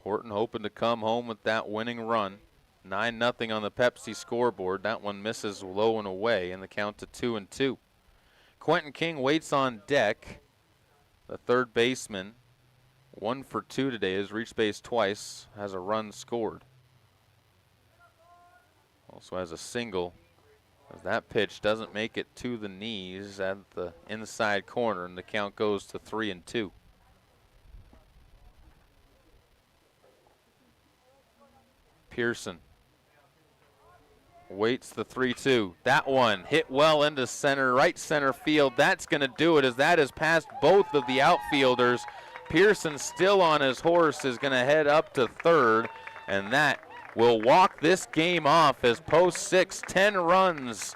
Horton hoping to come home with that winning run. 9-0 on the Pepsi scoreboard. That one misses low and away, and the count to 2-2. Quentin King waits on deck. The third baseman, 1 for 2 today, has reached base twice, has a run scored. Also has a single, as that pitch doesn't make it to the knees at the inside corner, and the count goes to 3-2. Pearson waits the 3-2. That one hit well into center, right center field. That's going to do it, as that has passed both of the outfielders. Pearson, still on his horse, is going to head up to third, and that will walk this game off as post 6, 10 runs.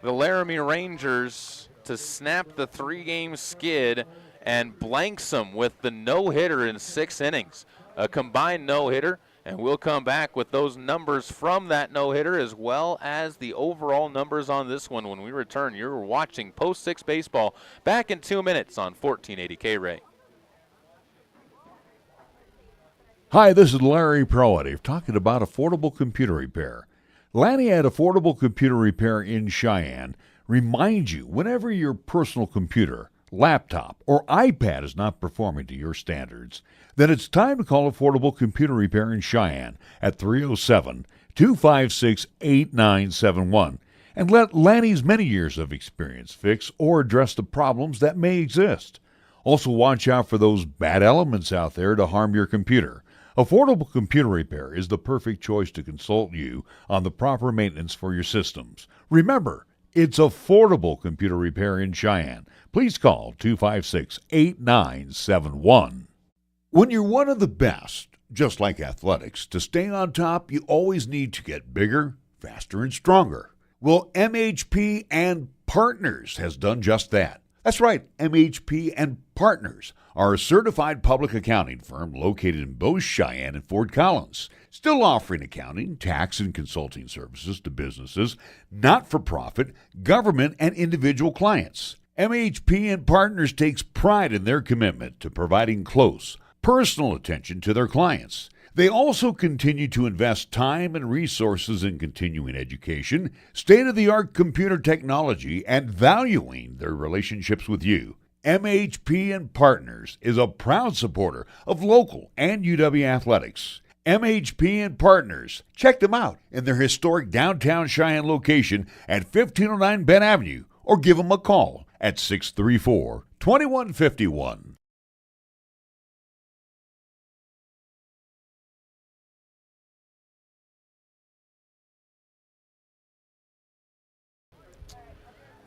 The Laramie Rangers to snap the 3-game skid and blanks them with the no-hitter in 6 innings. A combined no-hitter, and we'll come back with those numbers from that no-hitter as well as the overall numbers on this one when we return. You're watching Post 6 Baseball, back in 2 minutes on 1480 K-Ray. Hi, this is Larry Proative talking about affordable computer repair. Lanny at Affordable Computer Repair in Cheyenne reminds you whenever your personal computer, laptop, or iPad is not performing to your standards, then it's time to call Affordable Computer Repair in Cheyenne at 307-256-8971 and let Lanny's many years of experience fix or address the problems that may exist. Also, watch out for those bad elements out there to harm your computer. Affordable Computer Repair is the perfect choice to consult you on the proper maintenance for your systems. Remember, it's Affordable Computer Repair in Cheyenne. Please call 256-8971. When you're one of the best, just like athletics, to stay on top, you always need to get bigger, faster, and stronger. Well, MHP and Partners has done just that. That's right, MHP and Partners are a certified public accounting firm located in both Cheyenne and Fort Collins, still offering accounting, tax, and consulting services to businesses, not-for-profit, government, and individual clients. MHP and Partners takes pride in their commitment to providing close, personal attention to their clients. They also continue to invest time and resources in continuing education, state-of-the-art computer technology, and valuing their relationships with you. MHP and Partners is a proud supporter of local and UW athletics. MHP and Partners. Check them out in their historic downtown Cheyenne location at 1509 Bend Avenue, or give them a call at 634-2151.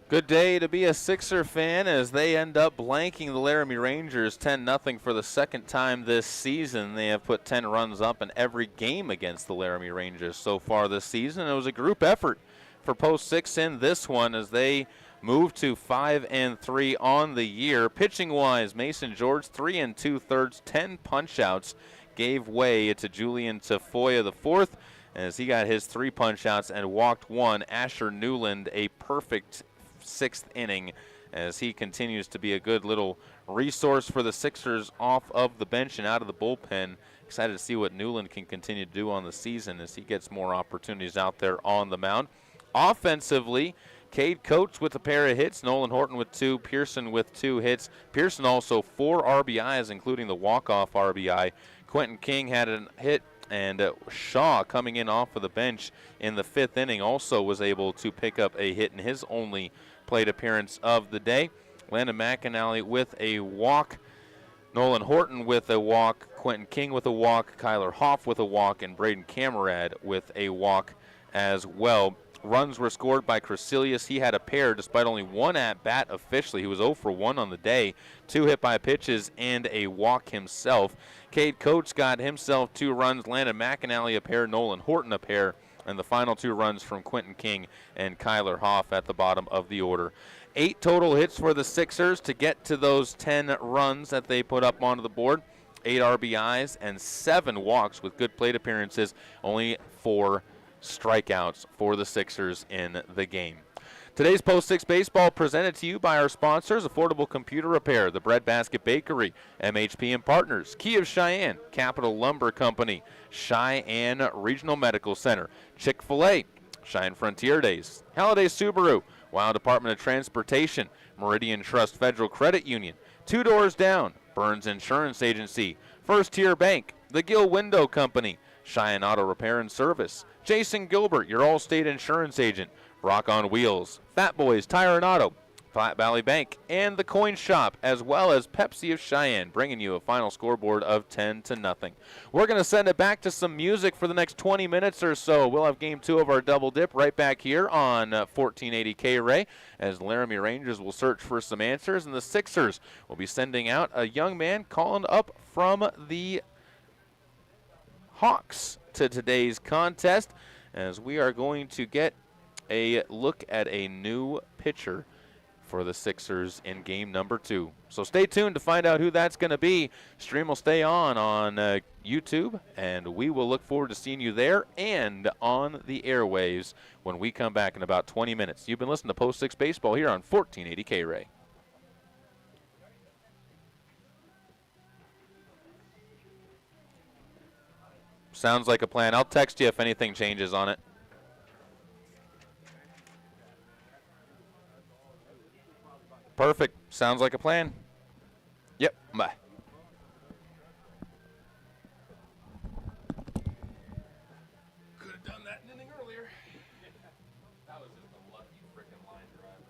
Good day to be a Sixer fan as they end up blanking the Laramie Rangers 10-0 for the second time this season. They have put 10 runs up in every game against the Laramie Rangers so far this season. It was a group effort for Post 6 in this one as they move to 5-3 on the year. Pitching-wise, Mason George, 3 2/3, 10 punch-outs, gave way to Julian Tafoya IV as he got his 3 punch-outs and walked 1. Asher Newland, a perfect 6th inning as he continues to be a good little resource for the Sixers off of the bench and out of the bullpen. Excited to see what Newland can continue to do on the season as he gets more opportunities out there on the mound. Offensively, Cade Coates with a pair of hits, Nolan Horton with 2, Pearson with 2 hits. Pearson also 4 RBIs, including the walk-off RBI. Quentin King had a hit, and Shaw, coming in off of the bench in the 5th inning, also was able to pick up a hit in his only plate appearance of the day. Landon McAnally with a walk, Nolan Horton with a walk, Quentin King with a walk, Kyler Hoff with a walk, and Braden Camerad with a walk as well. Runs were scored by Crecilius. He had a pair despite only 1 at-bat officially. He was 0 for 1 on the day, 2 hit by pitches and a walk himself. Cade Coates got himself 2 runs, Landon McAnally a pair, Nolan Horton a pair, and the final 2 runs from Quentin King and Kyler Hoff at the bottom of the order. 8 total hits for the Sixers to get to those 10 runs that they put up onto the board. 8 RBIs and 7 walks with good plate appearances, only 4 strikeouts for the Sixers in the game. Today's Post 6 Baseball presented to you by our sponsors, Affordable Computer Repair, the Breadbasket Bakery, MHP and Partners, Key of Cheyenne, Capital Lumber Company, Cheyenne Regional Medical Center, Chick-fil-A, Cheyenne Frontier Days, Halliday Subaru, Wild Department of Transportation, Meridian Trust Federal Credit Union, Two Doors Down, Burns Insurance Agency, First Tier Bank, the Gill Window Company, Cheyenne Auto Repair and Service, Jason Gilbert, your All-State Insurance Agent, Rock on Wheels, Fat Boys Tire and Auto, Platte Valley Bank, and the Coin Shop, as well as Pepsi of Cheyenne, bringing you a final scoreboard of 10-0. We're going to send it back to some music for the next 20 minutes or so. We'll have Game 2 of our Double Dip right back here on 1480 K-Ray, as Laramie Rangers will search for some answers, and the Sixers will be sending out a young man calling up from the Hawks to today's contest, as we are going to get a look at a new pitcher for the Sixers in game number 2. So stay tuned to find out who that's going to be. Stream will stay on YouTube, and we will look forward to seeing you there and on the airwaves when we come back in about 20 minutes. You've been listening to Post 6 Baseball here on 1480 K-Ray. Sounds like a plan. I'll text you if anything changes on it. Perfect. Sounds like a plan. Yep. Bye. Could have done that an inning earlier. That was just a lucky freaking line drive.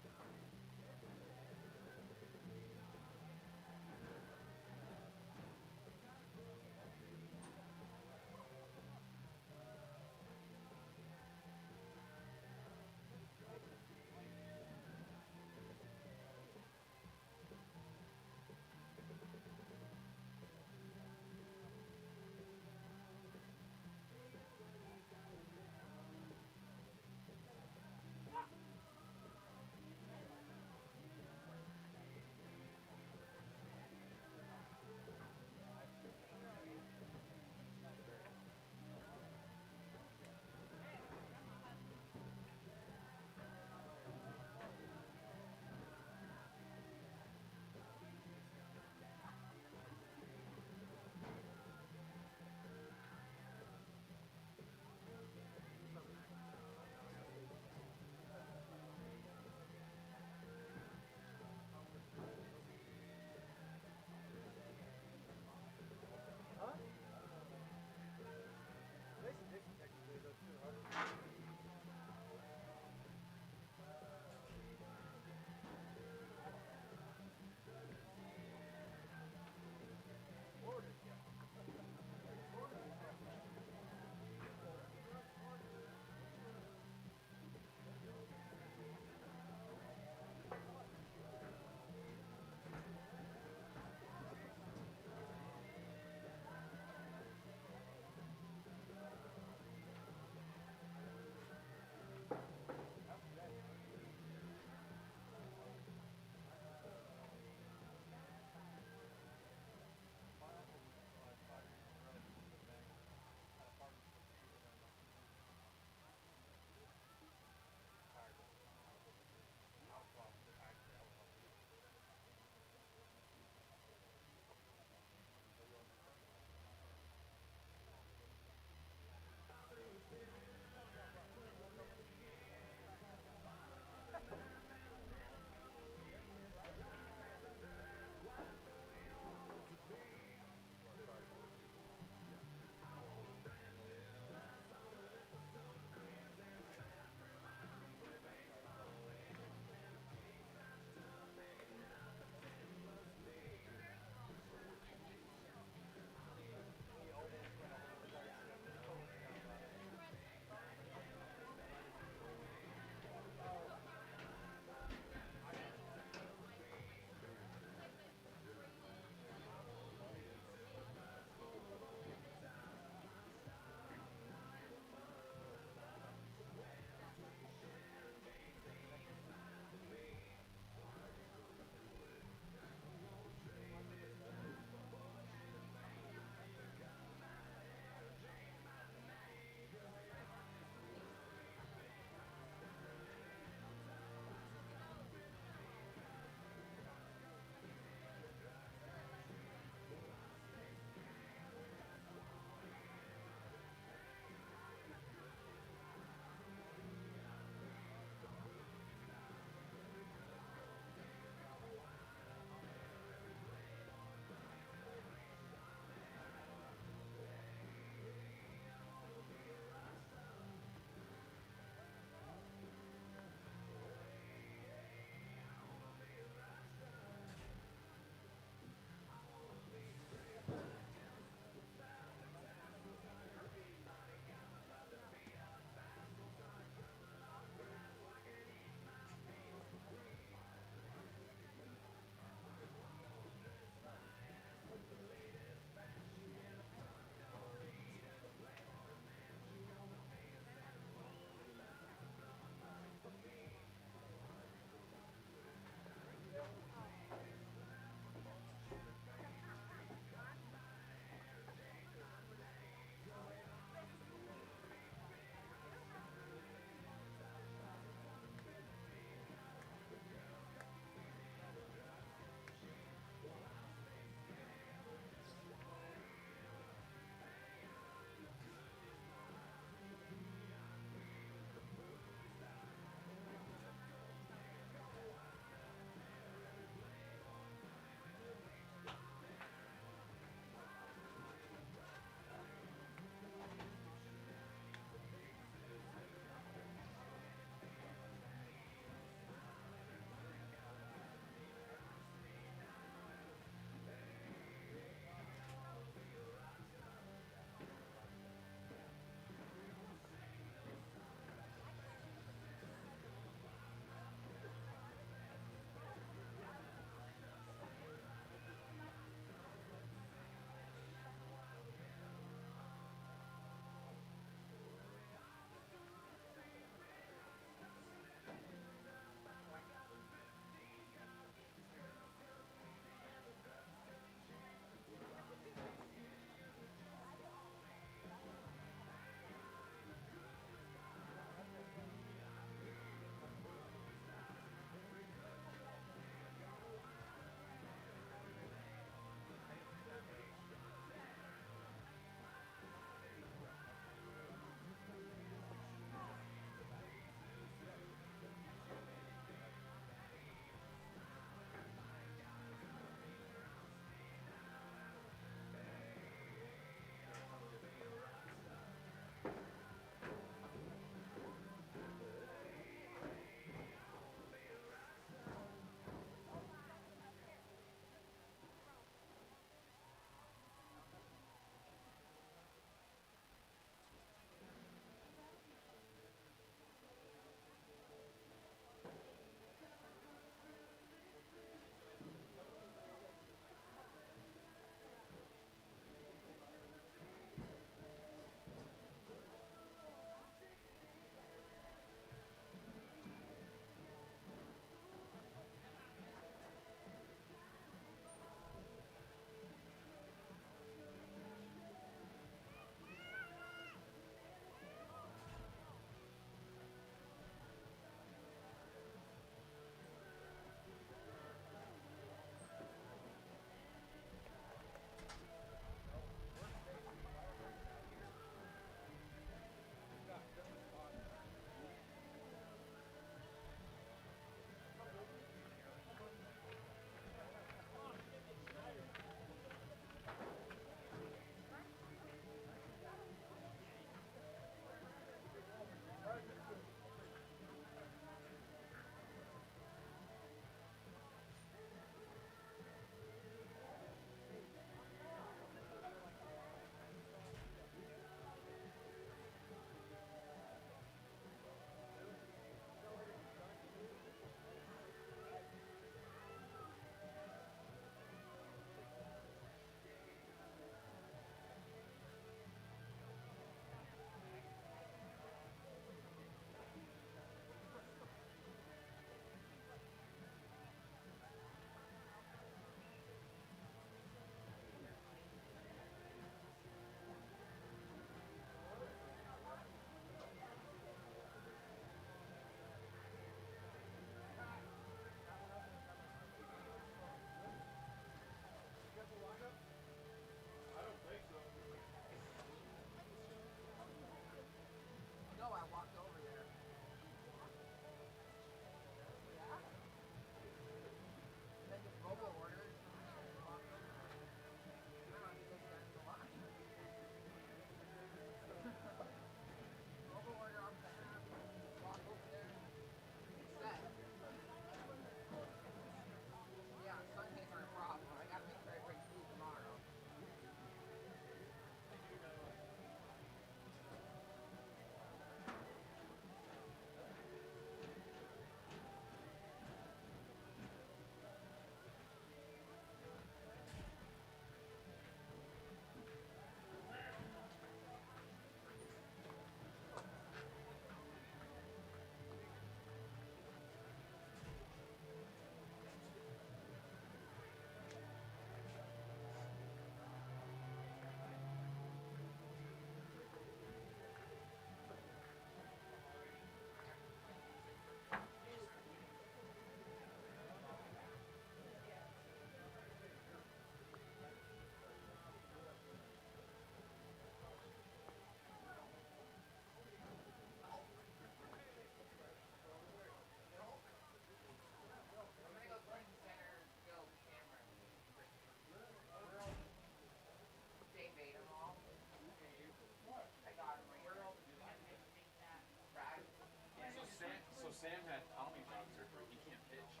Sam had Tommy John surgery. He can't pitch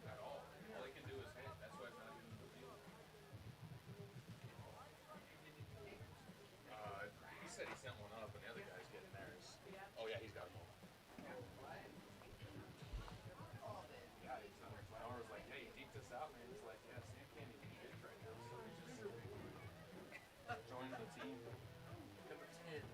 at all. All he can do is hit. That's why he's not even in the field. He said he sent one up, and the other guy's getting theirs. Oh yeah, he's got them all. Yeah, I was like, hey, he deked us out, man. He's like, yeah, Sam can't even pitch right now, so he's just joining the team. Number 10 is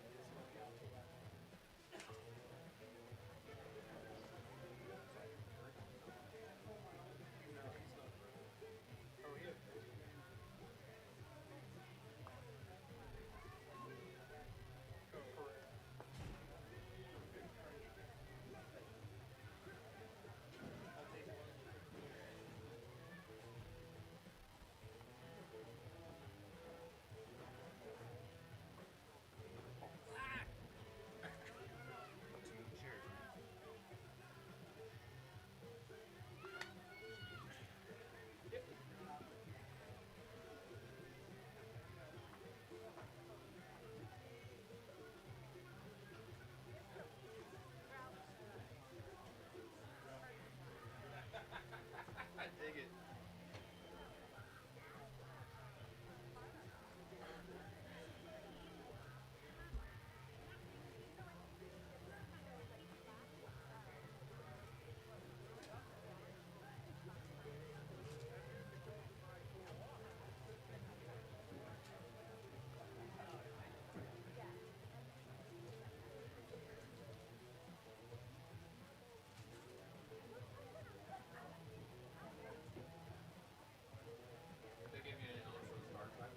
I dig it. They gave me an ounce for the start time.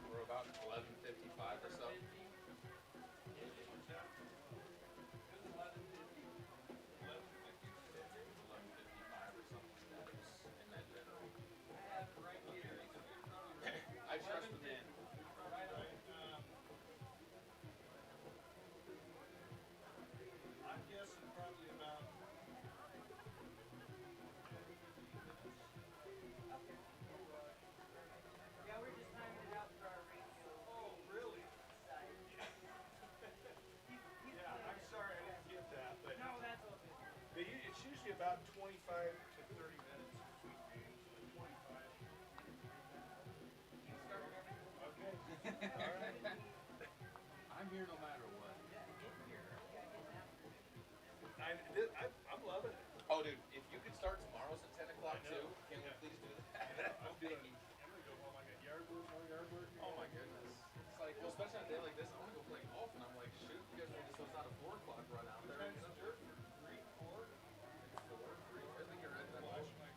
We're about 11:55 or so. I trust the man. I'm guessing probably about. Yeah, we're just timing it out for our radio. Oh, really? Yeah, I'm sorry I didn't get that, but No, that's okay. it's usually about 25 to 30 minutes between games. 25. Okay. All right. I'm here no matter what. I'm loving it. Oh, dude, if you could start tomorrow's at 10 o'clock I know. too, can we please do that? I'm going to go home. I got yard work, more yard work. Oh my goodness. It's like, well, especially on a day like this, I want to go play golf, and I'm like, shoot, you guys made it so it's not a 4 o'clock run out there. You know? 3, 4. 4, 3. I think you're right. Flash my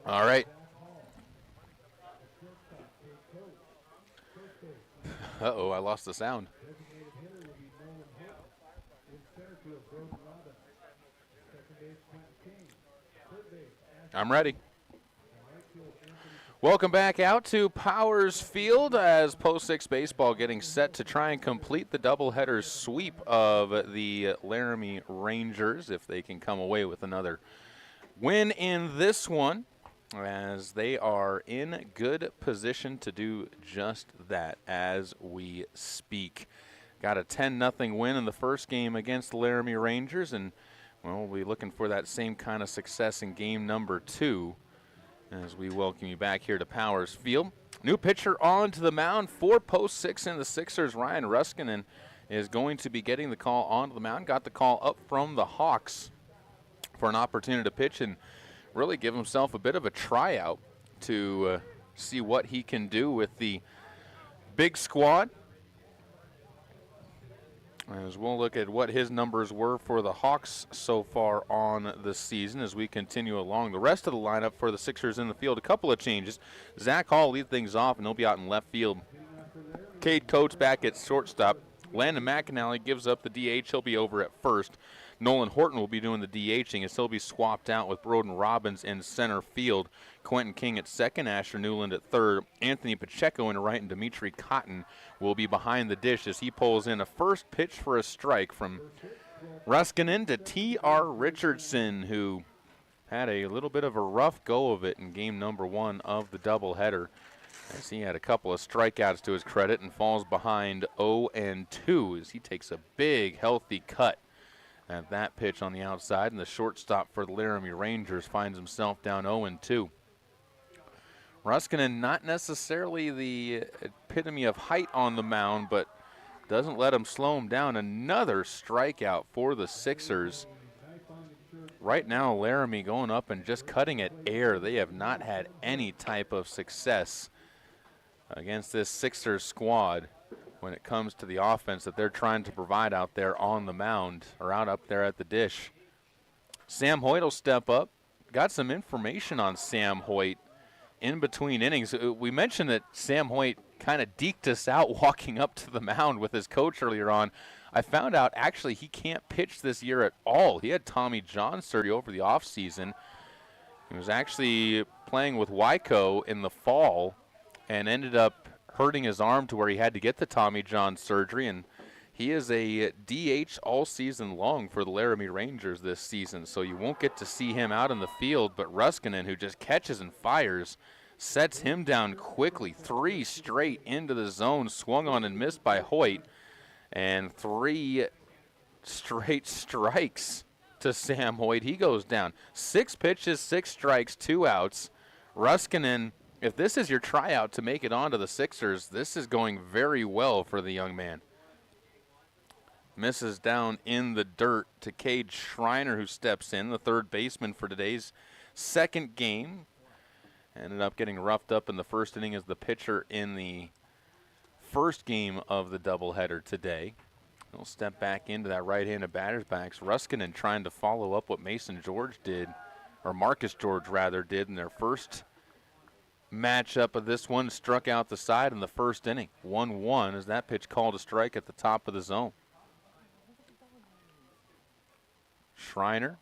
All right. Uh-oh, I lost the sound. I'm ready. Welcome back out to Powers Field as Post 6 baseball getting set to try and complete the doubleheader sweep of the Laramie Rangers if they can come away with another win in this one, as they are in good position to do just that as we speak. Got a 10-0 win in the first game against the Laramie Rangers, and well, we'll be looking for that same kind of success in game number 2 as we welcome you back here to Powers Field. New pitcher onto the mound for Post 6 in the Sixers. Ryan Ruskinen is going to be getting the call onto the mound. Got the call up from the Hawks for an opportunity to pitch and really give himself a bit of a tryout to see what he can do with the big squad. As we'll look at what his numbers were for the Hawks so far on the season as we continue along. The rest of the lineup for the Sixers in the field, a couple of changes. Zach Hall leads things off, and he'll be out in left field. Cade Coates back at shortstop. Landon McAnally gives up the DH. He'll be over at first. Nolan Horton will be doing the DHing as he'll be swapped out with Broden Robbins in center field. Quentin King at second, Asher Newland at third, Anthony Pacheco in right, and Dimitri Cotton will be behind the dish as he pulls in a first pitch for a strike from Ruskinen to T.R. Richardson, who had a little bit of a rough go of it in game number 1 of the doubleheader, as he had a couple of strikeouts to his credit and falls behind 0-2 as he takes a big, healthy cut at that pitch on the outside, and the shortstop for the Laramie Rangers finds himself down 0-2. Ruskinen not necessarily the epitome of height on the mound, but doesn't let him slow him down. Another strikeout for the Sixers. Right now, Laramie going up and just cutting at air. They have not had any type of success against this Sixers squad when it comes to the offense that they're trying to provide out there on the mound or out up there at the dish. Sam Hoyt will step up. Got some information on Sam Hoyt in between innings. We mentioned that Sam Hoyt kind of deked us out walking up to the mound with his coach earlier on. I found out actually he can't pitch this year at all. He had Tommy John surgery over the offseason. He was actually playing with Wyco in the fall and ended up hurting his arm to where he had to get the Tommy John surgery, and he is a DH all season long for the Laramie Rangers this season, so you won't get to see him out in the field, but Ruskinen, who just catches and fires, sets him down quickly. 3 straight into the zone, swung on and missed by Hoyt, and 3 straight strikes to Sam Hoyt. He goes down. 6 pitches, 6 strikes, 2 outs. Ruskinen, if this is your tryout to make it onto the Sixers, this is going very well for the young man. Misses down in the dirt to Cade Schreiner, who steps in, the third baseman for today's second game. Ended up getting roughed up in the first inning as the pitcher in the first game of the doubleheader today. He'll step back into that right-handed batter's box. Ruskinen trying to follow up what Mason George did, or Marcus George rather did in their first matchup of this one. Struck out the side in the first inning. 1-1 as that pitch called a strike at the top of the zone. Schreiner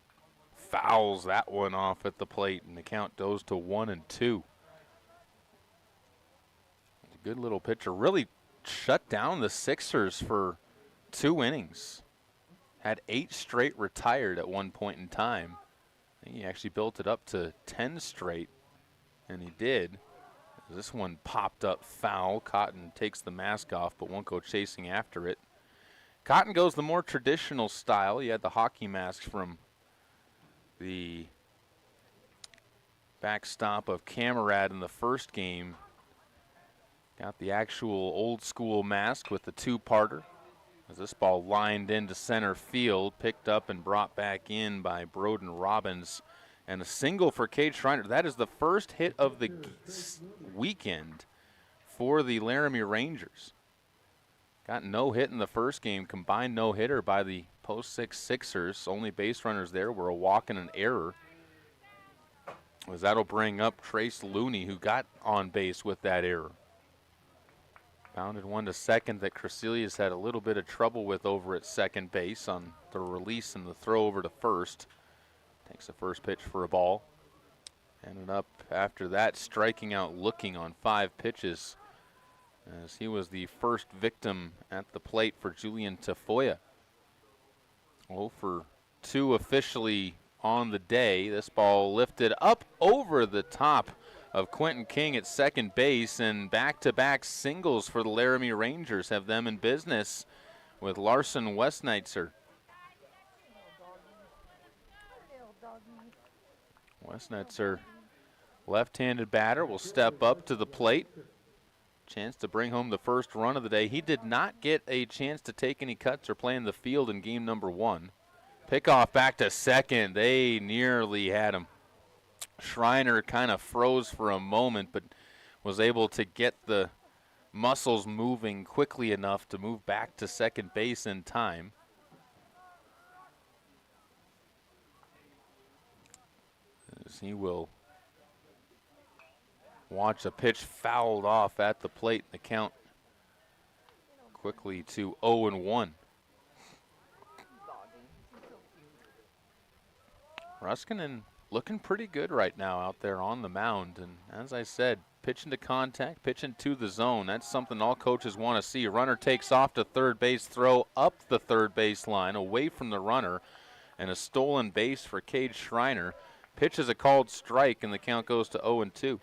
fouls that one off at the plate, and the count goes to 1-2. A good little pitcher. Really shut down the Sixers for 2 innings. Had 8 straight retired at one point in time. I think he actually built it up to 10 straight, and he did. This one popped up foul. Cotton takes the mask off, but won't go chasing after it. Cotton goes the more traditional style. He had the hockey mask from the backstop of Camarade in the first game. Got the actual old school mask with the 2-parter. As this ball lined into center field, picked up and brought back in by Broden Robbins and a single for Cade Schreiner. That is the first hit of the weekend for the Laramie Rangers. Got no hit in the first game, combined no-hitter by the post 6 Sixers. Only base runners there were a walk and an error. As that'll bring up Trace Looney, who got on base with that error. Bounded one to second that Crecelius had a little bit of trouble with over at second base on the release and the throw over to first. Takes the first pitch for a ball. Ended up after that striking out looking on 5 pitches, as he was the first victim at the plate for Julian Tafoya. 0 for 2 officially on the day. This ball lifted up over the top of Quentin King at second base, and back-to-back singles for the Laramie Rangers have them in business with Larson Westneitzer. Westneitzer, left-handed batter, will step up to the plate. Chance to bring home the first run of the day. He did not get a chance to take any cuts or play in the field in game number 1. Pickoff back to second. They nearly had him. Schreiner kind of froze for a moment, but was able to get the muscles moving quickly enough to move back to second base in time. As he will watch a pitch fouled off at the plate. The count quickly to 0-1. Ruskinen looking pretty good right now out there on the mound. And as I said, pitching to contact, pitching to the zone. That's something all coaches want to see. Runner takes off to third base, throw up the third base line, away from the runner, and a stolen base for Cade Schreiner. Pitch is a called strike, and the count goes to 0-2.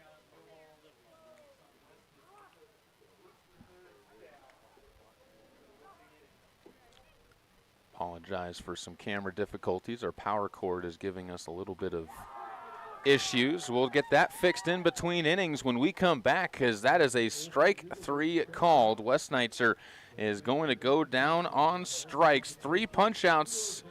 Apologize for some camera difficulties. Our power cord is giving us a little bit of issues. We'll get that fixed in between innings when we come back, as that is a strike 3 called. Westneitzer is going to go down on strikes. 3 punch-outs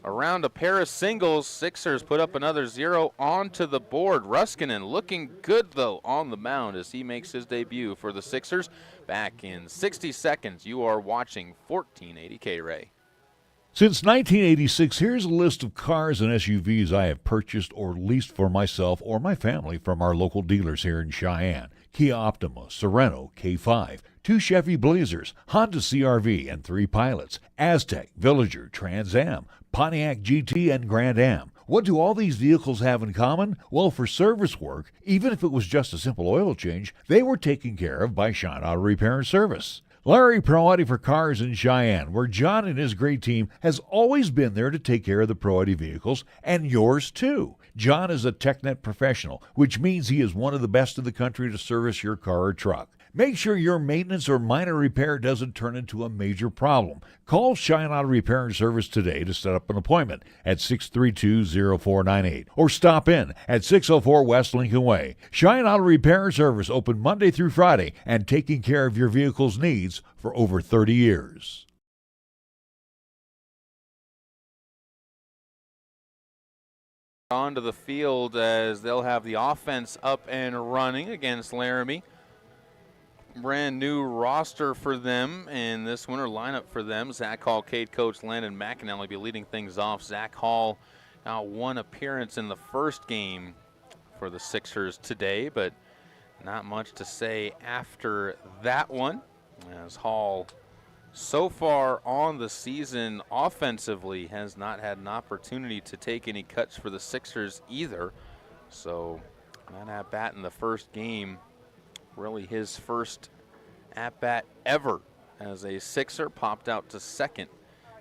around a pair of singles. Sixers put up another 0 onto the board. Ruskinen looking good, though, on the mound as he makes his debut for the Sixers. Back in 60 seconds, you are watching 1480 K-Ray. Since 1986, here's a list of cars and SUVs I have purchased or leased for myself or my family from our local dealers here in Cheyenne. Kia Optima, Sorento, K5, 2 Chevy Blazers, Honda CR-V and 3 Pilots, Aztec, Villager, Trans Am, Pontiac GT, and Grand Am. What do all these vehicles have in common? Well, for service work, even if it was just a simple oil change, they were taken care of by Shine Auto Repair and Service. Larry Pro Audi for Cars in Cheyenne, where John and his great team has always been there to take care of the Pro Audi vehicles, and yours too. John is a TechNet professional, which means he is one of the best in the country to service your car or truck. Make sure your maintenance or minor repair doesn't turn into a major problem. Call Shine Auto Repair and Service today to set up an appointment at 632-0498 or stop in at 604 West Lincoln Way. Shine Auto Repair and Service, open Monday through Friday and taking care of your vehicle's needs for over 30 years. Onto the field as they'll have the offense up and running against Laramie. Brand new roster for them in this winter lineup for them. Zach Hall, Cade coach Landon McAnally will be leading things off. Zach Hall got 1 appearance in the first game for the Sixers today, but not much to say after that one, as Hall so far on the season offensively has not had an opportunity to take any cuts for the Sixers either. So that at-bat in the first game, really his first at-bat ever as a Sixer, popped out to second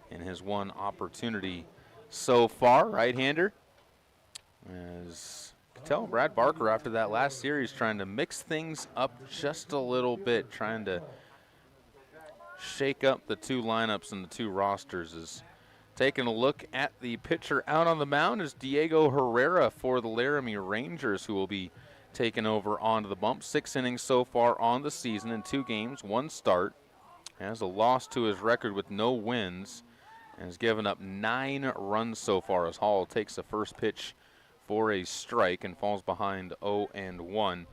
in his 1 opportunity so far. Right-hander, as you can tell, Brad Barker after that last series trying to mix things up just a little bit, trying to shake up the 2 lineups and the 2 rosters. Is taking a look at the pitcher out on the mound is Diego Herrera for the Laramie Rangers, who will be taken over onto the bump. 6 innings so far on the season in 2 games, 1 start. Has a loss to his record with no wins and has given up 9 runs so far as Hall takes the first pitch for a strike and falls behind 0-1.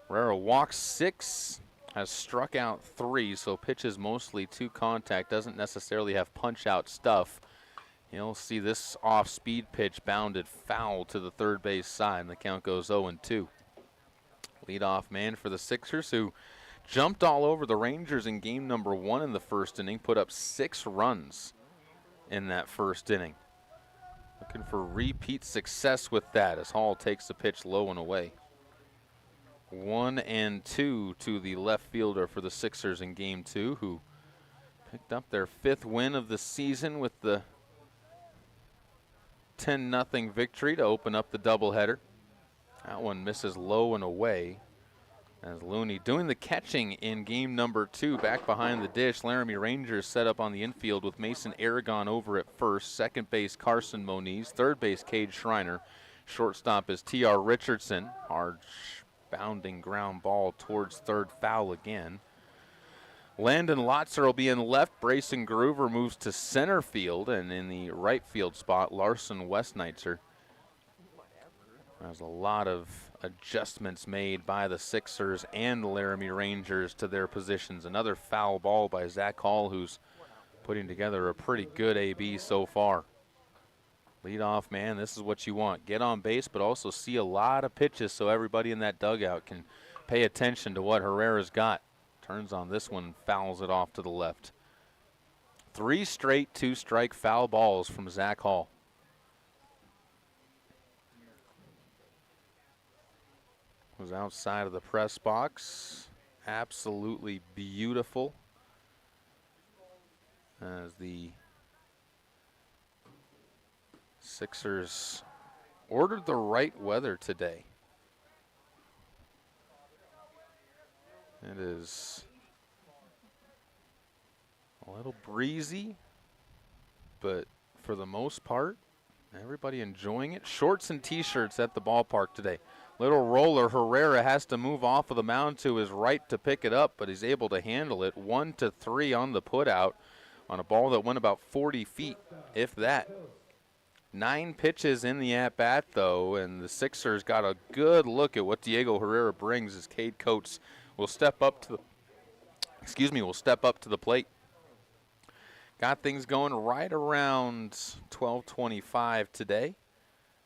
Herrera walks 6, has struck out 3, so pitches mostly to contact, doesn't necessarily have punch-out stuff. You'll see this off-speed pitch bounded foul to the third base side, and the count goes 0-2. Leadoff man for the Sixers, who jumped all over the Rangers in game number 1 in the first inning, put up 6 runs in that first inning. Looking for repeat success with that as Hall takes the pitch low and away. 1-2 to the left fielder for the Sixers in game 2, who picked up their 5th win of the season with the 10-0 victory to open up the doubleheader. That one misses low and away. As Looney doing the catching in game number 2 back behind the dish. Laramie Rangers set up on the infield with Mason Aragon over at first. Second base Carson Moniz. Third base Cade Schreiner. Shortstop is T.R. Richardson. Hard bounding ground ball towards third, foul again. Landon Lotzer will be in left. Brayson Groover moves to center field. And in the right field spot, Larson Westneitzer. There's a lot of adjustments made by the Sixers and the Laramie Rangers to their positions. Another foul ball by Zach Hall, who's putting together a pretty good AB so far. Leadoff man, this is what you want. Get on base, but also see a lot of pitches so everybody in that dugout can pay attention to what Herrera's got. Turns on this one, fouls it off to the left. 3 straight 2-strike foul balls from Zach Hall. Was outside of the press box. Absolutely beautiful. As the Sixers ordered the right weather today. It is a little breezy, but for the most part, everybody enjoying it. Shorts and t-shirts at the ballpark today. Little roller, Herrera has to move off of the mound to his right to pick it up, but he's able to handle it. 1-3 on the putout on a ball that went about 40 feet, if that. 9 pitches in the at-bat, though, and the Sixers got a good look at what Diego Herrera brings as Cade Coates will step up to the plate. Got things going right around 12:25 today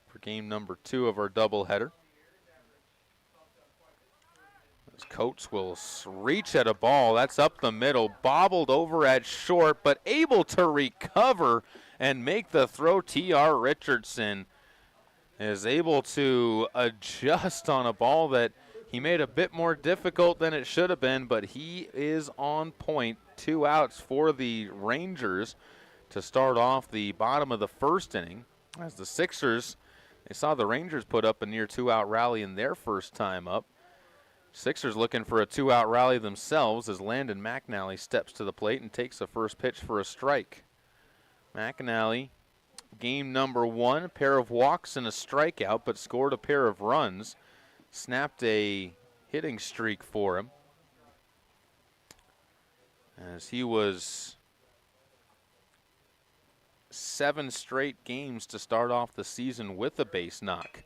for game number 2 of our doubleheader. Coates will reach at a ball. That's up the middle, bobbled over at short, but able to recover and make the throw. T.R. Richardson is able to adjust on a ball that he made a bit more difficult than it should have been, but he is on point. 2 outs for the Rangers to start off the bottom of the first inning. As the Sixers, they saw the Rangers put up a near 2-out rally in their first time up. Sixers looking for a 2-out rally themselves as Landon McNally steps to the plate and takes the first pitch for a strike. McNally, game number 1, a pair of walks and a strikeout, but scored a pair of runs. Snapped a hitting streak for him, as he was 7 straight games to start off the season with a base knock.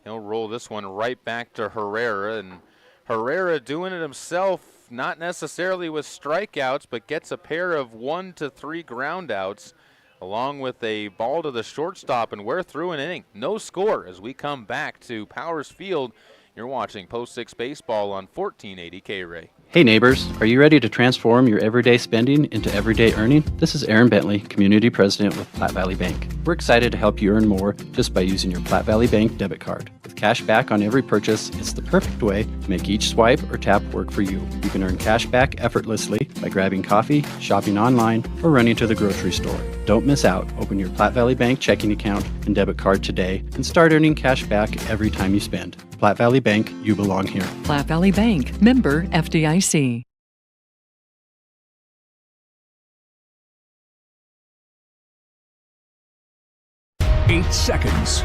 He'll roll this one right back to Herrera, and Herrera doing it himself, not necessarily with strikeouts, but gets a pair of 1-3 ground outs, along with a ball to the shortstop, and we're through an inning. No score as we come back to Powers Field. You're watching Post 6 Baseball on 1480 K-Ray. Hey neighbors, are you ready to transform your everyday spending into everyday earning? This is Aaron Bentley, Community President with Platte Valley Bank. We're excited to help you earn more just by using your Platte Valley Bank debit card. With cash back on every purchase, it's the perfect way to make each swipe or tap work for you. You can earn cash back effortlessly by grabbing coffee, shopping online, or running to the grocery store. Don't miss out. Open your Platte Valley Bank checking account and debit card today and start earning cash back every time you spend. Platte Valley Bank, you belong here. Platte Valley Bank, member FDIC. Eight seconds.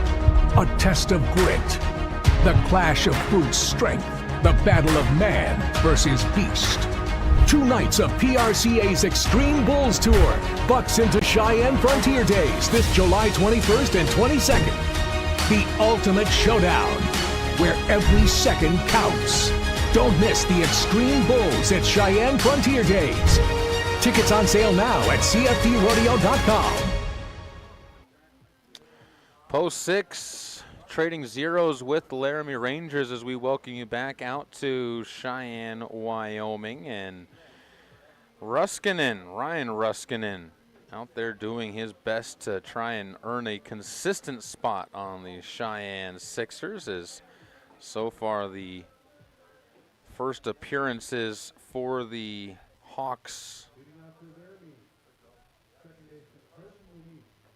A test of grit. The clash of brute strength. The battle of man versus beast. 2 nights of PRCA's Extreme Bulls Tour. Bucks into Cheyenne Frontier Days this July 21st and 22nd. The ultimate showdown, where every second counts. Don't miss the Extreme Bulls at Cheyenne Frontier Days. Tickets on sale now at cftrodeo.com. Post 6, trading zeros with the Laramie Rangers as we welcome you back out to Cheyenne, Wyoming. And Ryan Ruskinen, out there doing his best to try and earn a consistent spot on the Cheyenne Sixers, as so far the first appearances for the Hawks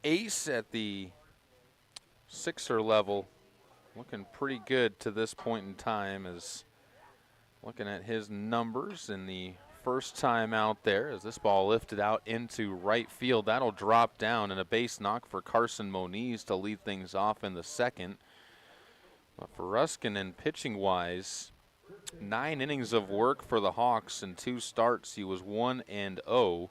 ace at the Sixer level looking pretty good to this point in time, as looking at his numbers in the first time out there, as this ball lifted out into right field. That'll drop down, and a base knock for Carson Moniz to lead things off in the second. But for Ruskinen, pitching-wise, 9 innings of work for the Hawks in 2 starts. He was 1-0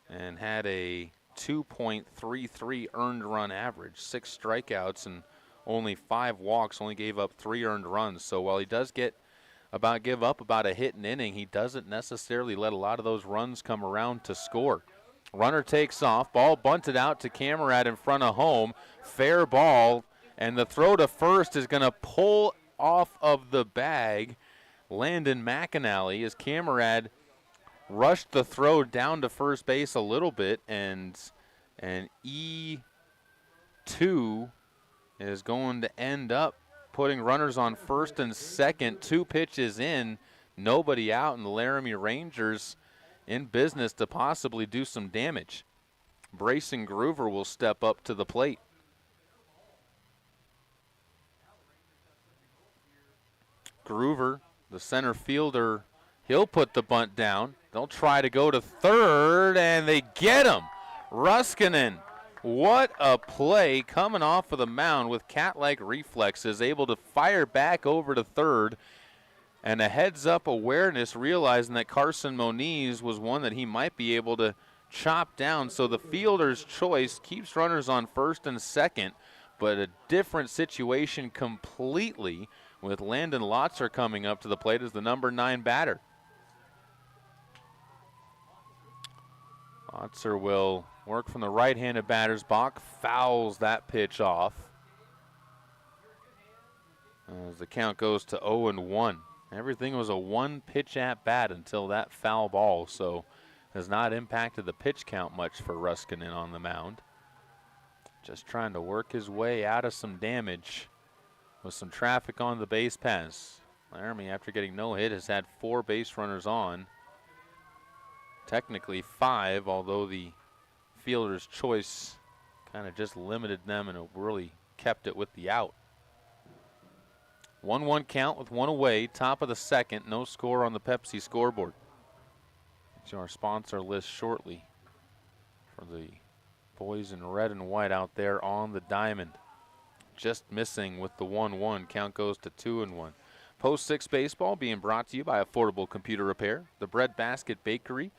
and had a 2.33 earned run average, 6 strikeouts and only 5 walks, only gave up 3 earned runs. So while he does give up about a hit an inning, he doesn't necessarily let a lot of those runs come around to score. Runner takes off, ball bunted out to Camerad in front of home, fair ball, and the throw to first is going to pull off of the bag Landon McAnally, as Camerad rushed the throw down to first base a little bit, and E2 is going to end up putting runners on first and second. 2 pitches in, nobody out, and the Laramie Rangers in business to possibly do some damage. Brayson Groover will step up to the plate. Groover, the center fielder, he'll put the bunt down. They'll try to go to third, and they get him. Ruskinen, what a play coming off of the mound with cat-like reflexes, able to fire back over to third, and a heads-up awareness, realizing that Carson Moniz was one that he might be able to chop down. So the fielder's choice keeps runners on first and second, but a different situation completely with Landon Lotzer coming up to the plate as the number 9 batter. Lotzer will work from the right-handed batter's box, fouls that pitch off as the count goes to 0-1. Everything was a 1-pitch at bat until that foul ball, so has not impacted the pitch count much for Ruskinen on the mound. Just trying to work his way out of some damage with some traffic on the base paths. Laramie, after getting no hit, has had 4 base runners on. Technically 5, although the fielder's choice kind of just limited them and it really kept it with the out. 1-1 count with 1 away, top of the second, no score on the Pepsi scoreboard. To our sponsor list shortly for the boys in red and white out there on the diamond. Just missing with the 1-1. Count goes to 2-1. Post 6 baseball being brought to you by Affordable Computer Repair, the Bread Basket Bakery,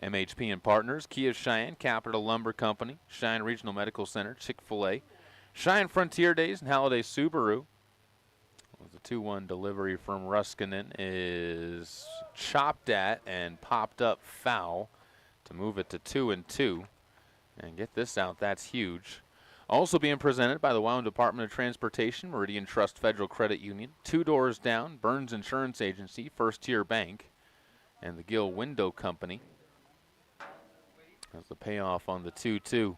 MHP and Partners, Kia Cheyenne, Capital Lumber Company, Cheyenne Regional Medical Center, Chick-fil-A, Cheyenne Frontier Days, and Halliday Subaru. The 2-1 delivery from Ruskinen is chopped at and popped up foul to move it to 2-2. And get this out, that's huge. Also being presented by the Wyoming Department of Transportation, Meridian Trust Federal Credit Union, 2 Doors Down, Burns Insurance Agency, First Tier Bank, and the Gill Window Company. That's the payoff on the 2-2.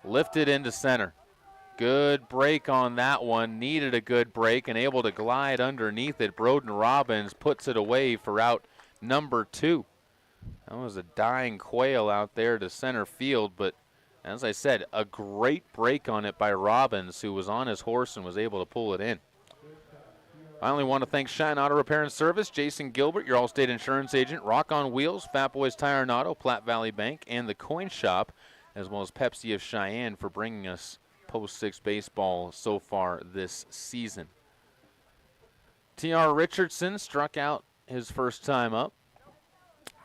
Lifted into center. Good break on that one. Needed a good break and able to glide underneath it. Broden Robbins puts it away for out number 2. That was a dying quail out there to center field, but as I said, a great break on it by Robbins, who was on his horse and was able to pull it in. Finally, want to thank Shine Auto Repair and Service, Jason Gilbert, your Allstate insurance agent, Rock on Wheels, Fat Boys Tire and Auto, Platte Valley Bank, and the Coin Shop, as well as Pepsi of Cheyenne for bringing us Post 6 baseball so far this season. T.R. Richardson struck out his first time up.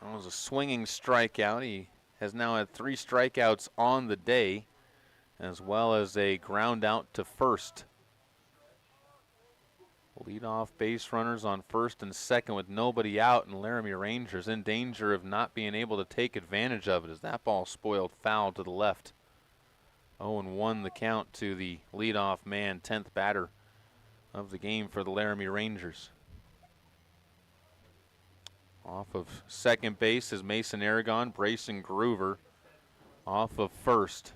That was a swinging strikeout. He has now had 3 strikeouts on the day as well as a ground out to first. Leadoff base runners on first and second with nobody out, and Laramie Rangers in danger of not being able to take advantage of it as that ball spoiled foul to the left. 0-1 the count to the leadoff man, 10th batter of the game for the Laramie Rangers. Off of second base is Mason Aragon, Brayson Groover off of first.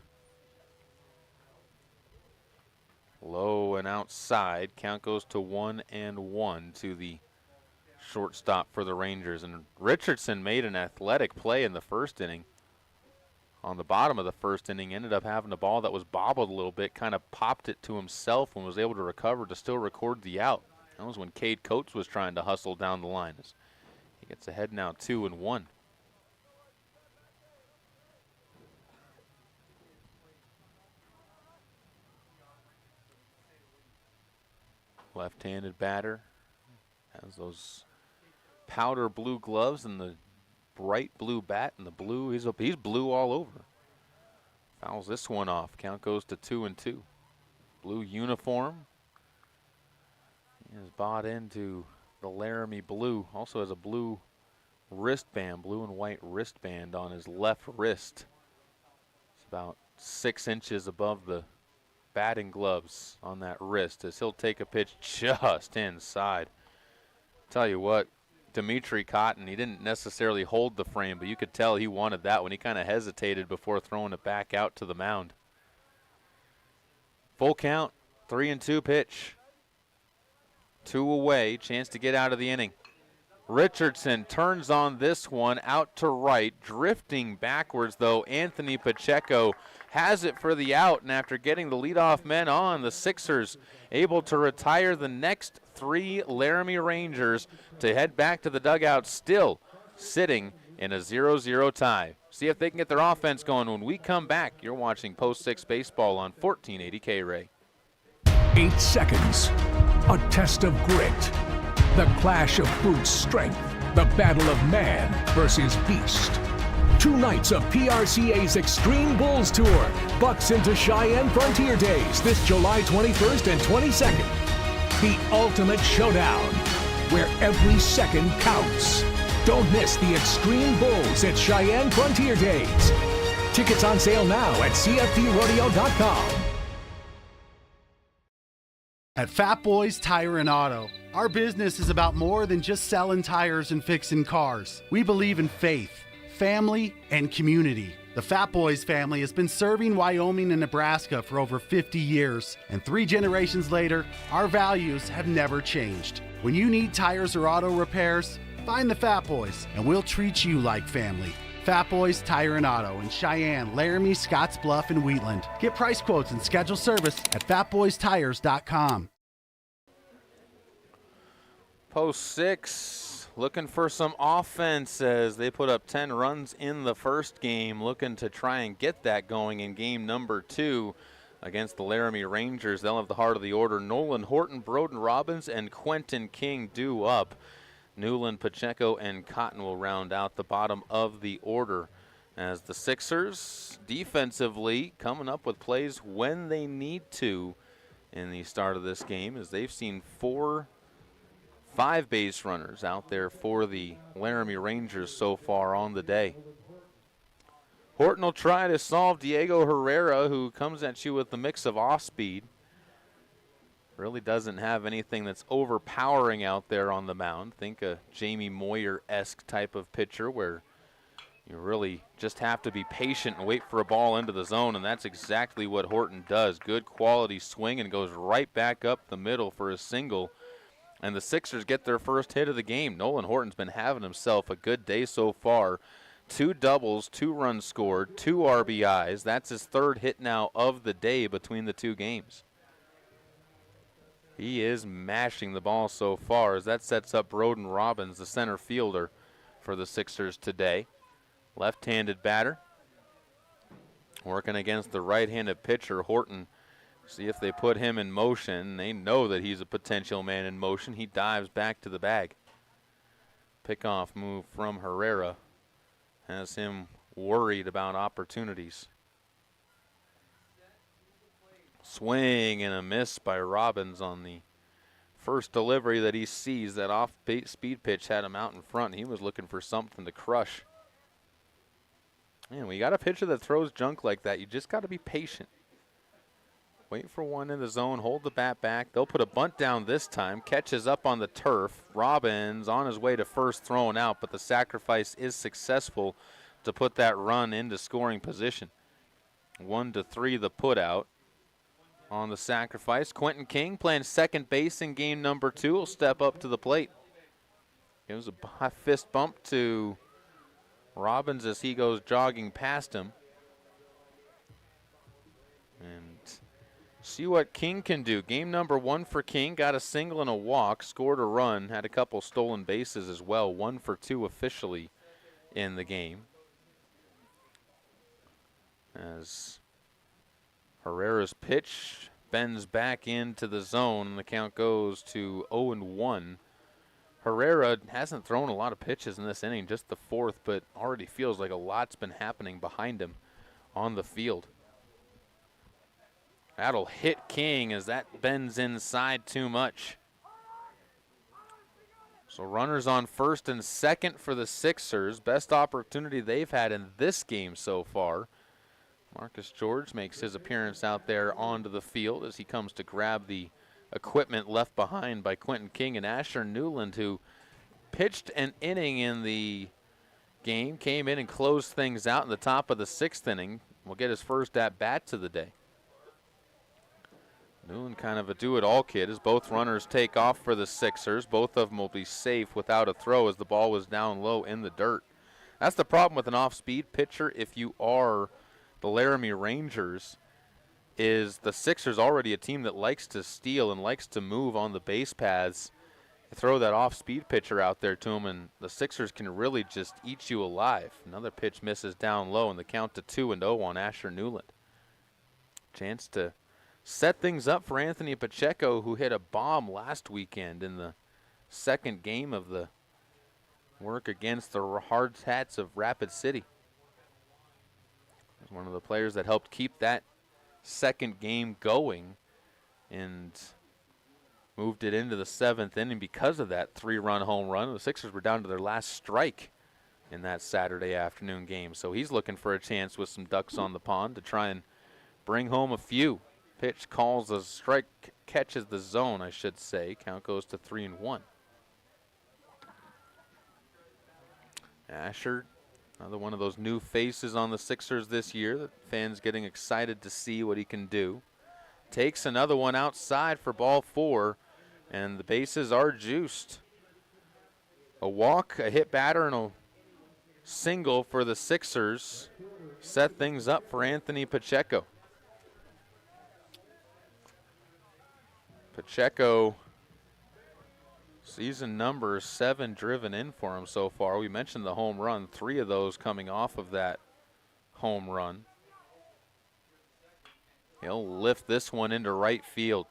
Low and outside. Count goes to 1-1 to the shortstop for the Rangers. And Richardson made an athletic play in the first inning. On the bottom of the first inning, ended up having a ball that was bobbled a little bit, kind of popped it to himself and was able to recover to still record the out. That was when Cade Coates was trying to hustle down the line. He gets ahead now 2-1. Left-handed batter, has those powder blue gloves and the bright blue bat, and the blue, he's blue all over. Fouls this one off. Count goes to 2-2. Blue uniform. He is bought into the Laramie blue. Also has a blue wristband, blue and white wristband on his left wrist. It's about 6 inches above the batting gloves on that wrist as he'll take a pitch just inside. Tell you what, Dimitri Cotton, he didn't necessarily hold the frame, but you could tell he wanted that one. He kind of hesitated before throwing it back out to the mound. Full count, 3-2 pitch. 2 away, chance to get out of the inning. Richardson turns on this one out to right, drifting backwards though. Anthony Pacheco has it for the out, and after getting the leadoff men on, the Sixers able to retire the next 3 Laramie Rangers to head back to the dugout, still sitting in a 0-0 tie. See if they can get their offense going when we come back. You're watching Post 6 Baseball on 1480 K-Ray. 8 seconds. A test of grit. The clash of brute strength. The battle of man versus beast. 2 nights of PRCA's Extreme Bulls Tour. Bucks into Cheyenne Frontier Days this July 21st and 22nd. The ultimate showdown, where every second counts. Don't miss the Extreme Bulls at Cheyenne Frontier Days. Tickets on sale now at cfdrodeo.com. At Fat Boys Tire and Auto, our business is about more than just selling tires and fixing cars. We believe in faith, family, and community. The Fat Boys family has been serving Wyoming and Nebraska for over 50 years, and 3 generations later, our values have never changed. When you need tires or auto repairs, find the Fat Boys, and we'll treat you like family. Fat Boys Tire and Auto in Cheyenne, Laramie, Scottsbluff, and Wheatland. Get price quotes and schedule service at fatboystires.com. Post 6, looking for some offense as they put up 10 runs in the first game, looking to try and get that going in game number 2 against the Laramie Rangers. They'll have the heart of the order. Nolan Horton, Broden Robbins, and Quentin King due up. Newland, Pacheco, and Cotton will round out the bottom of the order as the Sixers defensively coming up with plays when they need to in the start of this game, as they've seen 5 base runners out there for the Laramie Rangers so far on the day. Horton will try to solve Diego Herrera, who comes at you with a mix of off speed. Really doesn't have anything that's overpowering out there on the mound. Think a Jamie Moyer-esque type of pitcher where you really just have to be patient and wait for a ball into the zone, and that's exactly what Horton does. Good quality swing and goes right back up the middle for a single. And the Sixers get their first hit of the game. Nolan Horton's been having himself a good day so far. 2 doubles, 2 runs scored, 2 RBIs. That's his 3rd hit now of the day between the 2 games. He is mashing the ball so far as that sets up Broden Robbins, the center fielder for the Sixers today. Left-handed batter. Working against the right-handed pitcher, Horton. See if they put him in motion. They know that he's a potential man in motion. He dives back to the bag. Pickoff move from Herrera has him worried about opportunities. Swing and a miss by Robbins on the first delivery that he sees. That off-speed pitch had him out in front. He was looking for something to crush. Man, when you got a pitcher that throws junk like that, you just got to be patient. Wait for one in the zone, hold the bat back. They'll put a bunt down this time. Catches up on the turf. Robbins on his way to first, thrown out, but the sacrifice is successful to put that run into scoring position. 1-3 the put out on the sacrifice. Quentin King playing second base in game number 2 will step up to the plate. Gives a fist bump to Robbins as he goes jogging past him. And see what King can do. Game number 1 for King. Got a single and a walk. Scored a run. Had a couple stolen bases as well. 1 for 2 officially in the game. As Herrera's pitch bends back into the zone, and the count goes to 0-1. Herrera hasn't thrown a lot of pitches in this inning, just the 4th, but already feels like a lot's been happening behind him on the field. That'll hit King as that bends inside too much. So runners on first and second for the Sixers. Best opportunity they've had in this game so far. Marcus George makes his appearance out there onto the field as he comes to grab the equipment left behind by Quentin King. And Asher Newland, who pitched an inning in the game, came in and closed things out in the top of the 6th inning, will get his first at-bat to the day. Newland kind of a do-it-all kid as both runners take off for the Sixers. Both of them will be safe without a throw as the ball was down low in the dirt. That's the problem with an off-speed pitcher if you are the Laramie Rangers, is the Sixers already a team that likes to steal and likes to move on the base paths. You throw that off-speed pitcher out there to them, and the Sixers can really just eat you alive. Another pitch misses down low, and the count to 2-0 on Asher Newland. Chance to set things up for Anthony Pacheco, who hit a bomb last weekend in the second game of the work against the Hard Hats of Rapid City. He's one of the players that helped keep that second game going and moved it into the 7th inning because of that 3-run home run. The Sixers were down to their last strike in that Saturday afternoon game. So he's looking for a chance with some ducks on the pond to try and bring home a few. Pitch calls a strike, catches the zone, I should say. Count goes to 3-1. Asher, another one of those new faces on the Sixers this year that fans getting excited to see what he can do. Takes another one outside for ball 4, and the bases are juiced. A walk, a hit batter, and a single for the Sixers set things up for Anthony Pacheco. Pacheco, season number 7 driven in for him so far. We mentioned the home run, 3 of those coming off of that home run. He'll lift this one into right field.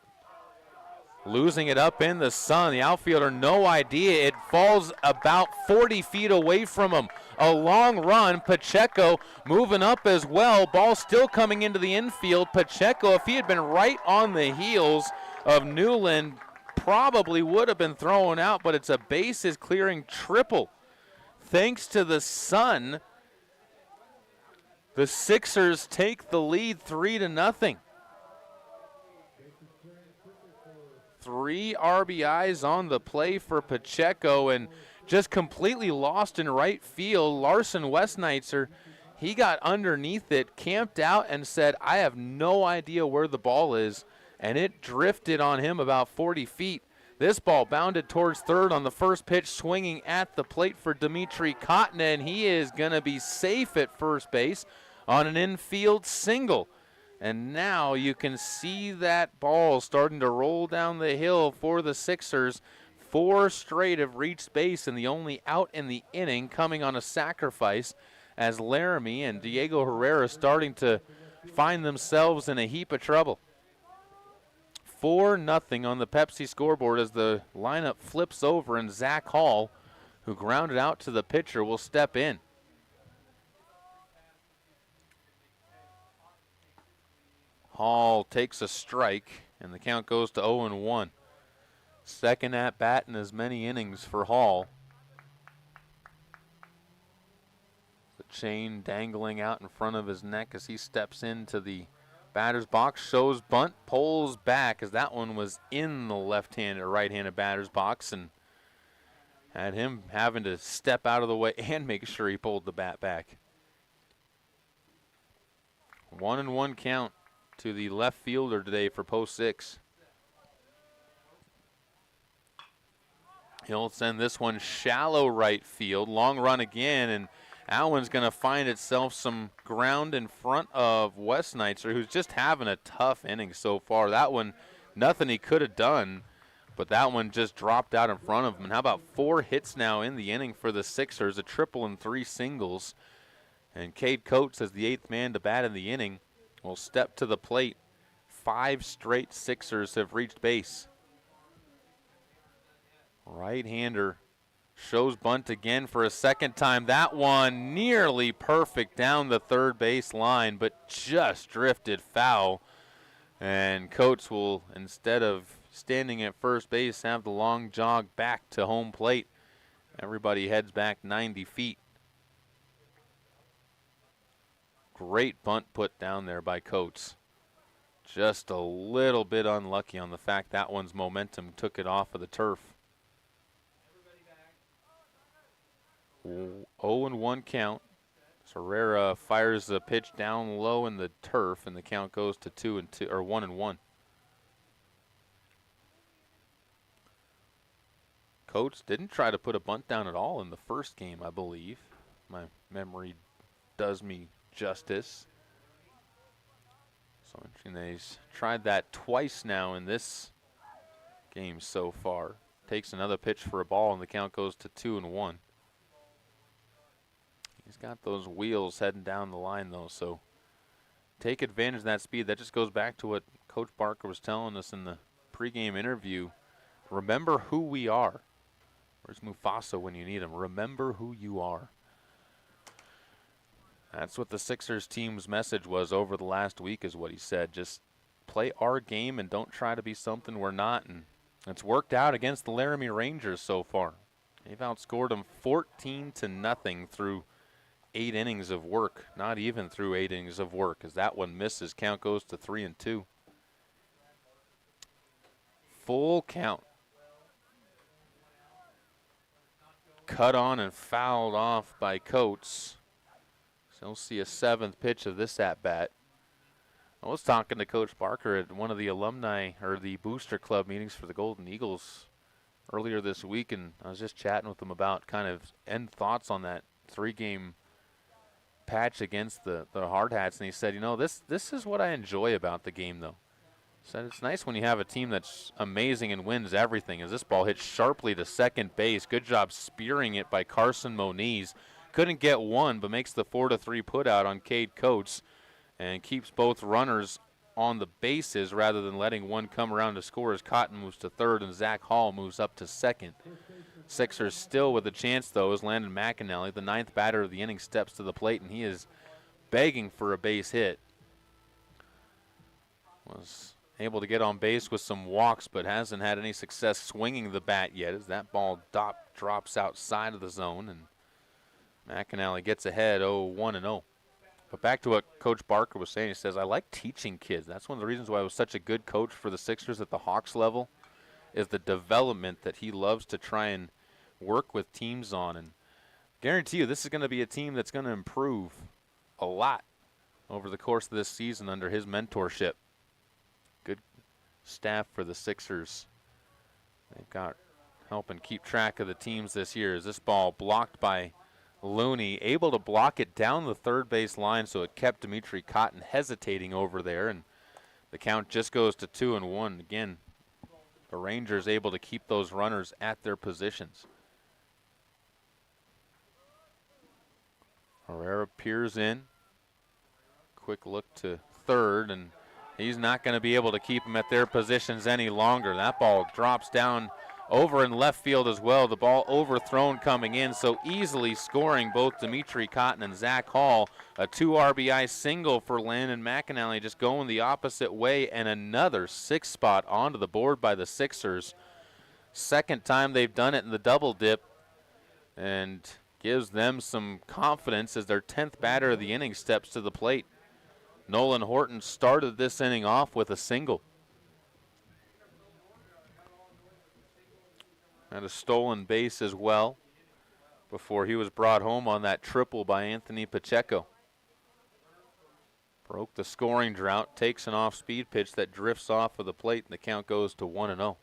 Losing it up in the sun. The outfielder, no idea. It falls about 40 feet away from him. A long run. Pacheco moving up as well. Ball still coming into the infield. Pacheco, if he had been right on the heels of Newland, probably would have been thrown out, but it's a bases clearing triple. Thanks to the sun, the Sixers take the lead 3-0. 3 RBIs on the play for Pacheco, and just completely lost in right field. Larson Westneitzer, he got underneath it, camped out, and said, I have no idea where the ball is, and it drifted on him about 40 feet. This ball bounded towards third on the first pitch, swinging at the plate for Dimitri Cotton, and he is going to be safe at first base on an infield single. And now you can see that ball starting to roll down the hill for the Sixers. 4 straight have reached base, and the only out in the inning coming on a sacrifice as Laramie and Diego Herrera starting to find themselves in a heap of trouble. 4-0 on the Pepsi scoreboard as the lineup flips over, and Zach Hall, who grounded out to the pitcher, will step in. Hall takes a strike, and the count goes to 0-1. Second at bat in as many innings for Hall. The chain dangling out in front of his neck as he steps into the batter's box, shows bunt, pulls back as that one was in the left-handed or right-handed batter's box, and had him having to step out of the way and make sure he pulled the bat back. 1-1 count to the left fielder today for post 6. He'll send this one shallow right field. Long run again, and that one's going to find itself some ground in front of Wes Neitzer, who's just having a tough inning so far. That one, nothing he could have done, but that one just dropped out in front of him. And how about 4 hits now in the inning for the Sixers, a triple and 3 singles. And Cade Coates, as the 8th man to bat in the inning, will step to the plate. 5 straight Sixers have reached base. Right-hander shows bunt again for a second time. That one nearly perfect down the third base line, but just drifted foul. And Coates will, instead of standing at first base, have the long jog back to home plate. Everybody heads back 90 feet. Great bunt put down there by Coates. Just a little bit unlucky on the fact that one's momentum took it off of the turf. 0-1 count. Herrera fires the pitch down low in the turf, and the count goes to 2-2 or 1-1. Coates didn't try to put a bunt down at all in the first game, I believe. My memory does me justice. So interesting that he's tried that twice now in this game so far. Takes another pitch for a ball, and the count goes to 2-1. He's got those wheels heading down the line, though, so take advantage of that speed. That just goes back to what Coach Barker was telling us in the pregame interview. Remember who we are. Where's Mufasa when you need him? Remember who you are. That's what the Sixers team's message was over the last week, is what he said. Just play our game and don't try to be something we're not. And it's worked out against the Laramie Rangers so far. They've outscored them 14-0 through 8 innings of work. Not even through 8 innings of work, as that one misses. Count goes to 3-2. Full count. Cut on and fouled off by Coates. So we'll see a 7th pitch of this at-bat. I was talking to Coach Barker at one of the alumni or the booster club meetings for the Golden Eagles earlier this week, and I was just chatting with him about kind of end thoughts on that 3-game patch against the Hard Hats, and he said, you know, this is what I enjoy about the game, though. He said it's nice when you have a team that's amazing and wins everything, as this ball hits sharply to second base. Good job spearing it by Carson Moniz. Couldn't get one, but makes the 4-3 putout on Cade Coates and keeps both runners on the bases rather than letting one come around to score, as Cotton moves to third and Zach Hall moves up to second. Sixers still with a chance, though, as Landon McAnally, the 9th batter of the inning, steps to the plate, and he is begging for a base hit. Was able to get on base with some walks, but hasn't had any success swinging the bat yet, as that ball drops outside of the zone, and McAnally gets ahead 0-1-0. But back to what Coach Barker was saying, he says, I like teaching kids. That's one of the reasons why I was such a good coach for the Sixers at the Hawks level, is the development that he loves to try and work with teams on. And guarantee you this is going to be a team that's going to improve a lot over the course of this season under his mentorship. Good staff for the Sixers. They've got helping keep track of the teams this year. As this ball blocked by Looney, able to block it down the third base line, so it kept Dimitri Cotton hesitating over there, and the count just goes to 2-1. Again, the Rangers able to keep those runners at their positions. Herrera peers in. Quick look to third, and he's not going to be able to keep them at their positions any longer. That ball drops down over in left field as well. The ball overthrown coming in, so easily scoring both Dimitri Cotton and Zach Hall. A 2 RBI single for Landon McAnally, just going the opposite way, and another 6 spot onto the board by the Sixers. Second time they've done it in the double dip, and gives them some confidence as their 10th batter of the inning steps to the plate. Nolan Horton started this inning off with a single. Had a stolen base as well before he was brought home on that triple by Anthony Pacheco. Broke the scoring drought, takes an off-speed pitch that drifts off of the plate, and the count goes to 1-0.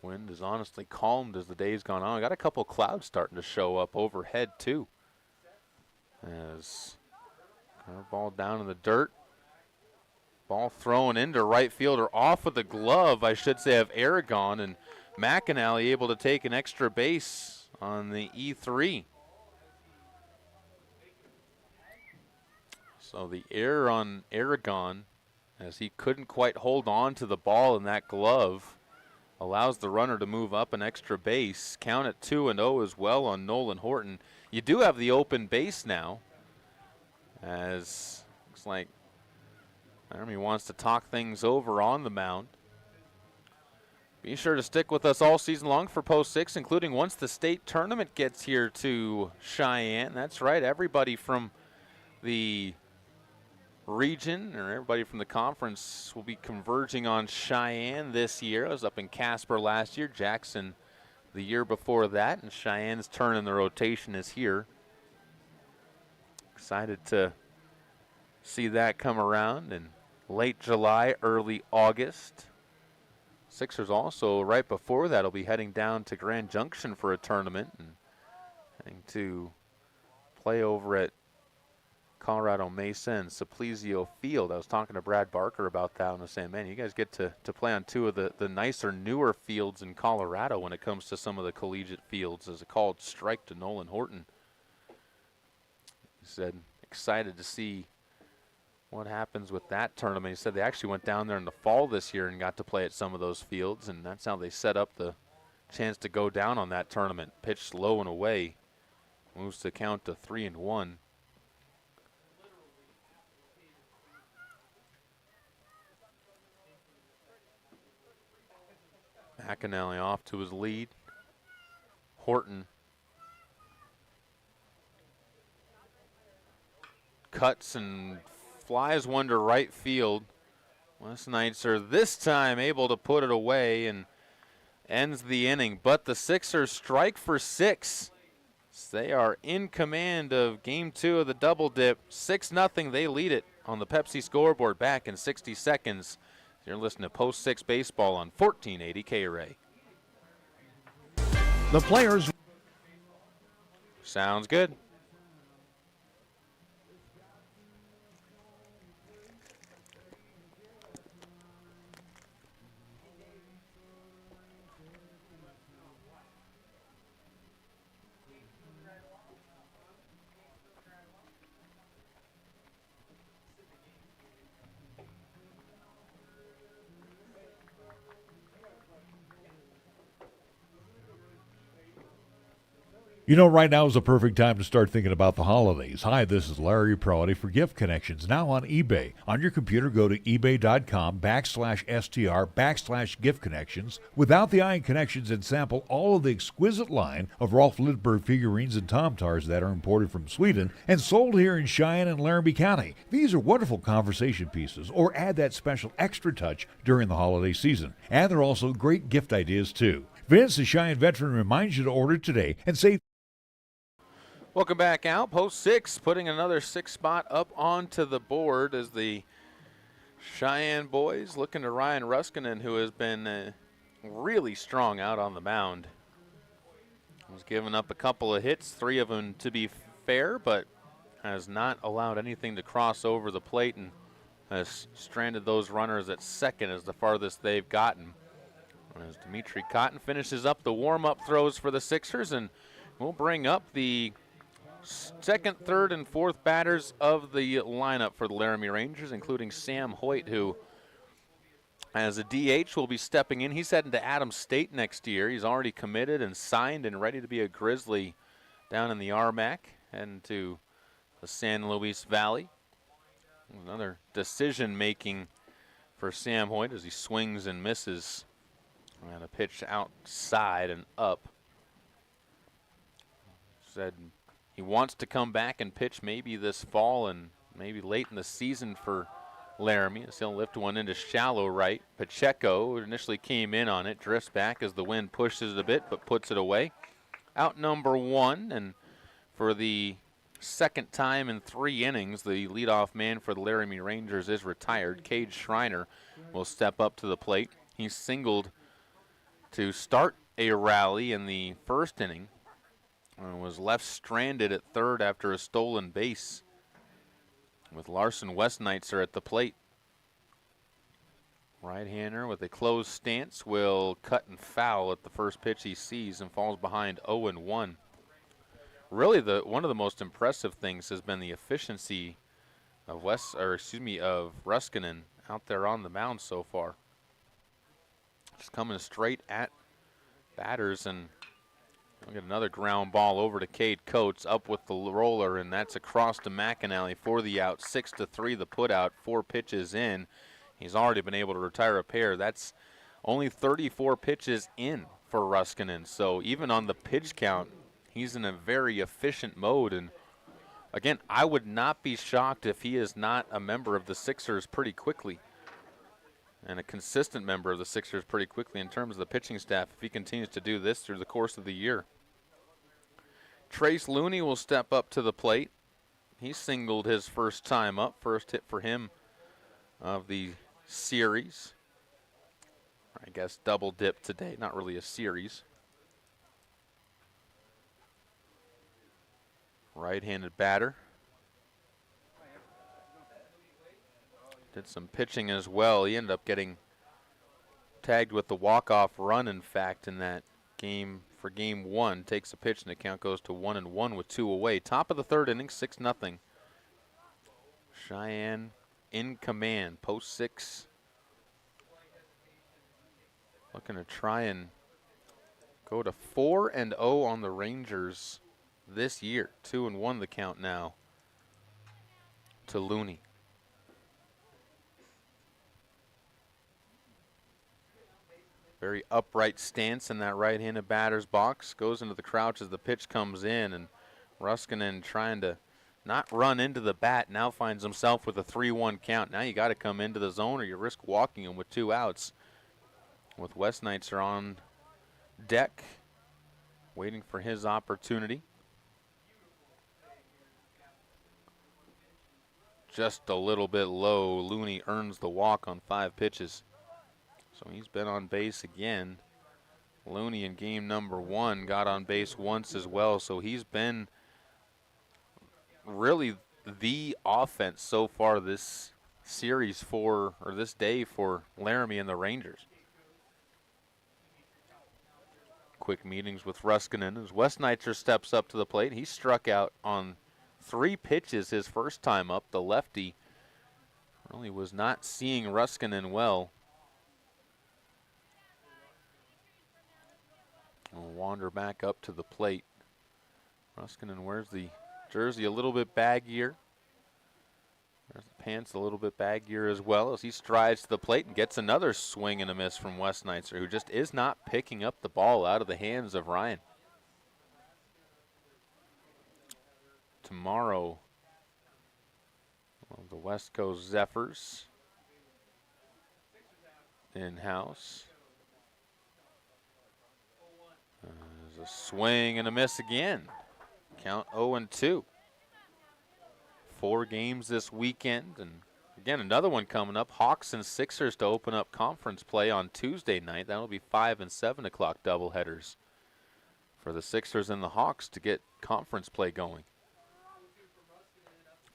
Wind has honestly calmed as the day's gone on. I got a couple clouds starting to show up overhead too. As curveball down in the dirt. Ball thrown into right field, or off of the glove, I should say, of Aragon, and McAnally able to take an extra base on the E3. So the error on Aragon, as he couldn't quite hold on to the ball in that glove, allows the runner to move up an extra base. Count at 2-0 as well on Nolan Horton. You do have the open base now, as looks like Laramie wants to talk things over on the mound. Be sure to stick with us all season long for Post 6, including once the state tournament gets here to Cheyenne. That's right, everybody from the region, or everybody from the conference, will be converging on Cheyenne this year. I was up in Casper last year, Jackson the year before that, and Cheyenne's turn in the rotation is here. Excited to see that come around in late July, early August. Sixers also, right before that, will be heading down to Grand Junction for a tournament and heading to play over at Colorado Mesa and Simplicio Field. I was talking to Brad Barker about that, and I was saying, man, you guys get to play on two of the nicer, newer fields in Colorado when it comes to some of the collegiate fields, as a called strike to Nolan Horton. He said, excited to see what happens with that tournament. He said they actually went down there in the fall this year and got to play at some of those fields, and that's how they set up the chance to go down on that tournament. Pitched low and away, moves the count to 3-1. McAnally off to his lead. Horton cuts and flies one to right field. West Knights are this time able to put it away and ends the inning. But the Sixers strike for 6. They are in command of Game 2 of the double dip. 6-0, they lead it on the Pepsi scoreboard back in 60 seconds. You're listening to Post 6 Baseball on 1480 K-Ray. The players. Sounds good. You know, right now is the perfect time to start thinking about the holidays. Hi, this is Larry Prowdy for Gift Connections, now on eBay. On your computer, go to ebay.com/str/gift connections. Without the eye connections, and sample all of the exquisite line of Rolf Lidberg figurines and Tom-Tars that are imported from Sweden and sold here in Cheyenne and Laramie County. These are wonderful conversation pieces, or add that special extra touch during the holiday season. And they're also great gift ideas, too. Vince, the Cheyenne veteran, reminds you to order today and save. Welcome back out. Post 6 putting another 6 spot up onto the board as the Cheyenne boys looking to Ryan Ruskinen, who has been really strong out on the mound. He's given up a couple of hits, 3 of them to be fair, but has not allowed anything to cross over the plate and has stranded those runners at second as the farthest they've gotten. As Dimitri Cotton finishes up the warm-up throws for the Sixers, and we'll bring up the second, third, and fourth batters of the lineup for the Laramie Rangers, including Sam Hoyt, who as a DH will be stepping in. He's heading to Adams State next year. He's already committed and signed and ready to be a Grizzly down in the RMAC and to the San Luis Valley. Another decision-making for Sam Hoyt as he swings and misses. And a pitch outside and up. Said he wants to come back and pitch maybe this fall and maybe late in the season for Laramie. As he'll lift one into shallow right. Pacheco initially came in on it, drifts back as the wind pushes it a bit, but puts it away. Out number one, and for the second time in 3 innings, the leadoff man for the Laramie Rangers is retired. Cade Schreiner will step up to the plate. He singled to start a rally in the first inning and was left stranded at third after a stolen base with Larson Westneitzer at the plate. Right-hander with a closed stance will cut and foul at the first pitch he sees and falls behind 0-1. Really, one of the most impressive things has been the efficiency of Ruskinen out there on the mound so far. Just coming straight at batters, and we'll get another ground ball over to Cade Coates, up with the roller, and that's across to McAnally for the out. 6-3 the put out, 4 pitches in. He's already been able to retire a pair. That's only 34 pitches in for Ruskinen. So even on the pitch count, he's in a very efficient mode. And again, I would not be shocked if he is not a member of the Sixers pretty quickly, and a consistent member of the Sixers pretty quickly in terms of the pitching staff if he continues to do this through the course of the year. Trace Looney will step up to the plate. He singled his first time up, first hit for him of the series. I guess double dip today, not really a series. Right-handed batter. Did some pitching as well. He ended up getting tagged with the walk-off run, in fact, in that game for game 1. Takes a pitch and the count goes to 1-1 with 2 away. Top of the third inning, 6-0. Cheyenne in command, post 6. Looking to try and go to 4-0 on the Rangers this year. 2-1 the count now to Looney. Very upright stance in that right-handed batter's box. Goes into the crouch as the pitch comes in, and Ruskinen trying to not run into the bat. Now finds himself with a 3-1 count. Now you got to come into the zone or you risk walking him with 2 outs. With Westneitzer on deck, waiting for his opportunity. Just a little bit low. Looney earns the walk on 5 pitches. So he's been on base again. Looney in game number 1 got on base once as well. So he's been really the offense so far this series this day for Laramie and the Rangers. Quick meetings with Ruskinen as Westneitzer steps up to the plate. He struck out on 3 pitches his first time up. The lefty really was not seeing Ruskinen well. We'll wander back up to the plate. Ruskinen wears the jersey a little bit baggier. There's the pants a little bit baggier as well as he strides to the plate and gets another swing and a miss from Westneitzer, who just is not picking up the ball out of the hands of Ryan. Tomorrow, the West Coast Zephyrs in-house. There's a swing and a miss again. Count 0-2. 4 games this weekend, and again another one coming up. Hawks and Sixers to open up conference play on Tuesday night. That'll be 5 and 7 o'clock doubleheaders for the Sixers and the Hawks to get conference play going.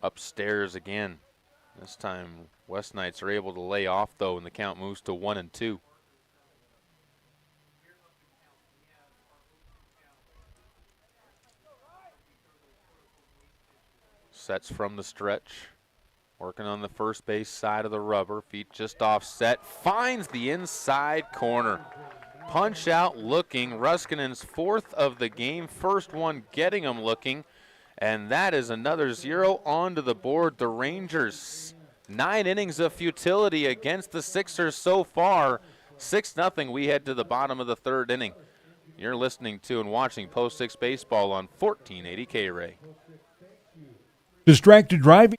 Upstairs again. This time West Knights are able to lay off though, and the count moves to 1-2. Sets from the stretch. Working on the first base side of the rubber. Feet just offset. Finds the inside corner. Punch out looking. Ruskinen's fourth of the game. First one getting him looking. And that is another 0 onto the board. The Rangers, 9 innings of futility against the Sixers so far. 6-0. We head to the bottom of the third inning. You're listening to and watching Post 6 Baseball on 1480 K-Ray. Distracted driving.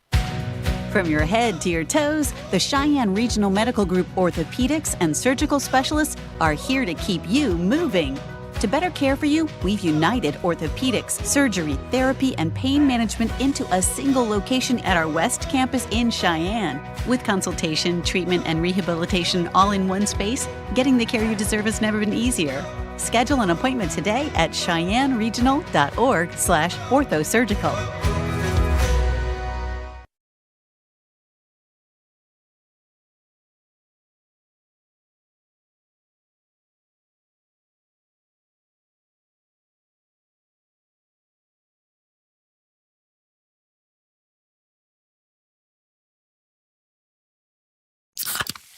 From your head to your toes, the Cheyenne Regional Medical Group orthopedics and surgical specialists are here to keep you moving. To better care for you, we've united orthopedics, surgery, therapy, and pain management into a single location at our West Campus in Cheyenne. With consultation, treatment, and rehabilitation all in one space, getting the care you deserve has never been easier. Schedule an appointment today at cheyenneregional.org/orthosurgical.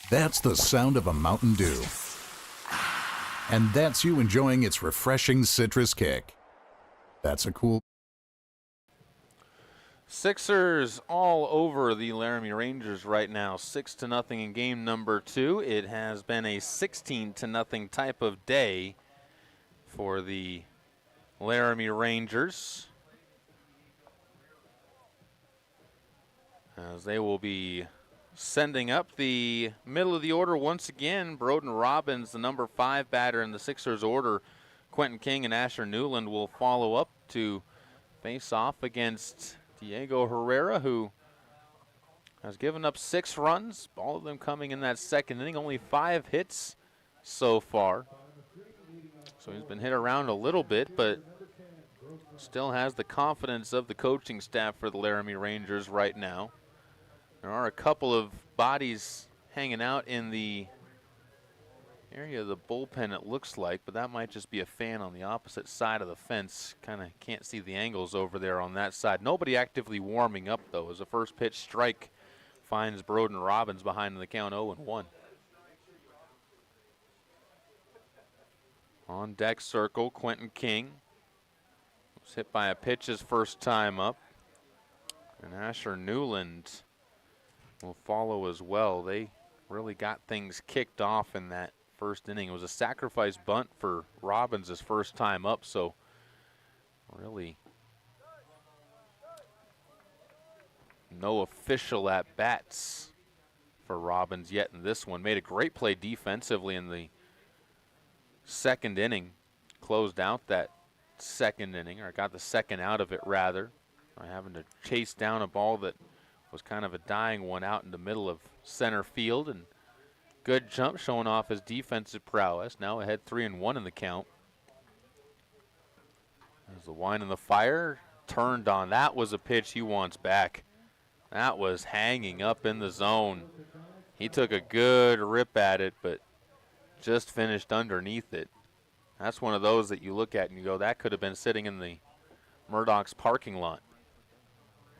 That's the sound of a Mountain Dew. And that's you enjoying its refreshing citrus kick. That's a cool... Sixers all over the Laramie Rangers right now. 6-0 in game number 2. It has been a 16-0 type of day for the Laramie Rangers, as they will be sending up the middle of the order once again. Broden Robbins, the number 5 batter in the Sixers order. Quentin King and Asher Newland will follow up to face off against Diego Herrera, who has given up 6 runs, all of them coming in that second inning. Only 5 hits so far. So he's been hit around a little bit, but still has the confidence of the coaching staff for the Laramie Rangers right now. There are a couple of bodies hanging out in the area of the bullpen, it looks like, but that might just be a fan on the opposite side of the fence. Kind of can't see the angles over there on that side. Nobody actively warming up, though, as a first pitch strike finds Broden Robbins behind the count 0-1. On deck circle, Quentin King was hit by a pitch his first time up. And Asher Newland will follow as well. They really got things kicked off in that first inning. It was a sacrifice bunt for Robbins his first time up, so really no official at-bats for Robbins yet in this one. Made a great play defensively in the second inning. Closed out that second inning, or got the second out of it rather, by having to chase down a ball that was kind of a dying one out in the middle of center field. And good jump, showing off his defensive prowess. Now ahead 3-1 in the count. As the wine and the fire turned on. That was a pitch he wants back. That was hanging up in the zone. He took a good rip at it, but just finished underneath it. That's one of those that you look at and you go, that could have been sitting in the Murdoch's parking lot,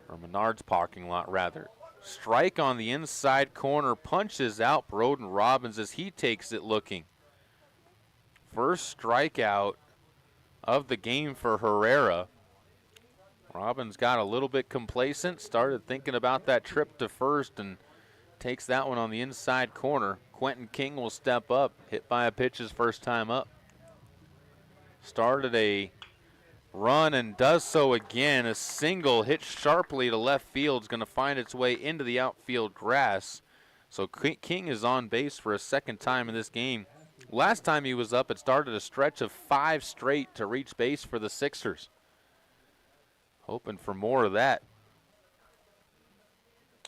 or Menard's parking lot rather. Strike on the inside corner, punches out Broden Robbins as he takes it looking. First strikeout of the game for Herrera. Robbins got a little bit complacent, started thinking about that trip to first, and takes that one on the inside corner. Quentin King will step up, hit by a pitch his first time up. Started a run and does so again. A single hit sharply to left field is going to find its way into the outfield grass. So King is on base for a second time in this game. Last time he was up, it started a stretch of 5 straight to reach base for the Sixers. Hoping for more of that,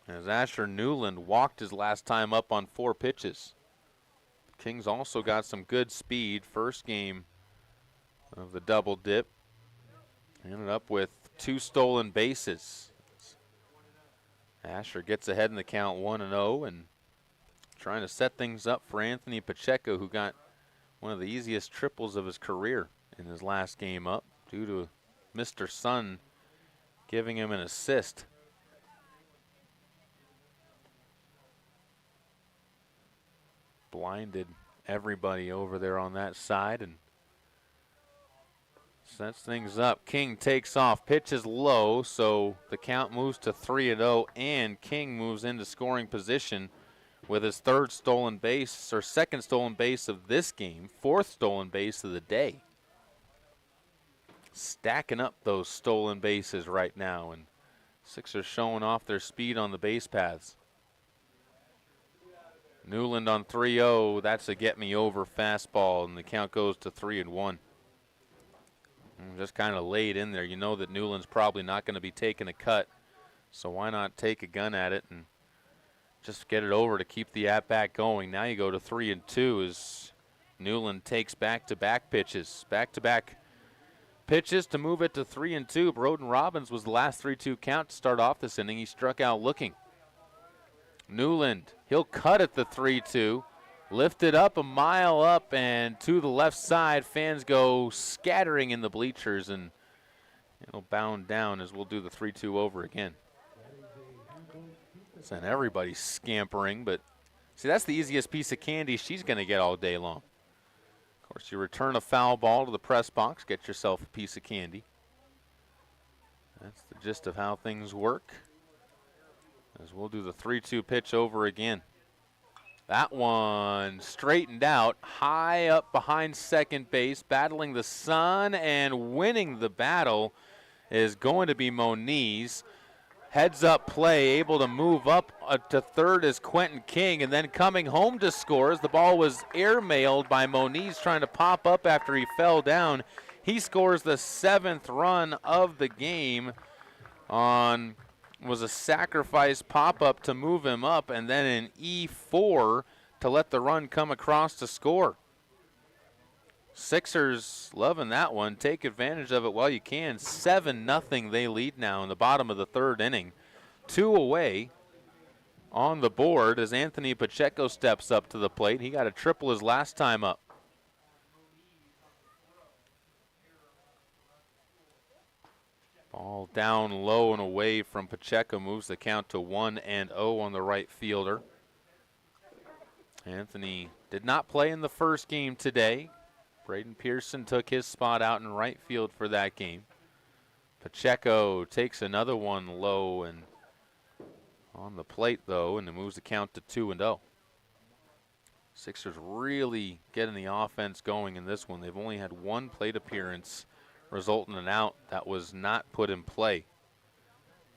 as Asher Newland walked his last time up on 4 pitches. King's also got some good speed. First game of the double dip. Ended up with 2 stolen bases. Asher gets ahead in the count 1-0 and trying to set things up for Anthony Pacheco, who got one of the easiest triples of his career in his last game up due to Mr. Sun giving him an assist. blinded everybody over there on that side and sets things up. King takes off, pitches low, so the count moves to 3-0, and King moves into scoring position with his third stolen base, or second stolen base of this game, fourth stolen base of the day. Stacking up those stolen bases right now, and Sixers showing off their speed on the base paths. Newland on 3-0, that's a get-me-over fastball, and the count goes to 3-1. Just kind of laid in there. You know that Newland's probably not going to be taking a cut, so why not take a gun at it and just get it over to keep the at-bat going. Now you go to 3-2 as Newland takes back-to-back pitches. Back-to-back pitches to move it to 3-2. Broden Robbins was the last 3-2 count to start off this inning. He struck out looking. Newland, he'll cut at the 3-2. Lifted up a mile up and to the left side. Fans go scattering in the bleachers, and it'll bound down as we'll do the 3-2 over again. And everybody's scampering, but see, that's the easiest piece of candy she's going to get all day long. Of course, you return a foul ball to the press box, get yourself a piece of candy. That's the gist of how things work. As we'll do the 3-2 pitch over again. That one straightened out, high up behind second base, battling the sun and winning the battle is going to be Moniz. Heads up play, able to move up to third is Quentin King, and then coming home to score as the ball was airmailed by Moniz trying to pop up after he fell down. He scores the 7th run of the game on was a sacrifice pop-up to move him up, and then an E4 to let the run come across to score. Sixers loving that one. Take advantage of it while you can. 7-0 they lead now in the bottom of the third inning. 2 away on the board as Anthony Pacheco steps up to the plate. He got a triple his last time up. Ball down low and away from Pacheco moves the count to 1-0 on the right fielder. Anthony did not play in the first game today. Braden Pearson took his spot out in right field for that game. Pacheco takes another one low and on the plate, though, and it moves the count to 2-0. Sixers really getting the offense going in this one. They've only had one plate appearance resulting in an out that was not put in play.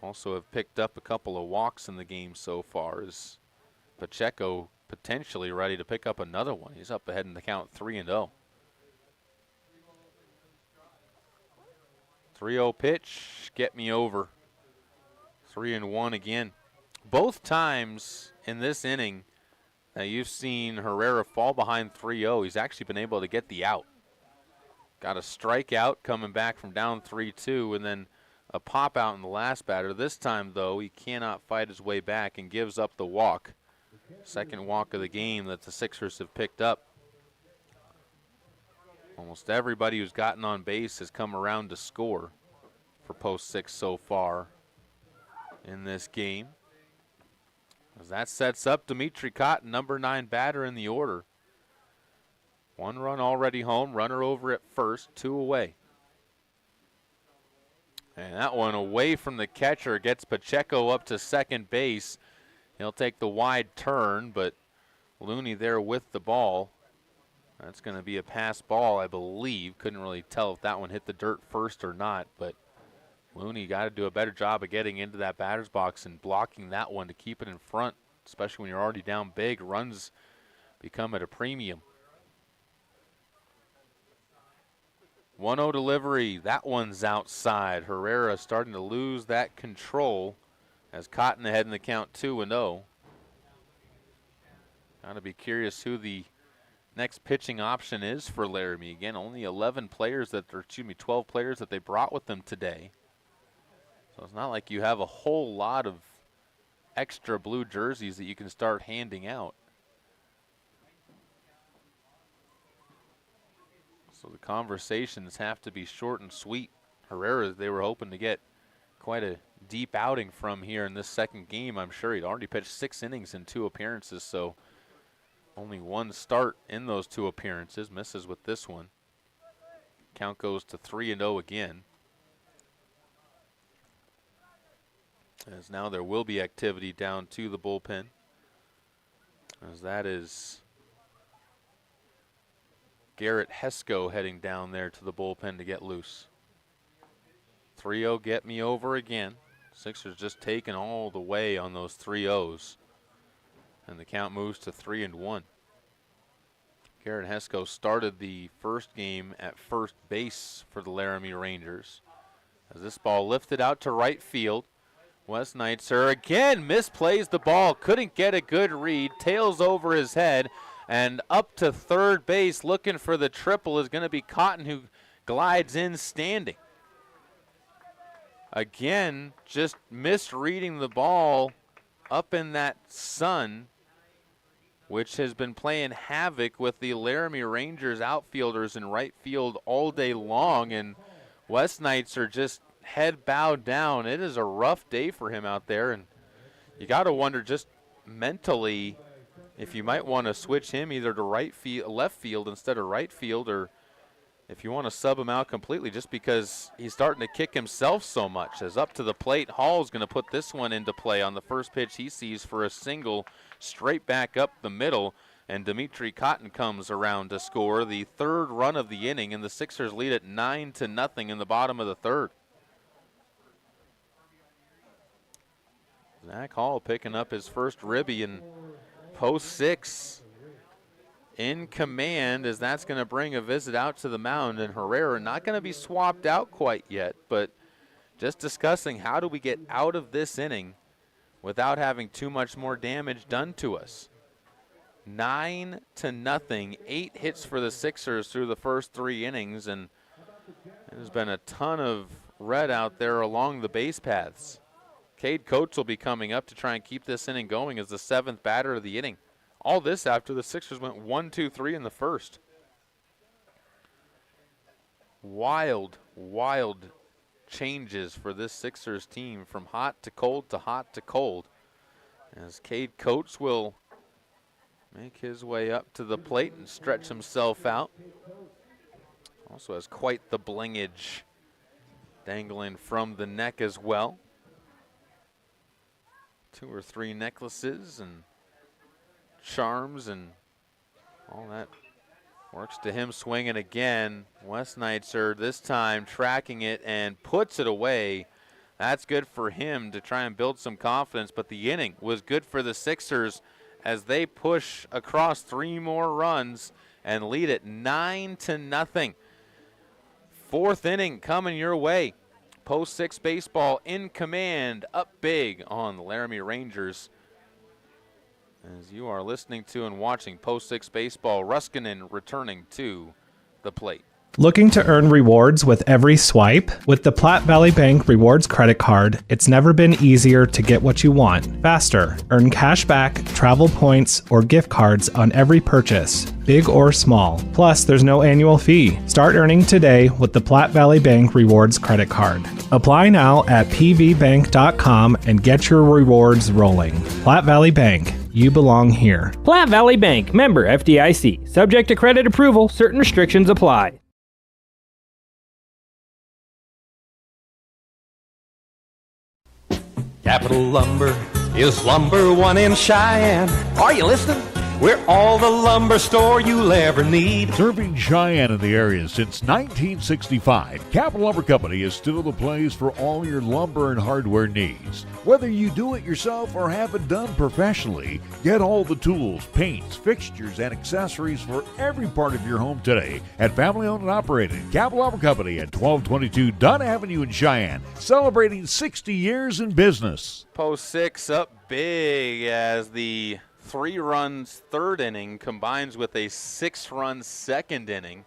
Also have picked up a couple of walks in the game so far as Pacheco potentially ready to pick up another one. He's up ahead in the count 3-0. 3-0 pitch, get me over. 3-1 again. Both times in this inning that you've seen Herrera fall behind 3-0, he's actually been able to get the out. Got a strikeout coming back from down 3-2 and then a pop out in the last batter. This time, though, he cannot fight his way back and gives up the walk. Second walk of the game that the Sixers have picked up. Almost everybody who's gotten on base has come around to score for post 6 so far in this game. As that sets up Dimitri Cotton, number 9 batter in the order. 1 run already home, runner over at first, 2 away. And that one away from the catcher gets Pacheco up to second base. He'll take the wide turn, but Looney there with the ball. That's going to be a pass ball, I believe. Couldn't really tell if that one hit the dirt first or not, but Looney got to do a better job of getting into that batter's box and blocking that one to keep it in front, especially when you're already down big. Runs become at a premium. 1-0 delivery. That one's outside. Herrera starting to lose that control as Cotton ahead in the count 2-0. Got to be curious who the next pitching option is for Laramie. Again, only 12 players that they brought with them today. So it's not like you have a whole lot of extra blue jerseys that you can start handing out. So the conversations have to be short and sweet. Herrera, they were hoping to get quite a deep outing from here in this second game. I'm sure he'd already pitched 6 innings in 2 appearances, so Only one start in those 2 appearances. Misses with this one. Count goes to 3-0 again. As now there will be activity down to the bullpen. As that is Garrett Hesko heading down there to the bullpen to get loose. 3-0 get me over again. Sixers just taking all the way on those 3-0s. And the count moves to 3-1. Garrett Hesko started the first game at first base for the Laramie Rangers. As this ball lifted out to right field. Wes Neitzer again misplays the ball. Couldn't get a good read. Tails over his head. And up to third base looking for the triple is going to be Cotton, who glides in standing. Again, just misreading the ball up in that sun, which has been playing havoc with the Laramie Rangers outfielders in right field all day long. And Wes Neitzer just head bowed down. It is a rough day for him out there. And you got to wonder just mentally if you might want to switch him either to left field instead of right field, or if you want to sub him out completely, just because he's starting to kick himself so much. As up to the plate, Hall's going to put this one into play on the first pitch he sees for a single straight back up the middle, and Dimitri Cotton comes around to score the 3rd run of the inning, and the Sixers lead at 9-0 in the bottom of the 3rd. Zach Hall picking up his first ribby in post 6. In command, as that's going to bring a visit out to the mound, and Herrera not going to be swapped out quite yet, but just discussing how do we get out of this inning without having too much more damage done to us. 9-0, 8 hits for the Sixers through the first 3 innings, and there's been a ton of red out there along the base paths. Cade Coates will be coming up to try and keep this inning going as the 7th batter of the inning. All this after the Sixers went 1-2-3 in the first. Wild, wild changes for this Sixers team from hot to cold to hot to cold. As Cade Coates will make his way up to the plate and stretch himself out. Also has quite the blingage dangling from the neck as well. 2 or 3 necklaces and charms and all that works to him swinging again. Wes Neitzer this time tracking it and puts it away. That's good for him to try and build some confidence, but the inning was good for the Sixers as they push across 3 more runs and lead it 9-0. 4th inning coming your way. Post 6 baseball in command, up big on the Laramie Rangers. As you are listening to and watching Post 6 baseball, Ruskinen returning to the plate. Looking to earn rewards with every swipe? With the Platte Valley Bank Rewards Credit Card, it's never been easier to get what you want faster. Earn cash back, travel points, or gift cards on every purchase, big or small. Plus, there's no annual fee. Start earning today with the Platte Valley Bank Rewards Credit Card. Apply now at pvbank.com and get your rewards rolling. Platte Valley Bank. You belong here. Platte Valley Bank, member FDIC. Subject to credit approval, certain restrictions apply. Capital Lumber is lumber one in Cheyenne. Are you listening? We're all the lumber store you'll ever need. Serving Cheyenne and the area since 1965, Capital Lumber Company is still the place for all your lumber and hardware needs. Whether you do it yourself or have it done professionally, get all the tools, paints, fixtures, and accessories for every part of your home today at family-owned and operated Capital Lumber Company at 1222 Dunn Avenue in Cheyenne, celebrating 60 years in business. Post 6 up big as the 3 runs 3rd inning combines with a 6-run 2nd inning.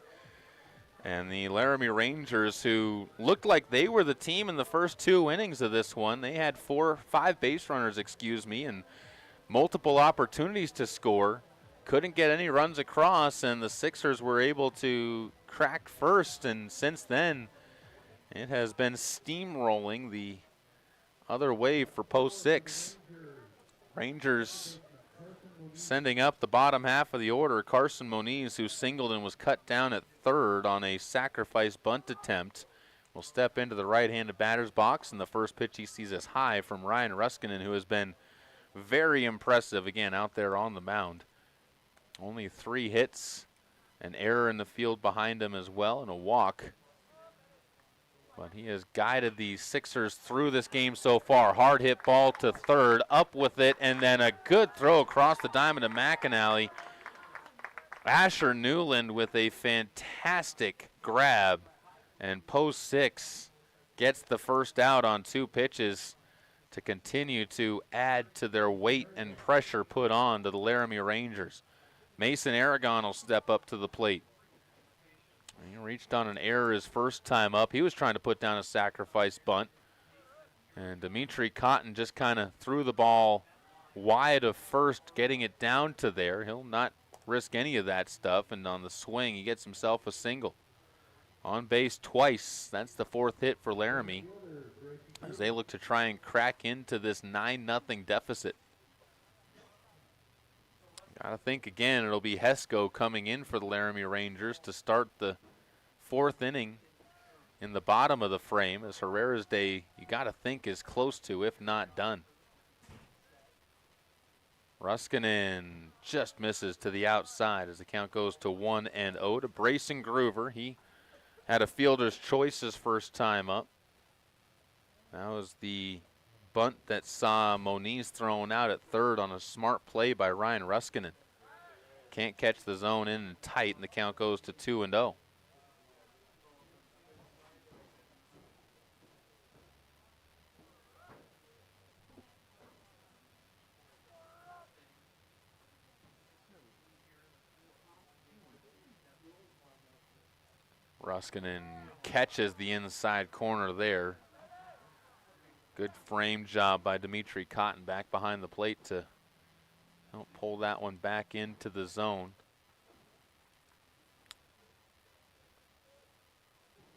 And the Laramie Rangers, who looked like they were the team in the first 2 innings of this one, they had 5 base runners, and multiple opportunities to score. Couldn't get any runs across, and the Sixers were able to crack first. And since then, it has been steamrolling the other way for Post 6. Rangers Sending up the bottom half of the order, Carson Moniz, who singled and was cut down at third on a sacrifice bunt attempt, will step into the right-handed batter's box, and the first pitch he sees is high from Ryan Ruskinen, who has been very impressive, again, out there on the mound. Only 3 hits, an error in the field behind him as well, and a walk. But he has guided the Sixers through this game so far. Hard hit ball to third, up with it, and then a good throw across the diamond to McAnally. Asher Newland with a fantastic grab, and post 6 gets the first out on 2 pitches to continue to add to their weight and pressure put on to the Laramie Rangers. Mason Aragon will step up to the plate. He reached on an error his first time up. He was trying to put down a sacrifice bunt. And Dimitri Cotton just kind of threw the ball wide of first, getting it down to there. He'll not risk any of that stuff. And on the swing, he gets himself a single. On base twice. That's the 4th hit for Laramie as they look to try and crack into this 9-0 deficit. Gotta think again, it'll be Hesko coming in for the Laramie Rangers to start the 4th inning in the bottom of the frame, as Herrera's day, you gotta think, is close to, if not done. Ruskinen just misses to the outside as the count goes to 1-0 to Brayson Groover. He had a fielder's choice his first time up. That was the bunt that saw Moniz thrown out at third on a smart play by Ryan Ruskinen. Can't catch the zone in and tight, and the count goes to 2-0. Ruskinen catches the inside corner there. Good frame job by Dimitri Cotton back behind the plate to help pull that one back into the zone.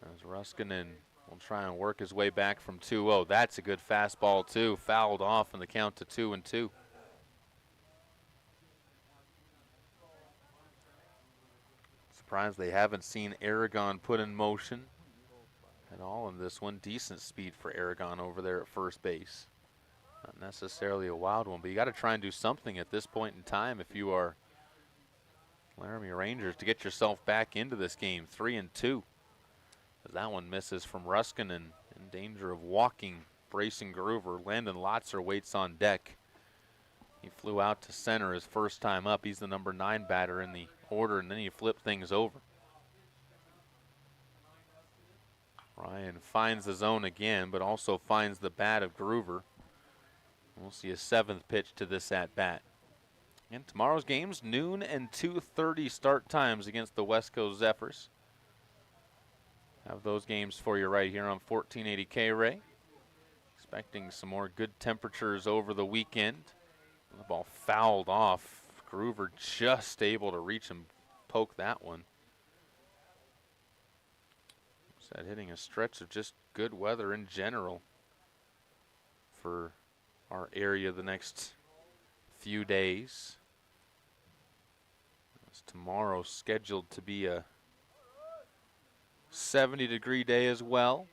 As Ruskinen will try and work his way back from 2-0. That's a good fastball too. Fouled off in the count to 2-2. Surprised they haven't seen Aragon put in motion at all in this one. Decent speed for Aragon over there at first base. Not necessarily a wild one, but you got to try and do something at this point in time if you are Laramie Rangers to get yourself back into this game. 3-2. As that one misses from Ruskinen, in danger of walking Brayson Groover. Landon Lotzer waits on deck. He flew out to center his first time up. He's the number 9 batter in the order, and then he flipped things over. Ryan finds the zone again, but also finds the bat of Groover. We'll see a 7th pitch to this at-bat. And tomorrow's games, noon and 2:30 start times against the West Coast Zephyrs. Have those games for you right here on 1480 K-Ray. Expecting some more good temperatures over the weekend. The ball fouled off. Groover just able to reach and poke that one. That hitting a stretch of just good weather in general for our area the next few days. As tomorrow's scheduled to be a 70-degree day as well.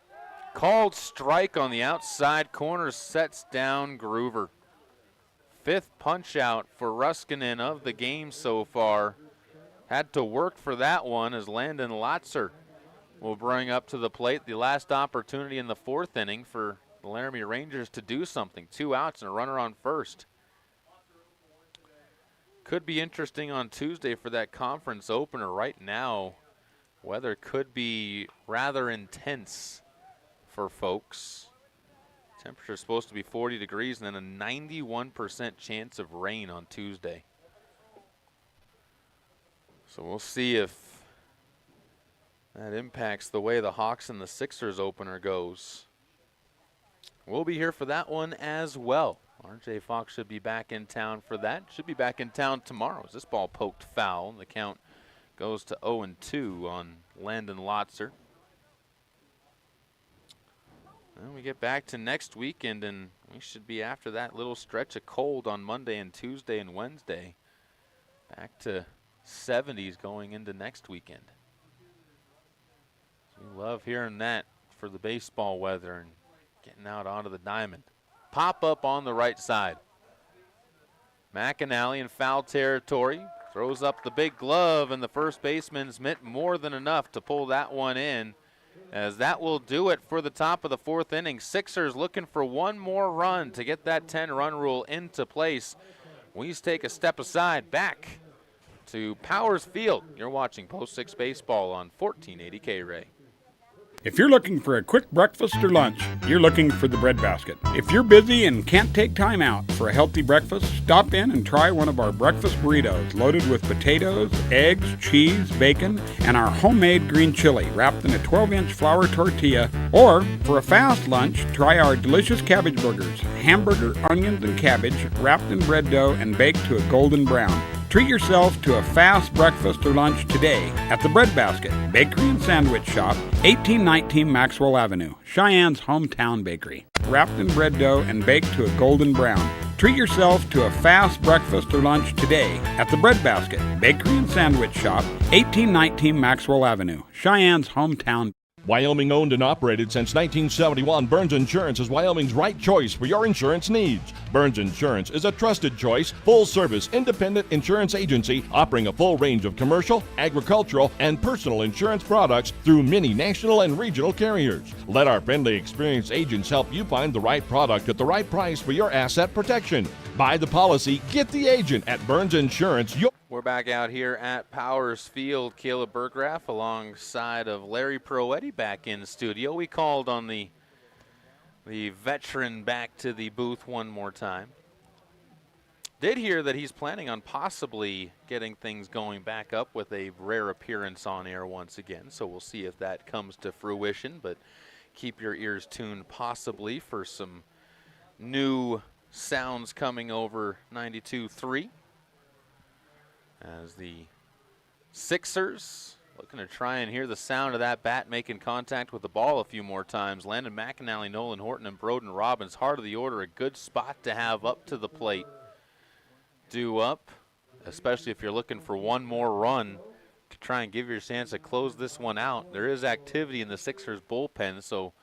Called strike on the outside corner, sets down Groover. 5th punch out for Ruskinen of the game so far. Had to work for that one as Landon Lotzer will bring up to the plate the last opportunity in the 4th inning for the Laramie Rangers to do something. 2 outs and a runner on first. Could be interesting on Tuesday for that conference opener. Right now, weather could be rather intense for folks. Temperature is supposed to be 40 degrees and then a 91% chance of rain on Tuesday. So we'll see if that impacts the way the Hawks and the Sixers opener goes. We'll be here for that one as well. RJ Fox should be back in town for that. Should be back in town tomorrow as this ball poked foul. The count goes to 0-2 on Landon Lotzer. Then we get back to next weekend, and we should be after that little stretch of cold on Monday and Tuesday and Wednesday. Back to 70s going into next weekend. We love hearing that for the baseball weather and getting out onto the diamond. Pop up on the right side. McAnally in foul territory. Throws up the big glove, and the first baseman's meant more than enough to pull that one in, as that will do it for the top of the 4th inning. Sixers looking for one more run to get that 10-run rule into place. We take a step aside, back to Powers Field. You're watching Post 6 Baseball on 1480 K-Ray. If you're looking for a quick breakfast or lunch, you're looking for the Bread Basket. If you're busy and can't take time out for a healthy breakfast, stop in and try one of our breakfast burritos loaded with potatoes, eggs, cheese, bacon, and our homemade green chili wrapped in a 12-inch flour tortilla. Or, for a fast lunch, try our delicious cabbage burgers, hamburger, onions, and cabbage wrapped in bread dough and baked to a golden brown. Treat yourself to a fast breakfast or lunch today at the Bread Basket Bakery and Sandwich Shop, 1819 Maxwell Avenue, Cheyenne's hometown bakery. Wrapped in bread dough and baked to a golden brown. Treat yourself to a fast breakfast or lunch today at the Bread Basket Bakery and Sandwich Shop, 1819 Maxwell Avenue, Cheyenne's hometown. Wyoming owned and operated since 1971, Burns Insurance is Wyoming's right choice for your insurance needs. Burns Insurance is a trusted choice, full-service, independent insurance agency offering a full range of commercial, agricultural, and personal insurance products through many national and regional carriers. Let our friendly, experienced agents help you find the right product at the right price for your asset protection. Buy the policy, get the agent at Burns Insurance. We're back out here at Powers Field. Caleb Burgraff alongside of Larry Proetti back in the studio. We called on the veteran back to the booth one more time. Did hear that he's planning on possibly getting things going back up with a rare appearance on air once again. So we'll see if that comes to fruition, but keep your ears tuned possibly for some new sounds coming over 92.3. As the Sixers looking to try and hear the sound of that bat making contact with the ball a few more times. Landon McAnally, Nolan Horton, and Broden Robbins, heart of the order, a good spot to have up to the plate. Due up, especially if you're looking for one more run to try and give your chance to close this one out. There is activity in the Sixers bullpen, so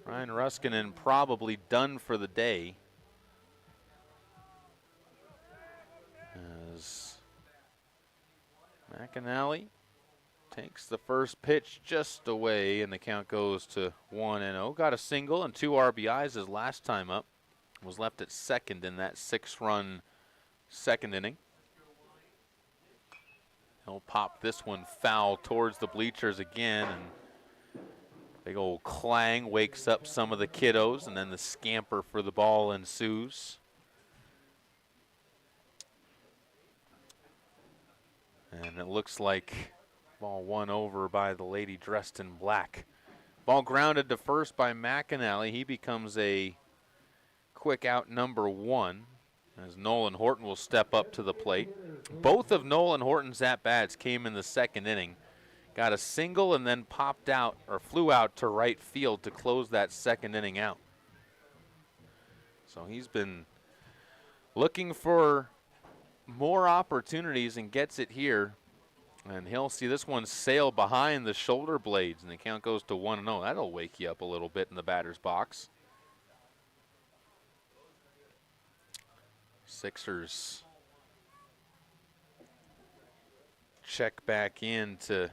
Ryan Ruskinen probably done for the day. As McAnally takes the first pitch just away, and the count goes to 1-0. Got a single and 2 RBIs his last time up. Was left at second in that 6-run second inning. He'll pop this one foul towards the bleachers again, and big old clang wakes up some of the kiddos, and then the scamper for the ball ensues. And it looks like ball won over by the lady dressed in black. Ball grounded to first by McAnally. He becomes a quick out number 1 as Nolan Horton will step up to the plate. Both of Nolan Horton's at-bats came in the second inning. Got a single and then popped out or flew out to right field to close that second inning out. So he's been looking for more opportunities and gets it here, and he'll see this one sail behind the shoulder blades, and the count goes to 1-0. That'll wake you up a little bit in the batter's box. Sixers check back in to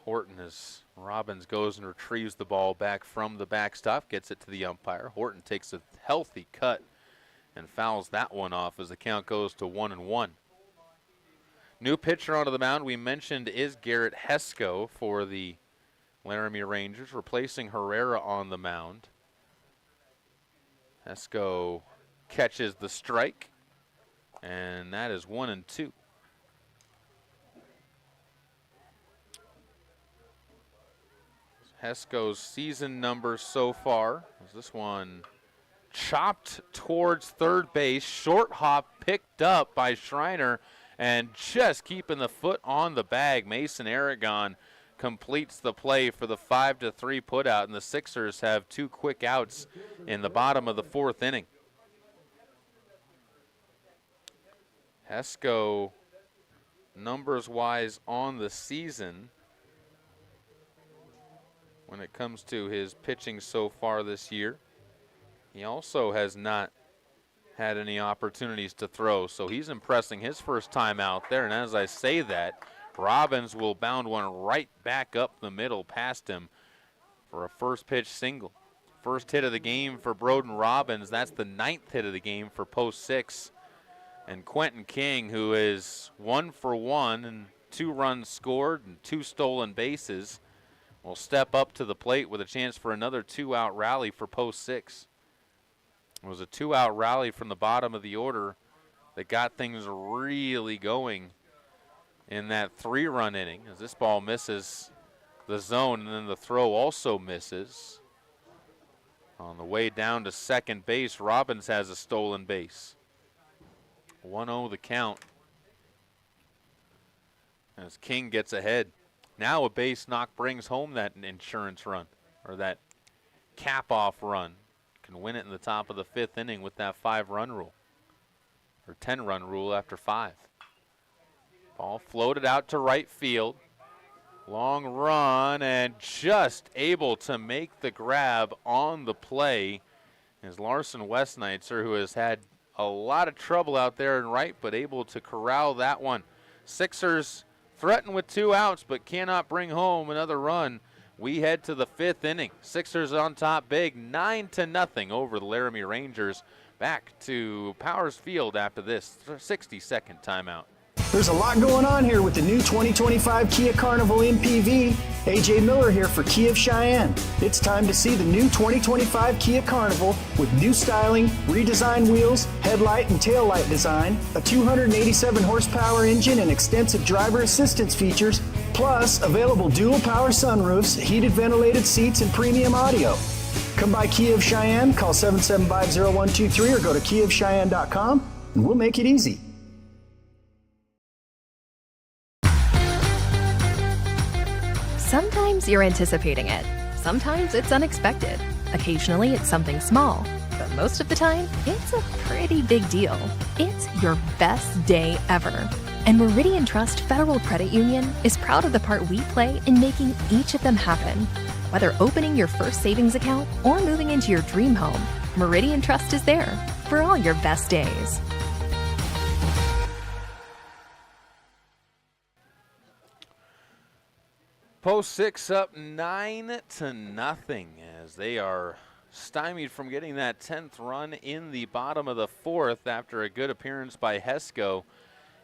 Horton as Robbins goes and retrieves the ball back from the backstop, gets it to the umpire. Horton takes a healthy cut and fouls that one off as the count goes to 1-1. New pitcher onto the mound we mentioned is Garrett Hesko for the Laramie Rangers, replacing Herrera on the mound. Hesko catches the strike, and that is 1-2. Hesko's season number so far is this one chopped towards third base, short hop picked up by Schreiner, and just keeping the foot on the bag. Mason Aragon completes the play for the 5-3 putout, and the Sixers have 2 quick outs in the bottom of the 4th inning. Hesko numbers-wise on the season when it comes to his pitching so far this year. He also has not had any opportunities to throw, so he's impressing his first time out there. And as I say that, Robbins will bound one right back up the middle past him for a first pitch single. First hit of the game for Broden Robbins. That's the 9th hit of the game for post 6. And Quentin King, who is 1 for 1 and 2 runs scored and 2 stolen bases, will step up to the plate with a chance for another 2-out rally for post 6. It was a 2-out rally from the bottom of the order that got things really going in that 3-run inning, as this ball misses the zone, and then the throw also misses. On the way down to second base, Robbins has a stolen base. 1-0 the count as King gets ahead. Now a base knock brings home that insurance run, or that cap-off run. Can win it in the top of the 5th inning with that 5-run rule, or 10-run rule after 5. Ball floated out to right field. Long run, and just able to make the grab on the play is Larson Westneitzer, who has had a lot of trouble out there in right, but able to corral that one. Sixers threaten with 2 outs, but cannot bring home another run. We head to the 5th inning. Sixers on top big, 9-0 over the Laramie Rangers. Back to Powers Field after this 60-second timeout. There's a lot going on here with the new 2025 Kia Carnival MPV. AJ Miller here for Kia of Cheyenne. It's time to see the new 2025 Kia Carnival with new styling, redesigned wheels, headlight and tail light design, a 287 horsepower engine and extensive driver assistance features, plus available dual power sunroofs, heated ventilated seats, and premium audio. Come by Kia of Cheyenne, call 775-0123 or go to kiaofcheyenne.com and we'll make it easy. Sometimes you're anticipating it. Sometimes it's unexpected. Occasionally it's something small. But most of the time, it's a pretty big deal. It's your best day ever. And Meridian Trust Federal Credit Union is proud of the part we play in making each of them happen. Whether opening your first savings account or moving into your dream home, Meridian Trust is there for all your best days. Post 6 up 9-0 as they are stymied from getting that 10th run in the bottom of the 4th after a good appearance by Hesco.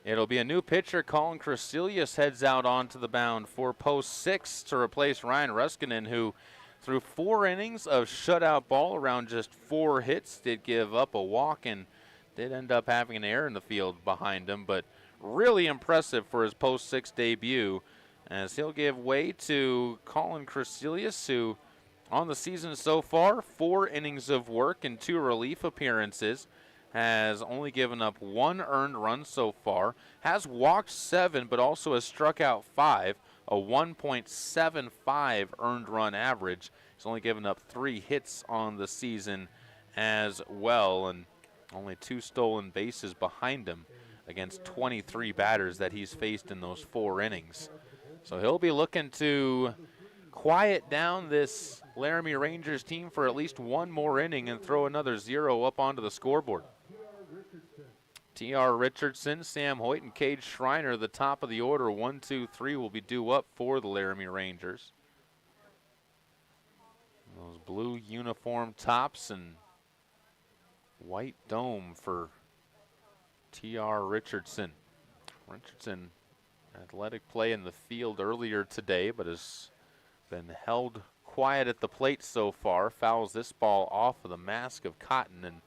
It'll be a new pitcher. Colin Crasilius heads out onto the mound for post 6 to replace Ryan Ruskinen, who through 4 innings of shutout ball, around just 4 hits, did give up a walk and did end up having an error in the field behind him, but really impressive for his post 6 debut, as he'll give way to Colin Crasilius, who on the season so far, 4 innings of work and 2 relief appearances, has only given up 1 earned run so far, has walked 7 but also has struck out 5, a 1.75 earned run average. He's only given up 3 hits on the season as well, and only 2 stolen bases behind him against 23 batters that he's faced in those 4 innings. So he'll be looking to quiet down this Laramie Rangers team for at least 1 more inning and throw another 0 up onto the scoreboard. T.R. Richardson, Sam Hoyt, and Cade Schreiner, the top of the order. 1, 2, 3 will be due up for the Laramie Rangers. Those blue uniform tops and white dome for T.R. Richardson. Richardson, athletic play in the field earlier today, but has been held quiet at the plate so far. Fouls this ball off of the mask of cotton and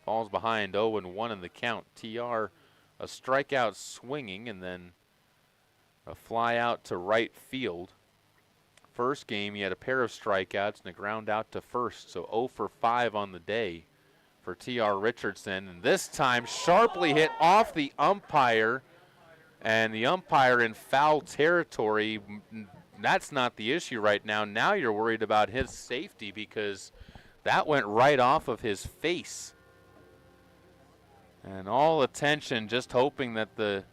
falls behind 0-1 in the count. TR a strikeout swinging and then a fly out to right field. First game he had a pair of strikeouts and a ground out to first, so 0 for 5 on the day for TR Richardson, and this time sharply hit off the umpire, and the umpire in foul territory. That's not the issue right now. Now you're worried about his safety because that went right off of his face. And all attention just hoping that the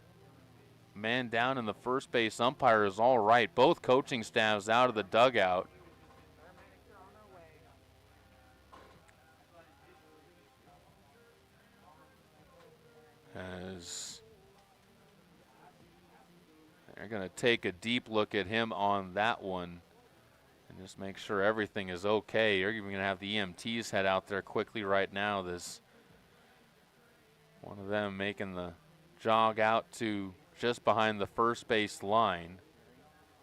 man down in the first base umpire is all right. Both coaching staffs out of the dugout. As they're going to take a deep look at him on that one and just make sure everything is okay. You're even going to have the EMTs head out there quickly right now. There's one of them making the jog out to just behind the first base line.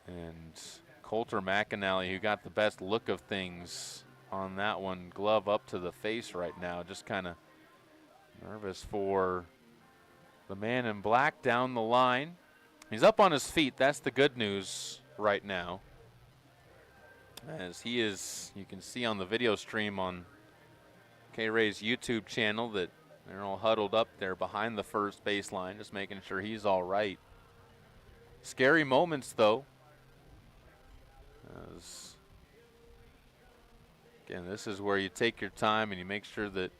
And Coulter McAnally, who got the best look of things on that one, glove up to the face right now, just kind of nervous for the man in black down the line. He's up on his feet. That's the good news right now. As he is, you can see on the video stream on K-Ray's YouTube channel that they're all huddled up there behind the first baseline, just making sure he's all right. Scary moments, though. As, again, this is where you take your time and you make sure that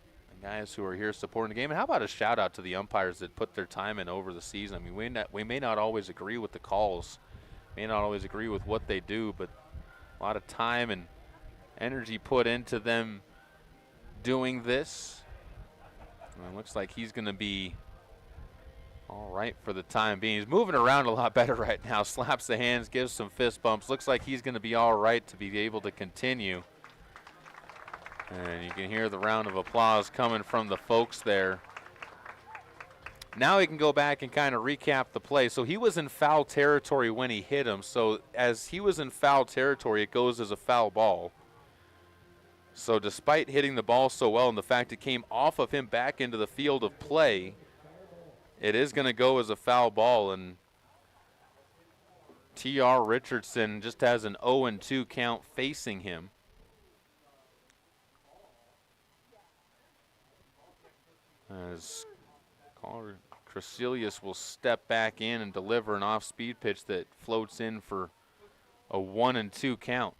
guys who are here supporting the game. And how about a shout out to the umpires that put their time in over the season? I mean, we may not always agree with the calls, may not always agree with what they do, but a lot of time and energy put into them doing this. And it looks like he's going to be all right for the time being. He's moving around a lot better right now. Slaps the hands, gives some fist bumps. Looks like he's going to be all right to be able to continue. And you can hear the round of applause coming from the folks there. Now he can go back and kind of recap the play. So he was in foul territory when he hit him. So as he was in foul territory, it goes as a foul ball. So despite hitting the ball so well and the fact it came off of him back into the field of play, it is going to go as a foul ball. And T.R. Richardson just has an 0-2 count facing him. As caller Crecelius will step back in and deliver an off-speed pitch that floats in for a 1-2 count.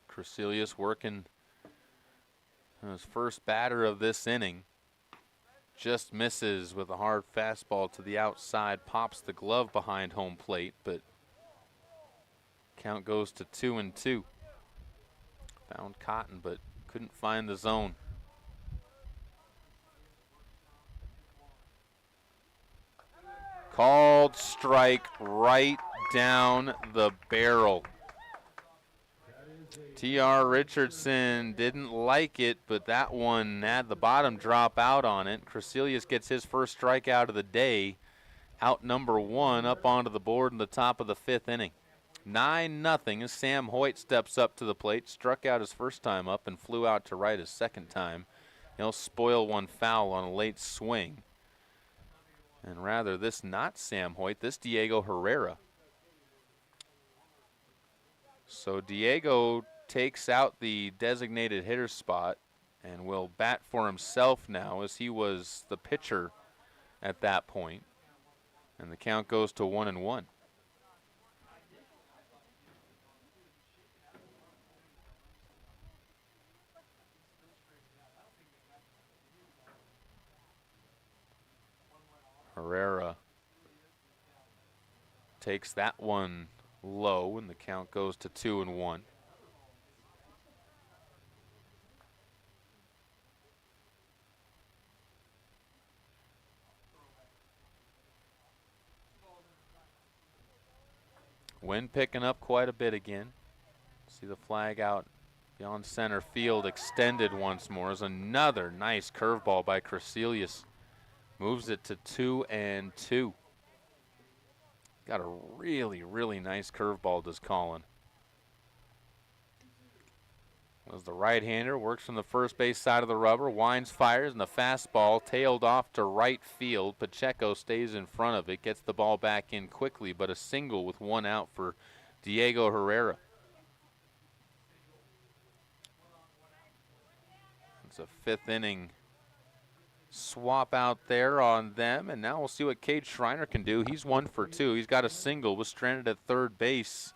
Crecelius working his first batter of this inning. Just misses with a hard fastball to the outside, pops the glove behind home plate, but count goes to 2-2. Found Cotton, but couldn't find the zone. Called strike right down the barrel. T.R. Richardson didn't like it, but that one had the bottom drop out on it. Crecelius gets his first strikeout of the day. Out number one, up onto the board in the top of the fifth inning. 9-0 as Sam Hoyt steps up to the plate, struck out his first time up and flew out to right his second time. He'll spoil one foul on a late swing. And rather, this not Sam Hoyt, this Diego Herrera. So Diego takes out the designated hitter spot and will bat for himself now, as he was the pitcher at that point. And the count goes to 1-1. Herrera takes that one low, and the count goes to 2-1. Wind picking up quite a bit again. See the flag out beyond center field, extended once more. Is another nice curveball by Crecelius. Moves it to 2-2. Got a really, really nice curveball, does Colin. Was the right-hander, works from the first base side of the rubber, winds, fires, and the fastball tailed off to right field. Pacheco stays in front of it, gets the ball back in quickly, but a single with one out for Diego Herrera. It's a fifth inning swap out there on them, and now we'll see what Cade Schreiner can do. He's 1 for 2. He's got a single, was stranded at third base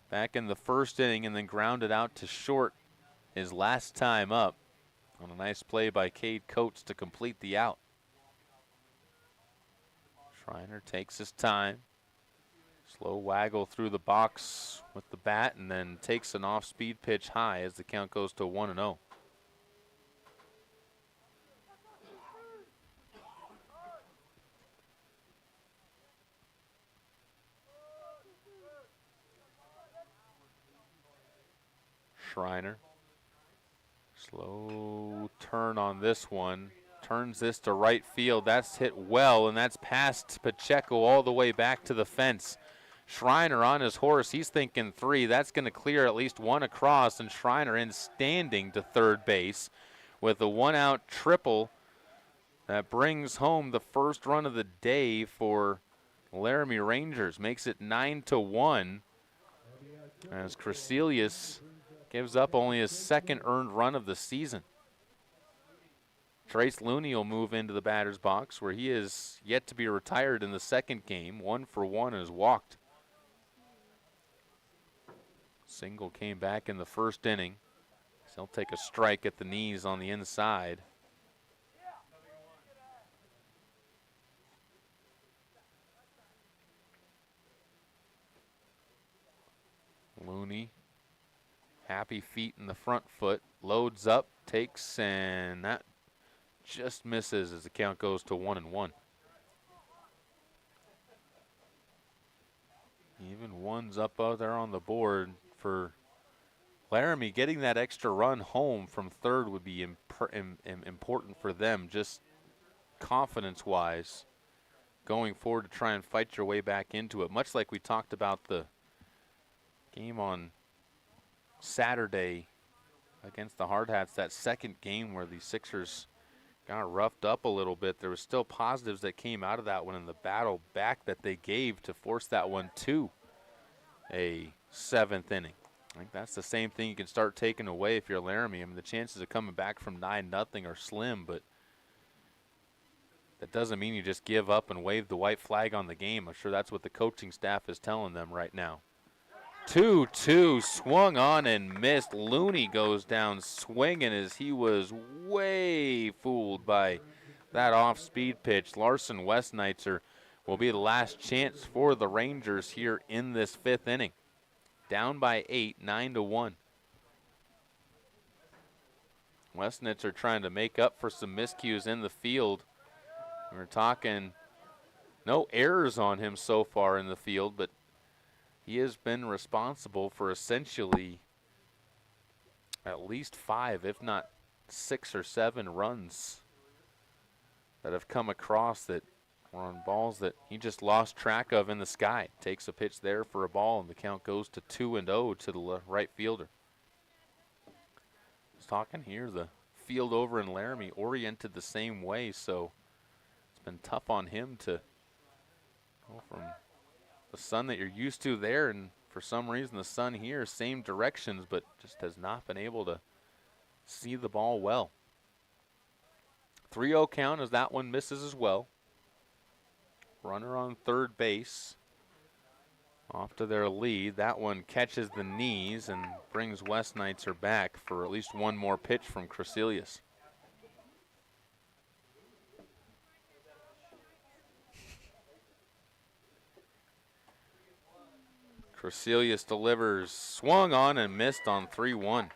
back in the first inning and then grounded out to short his last time up on a nice play by Cade Coates to complete the out. Schreiner takes his time. Slow waggle through the box with the bat and then takes an off-speed pitch high as the count goes to 1-0. Schreiner. Slow turn on this one. Turns this to right field. That's hit well, and that's past Pacheco all the way back to the fence. Schreiner on his horse. He's thinking 3. That's going to clear at least 1 across, and Schreiner in standing to third base with a 1-out triple that brings home the first run of the day for Laramie Rangers. Makes it 9-1 as Crecelius gives up only his second earned run of the season. Trace Looney will move into the batter's box where he is yet to be retired in the second game. 1 for 1 has walked. Single came back in the first inning. So he'll take a strike at the knees on the inside. Looney, happy feet in the front foot, loads up, takes, and that just misses as the count goes to 1-1. Even one's up out there on the board for Laramie. Getting that extra run home from third would be important for them, just confidence-wise, going forward to try and fight your way back into it. Much like we talked about the game on Saturday against the Hard Hats, that second game where the Sixers got roughed up a little bit. There was still positives that came out of that one in the battle back that they gave to force that one to a 7th inning. I think that's the same thing you can start taking away if you're Laramie. I mean, the chances of coming back from 9-0 are slim, but that doesn't mean you just give up and wave the white flag on the game. I'm sure that's what the coaching staff is telling them right now. 2-2, swung on and missed. Looney goes down swinging as he was way fooled by that off-speed pitch. Larson Westnitzer will be the last chance for the Rangers here in this 5th inning. Down by 8, 9-1. Westnitzer trying to make up for some miscues in the field. We're talking no errors on him so far in the field, but he has been responsible for essentially at least 5, if not 6 or 7 runs that have come across that were on balls that he just lost track of in the sky. Takes a pitch there for a ball, and the count goes to 2-0 to the right fielder. I was talking here, the field over in Laramie oriented the same way, so it's been tough on him to go from the sun that you're used to there, and for some reason the sun here, same directions, but just has not been able to see the ball well. 3-0 count as that one misses as well. Runner on third base. Off to their lead. That one catches the knees and brings Westnitzer back for at least one more pitch from Crecelius. Crecelius delivers, swung on and missed on 3-1.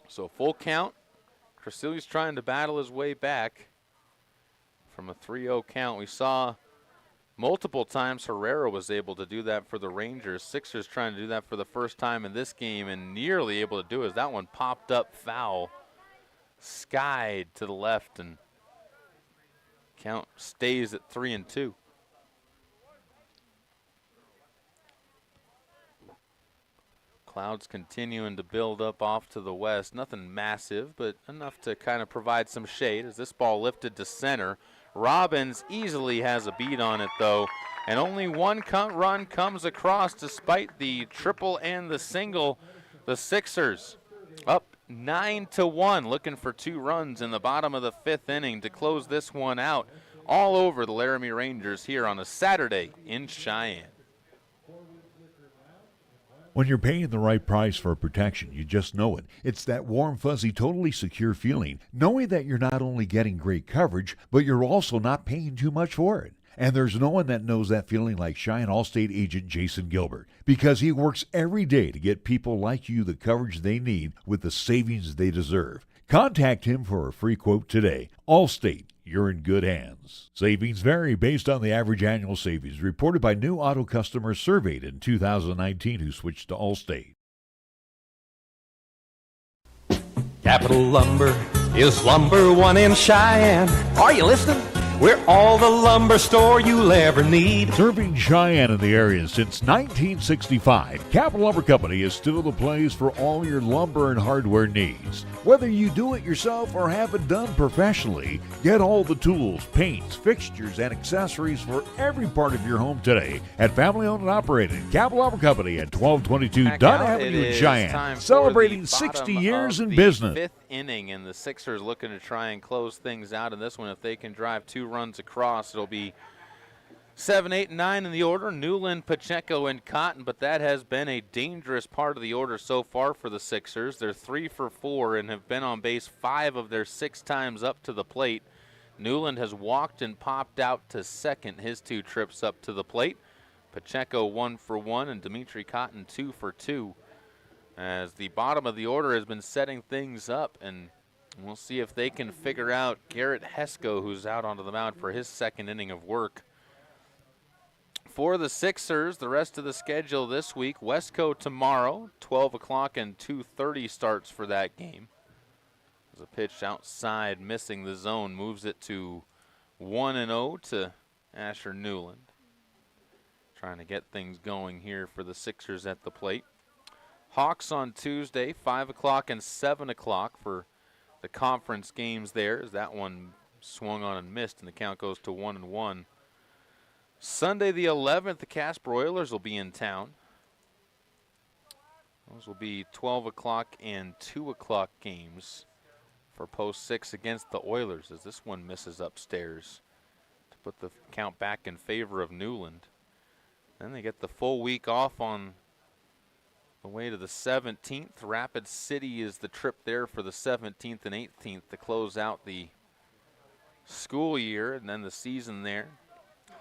So full count. Crecelius trying to battle his way back from a 3-0 count. We saw multiple times Herrera was able to do that for the Rangers. Sixers trying to do that for the first time in this game and nearly able to do it. That one popped up foul, skied to the left, and count stays at 3-2. Clouds continuing to build up off to the west. Nothing massive, but enough to kind of provide some shade as this ball lifted to center. Robbins easily has a beat on it, though, and only one run comes across despite the triple and the single. The Sixers up 9-1, looking for 2 runs in the bottom of the 5th inning to close this one out. All over the Laramie Rangers here on a Saturday in Cheyenne. When you're paying the right price for protection, you just know it. It's that warm, fuzzy, totally secure feeling, knowing that you're not only getting great coverage, but you're also not paying too much for it. And there's no one that knows that feeling like Cheyenne Allstate agent Jason Gilbert, because he works every day to get people like you the coverage they need with the savings they deserve. Contact him for a free quote today. Allstate, you're in good hands. Savings vary based on the average annual savings reported by new auto customers surveyed in 2019 who switched to Allstate. Capital Lumber is lumber one in Cheyenne. Are you listening? We're all the lumber store you'll ever need. Serving Cheyenne in the area since 1965, Capital Lumber Company is still the place for all your lumber and hardware needs. Whether you do it yourself or have it done professionally, get all the tools, paints, fixtures, and accessories for every part of your home today at family-owned and operated Capital Lumber Company at 1222 Dunn Avenue in Cheyenne, celebrating 60 years in business. Fifth inning, and the Sixers looking to try and close things out in this one. If they can drive 2 runs across, it'll be 7, 8, and 9 in the order. Newland, Pacheco, and Cotton, but that has been a dangerous part of the order so far for the Sixers. They're 3 for 4 and have been on base 5 of their 6 times up to the plate. Newland has walked and popped out to second his 2 trips up to the plate. Pacheco 1 for 1 and Dimitri Cotton 2 for 2. As the bottom of the order has been setting things up, and we'll see if they can figure out Garrett Hesko, who's out onto the mound for his 2nd inning of work. For the Sixers, the rest of the schedule this week, Westco tomorrow, 12 o'clock and 2:30 starts for that game. There's a pitch outside missing the zone, moves it to 1-0 to Asher Newland. Trying to get things going here for the Sixers at the plate. Hawks on Tuesday, 5 o'clock and 7 o'clock for the conference games there, as that one swung on and missed, and the count goes to 1-1. Sunday the 11th, the Casper Oilers will be in town. Those will be 12 o'clock and 2 o'clock games for post 6 against the Oilers, as this one misses upstairs to put the count back in favor of Newland. Then they get the full week off on the way to the 17th. Rapid City is the trip there for the 17th and 18th to close out the school year and then the season there.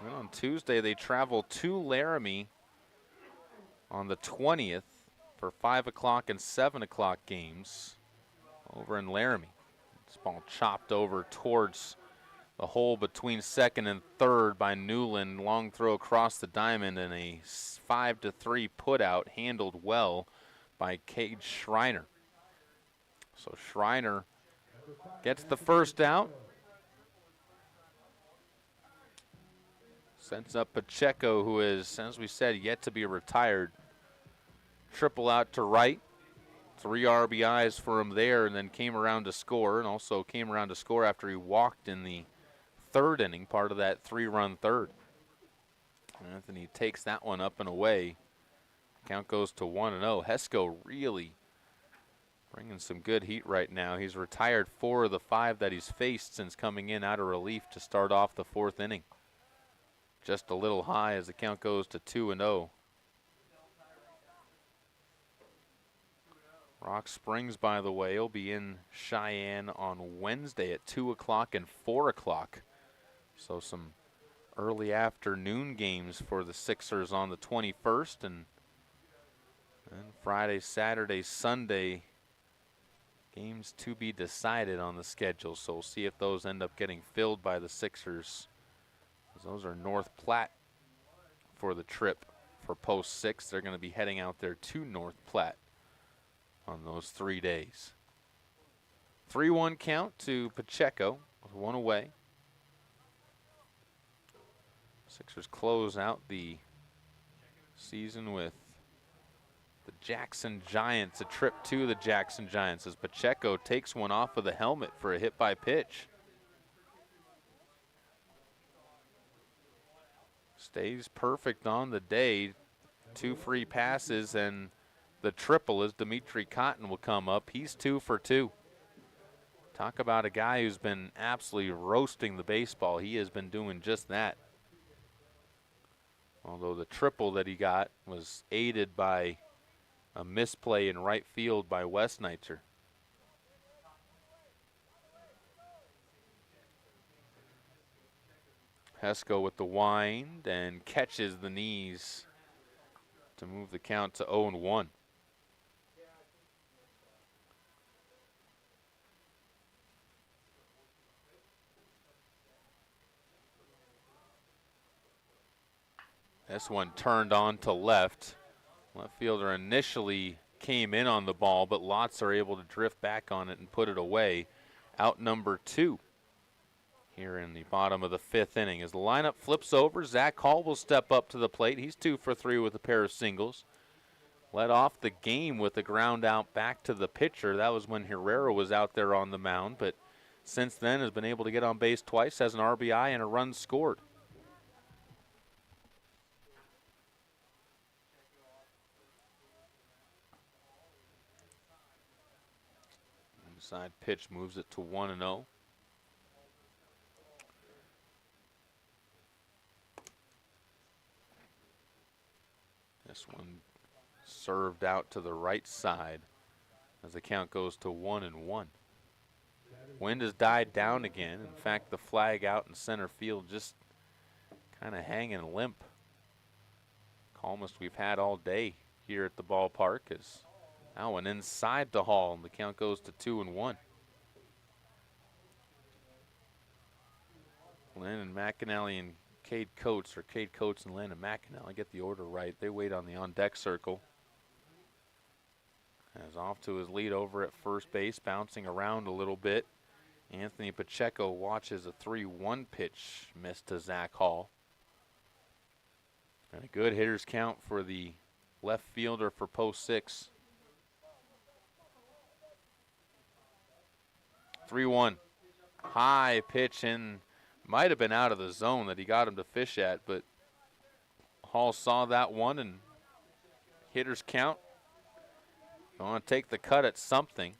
And on Tuesday, they travel to Laramie on the 20th for 5 o'clock and 7 o'clock games over in Laramie. This ball chopped over towards the hole between 2nd and 3rd by Newland. Long throw across the diamond and a 5-3 put out, handled well by Cade Schreiner. So Schreiner gets the first out. Sends up Pacheco, who is, as we said, yet to be retired. Triple out to right. 3 RBIs for him there, and then came around to score, and also came around to score after he walked in the 3rd inning, part of that 3-run 3rd. Anthony takes that one up and away. Count goes to 1-0. Hesko really bringing some good heat right now. He's retired 4 of the 5 that he's faced since coming in out of relief to start off the 4th inning. Just a little high as the count goes to 2-0. Rock Springs, by the way, will be in Cheyenne on Wednesday at 2 o'clock and 4 o'clock. So some early afternoon games for the Sixers on the 21st, and Friday, Saturday, Sunday games to be decided on the schedule. So we'll see if those end up getting filled by the Sixers. Those are North Platte for the trip for post 6. They're going to be heading out there to North Platte on those 3 days. 3-1 count to Pacheco with 1 away. Sixers close out the season with the Jackson Giants, a trip to the Jackson Giants as Pacheco takes one off of the helmet for a hit by pitch. Stays perfect on the day. 2 free passes, and the triple as Dimitri Cotton will come up. He's 2 for 2. Talk about a guy who's been absolutely roasting the baseball. He has been doing just that. Although the triple that he got was aided by A misplay in right field by Westnitzer. Hesko with the wind and catches the knees to move the count to 0-1. This one turned on to left. Left fielder initially came in on the ball, but Lotz are able to drift back on it and put it away. Out number 2 here in the bottom of the 5th inning. As the lineup flips over, Zach Hall will step up to the plate. He's 2 for 3 with a pair of singles. Led off the game with a ground out back to the pitcher. That was when Herrera was out there on the mound, but since then has been able to get on base twice, has an RBI and a run scored. Inside pitch moves it to 1-0. This one served out to the right side as the count goes to 1-1. Wind has died down again. In fact, the flag out in center field just kind of hanging limp. Calmest we've had all day here at the ballpark is that one inside to Hall, and the count goes to 2-1. Landon McAnally and Cade Coates, or Cade Coates and Landon McAnally, get the order right. They wait on the on-deck circle. As off to his lead over at first base, bouncing around a little bit. Anthony Pacheco watches a 3-1 pitch missed to Zach Hall. And a good hitter's count for the left fielder for post 6. 3-1. High pitch in. Might have been out of the zone that he got him to fish at, but Hall saw that one and hitter's count. Want to take the cut at something.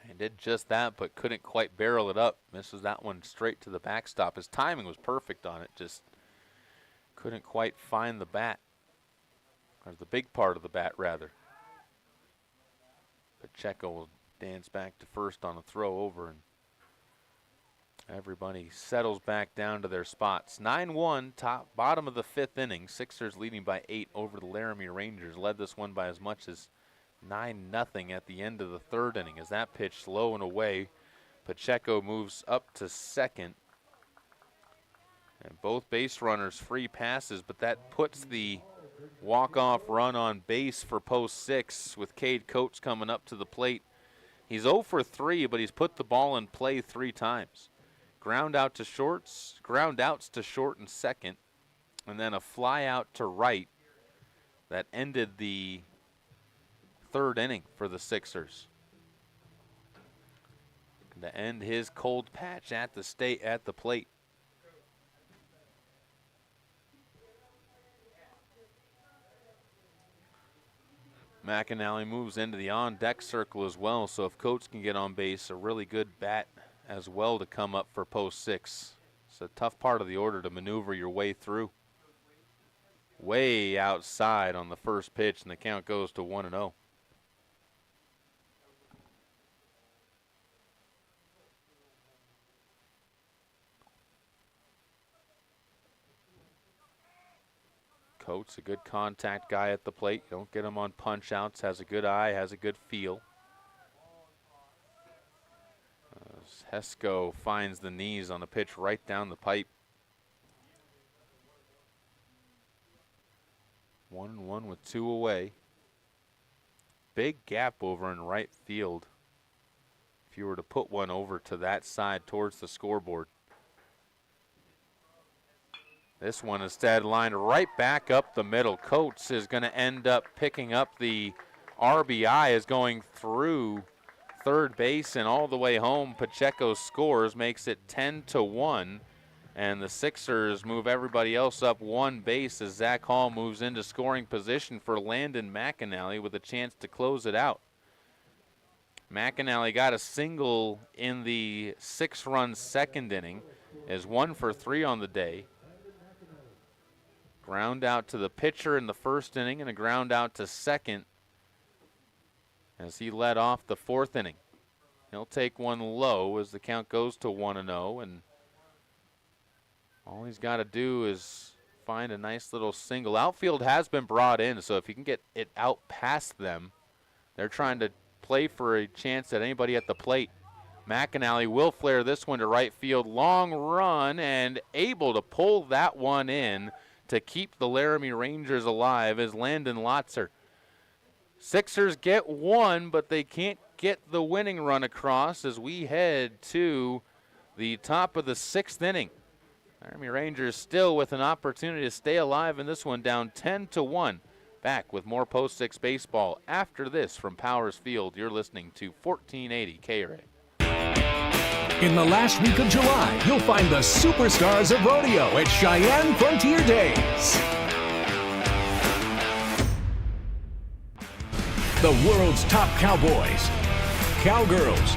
And did just that, but couldn't quite barrel it up. Misses that one straight to the backstop. His timing was perfect on it, just couldn't quite find the bat. Or the big part of the bat, rather. Pacheco will dance back to first on a throw over, and everybody settles back down to their spots. 9-1, bottom of the 5th inning. Sixers leading by 8 over the Laramie Rangers. Led this one by as much as 9-0 at the end of the 3rd inning. As that pitch low and away, Pacheco moves up to second. And both base runners free passes, but that puts the walk-off run on base for post 6 with Cade Coates coming up to the plate. He's 0 for 3, but he's put the ball in play 3 times. Ground out to shorts, ground outs to short and second, and then a fly out to right that ended the 3rd inning for the Sixers. To end his cold patch at the plate. McAnally moves into the on-deck circle as well, so if Coates can get on base, a really good bat as well to come up for post 6. It's a tough part of the order to maneuver your way through. Way outside on the first pitch, and the count goes to 1-0. Coates, a good contact guy at the plate. You don't get him on punch outs, has a good eye, has a good feel. Hesko finds the knees on a pitch right down the pipe. 1-1 with 2 away. Big gap over in right field if you were to put one over to that side towards the scoreboard. This one instead lined right back up the middle. Coates is going to end up picking up the RBI, is going through third base and all the way home. Pacheco scores, makes it 10-1, and the Sixers move everybody else up 1 base as Zach Hall moves into scoring position for Landon McAnally with a chance to close it out. McAnally got a single in the 6-run 2nd inning, is 1 for 3 on the day. Ground out to the pitcher in the 1st inning and a ground out to second as he led off the 4th inning. He'll take one low as the count goes to 1-0, and all he's got to do is find a nice little single. Outfield has been brought in, so if he can get it out past them, they're trying to play for a chance at anybody at the plate. McAnally will flare this one to right field. Long run, and able to pull that one in to keep the Laramie Rangers alive is Landon Lotzer. Sixers get one, but they can't get the winning run across as we head to the top of the 6th inning. Laramie Rangers still with an opportunity to stay alive in this one, down 10-1. Back with more Post 6 baseball after this from Powers Field. You're listening to 1480 KRA. In the last week of July, you'll find the superstars of rodeo at Cheyenne Frontier Days. The world's top cowboys, cowgirls,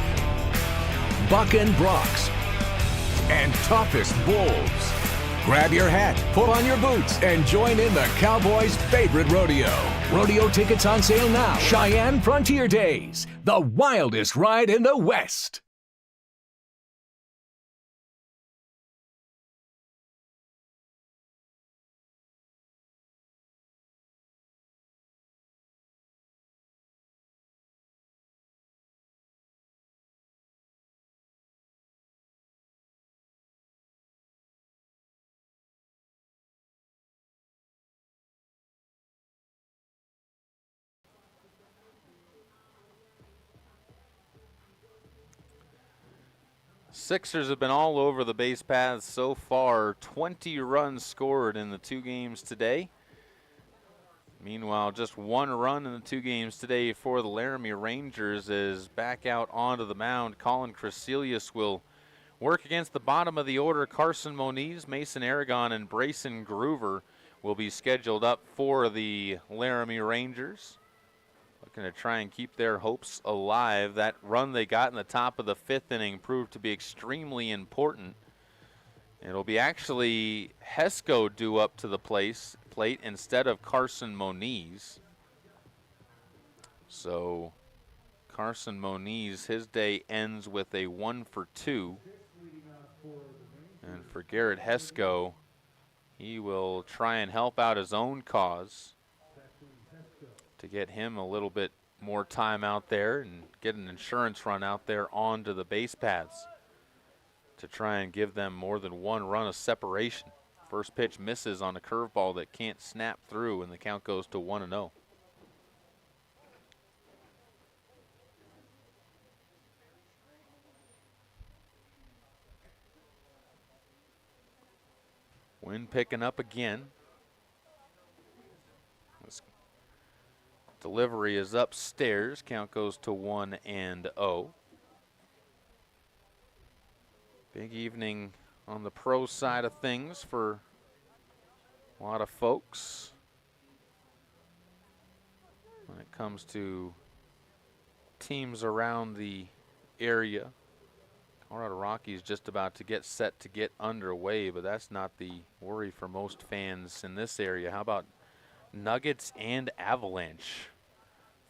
buck and broncs, and toughest bulls. Grab your hat, pull on your boots, and join in the Cowboys' favorite rodeo. Rodeo tickets on sale now. Cheyenne Frontier Days, the wildest ride in the West. Sixers have been all over the base paths so far. 20 runs scored in the 2 games today. Meanwhile, just 1 run in the 2 games today for the Laramie Rangers is back out onto the mound. Colin Crecelius will work against the bottom of the order. Carson Moniz, Mason Aragon, and Brayson Groover will be scheduled up for the Laramie Rangers. Looking to try and keep their hopes alive. That run they got in the top of the 5th inning proved to be extremely important. It'll be actually Hesko due up to the plate instead of Carson Moniz. So Carson Moniz, his day ends with a 1-for-2. And for Garrett Hesko, he will try and help out his own cause to get him a little bit more time out there and get an insurance run out there onto the base paths to try and give them more than 1 run of separation. First pitch misses on a curveball that can't snap through, and the count goes to 1-0. Wind picking up again. This delivery is upstairs. Count goes to 1-0. Big evening on the pro side of things for a lot of folks when it comes to teams around the area. Colorado Rockies just about to get set to get underway, but that's not the worry for most fans in this area. How about Nuggets and Avalanche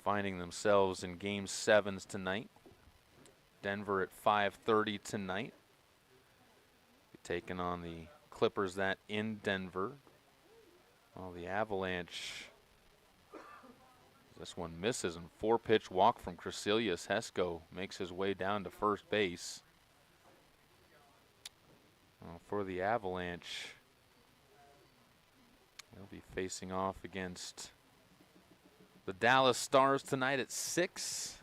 finding themselves in Game 7s tonight? Denver at 5:30 tonight. Be taking on the Clippers that in Denver. Well, the Avalanche, this one misses, and 4-pitch walk from Crecelius. Hesko makes his way down to first base. Well, for the Avalanche, they'll be facing off against the Dallas Stars tonight at 6.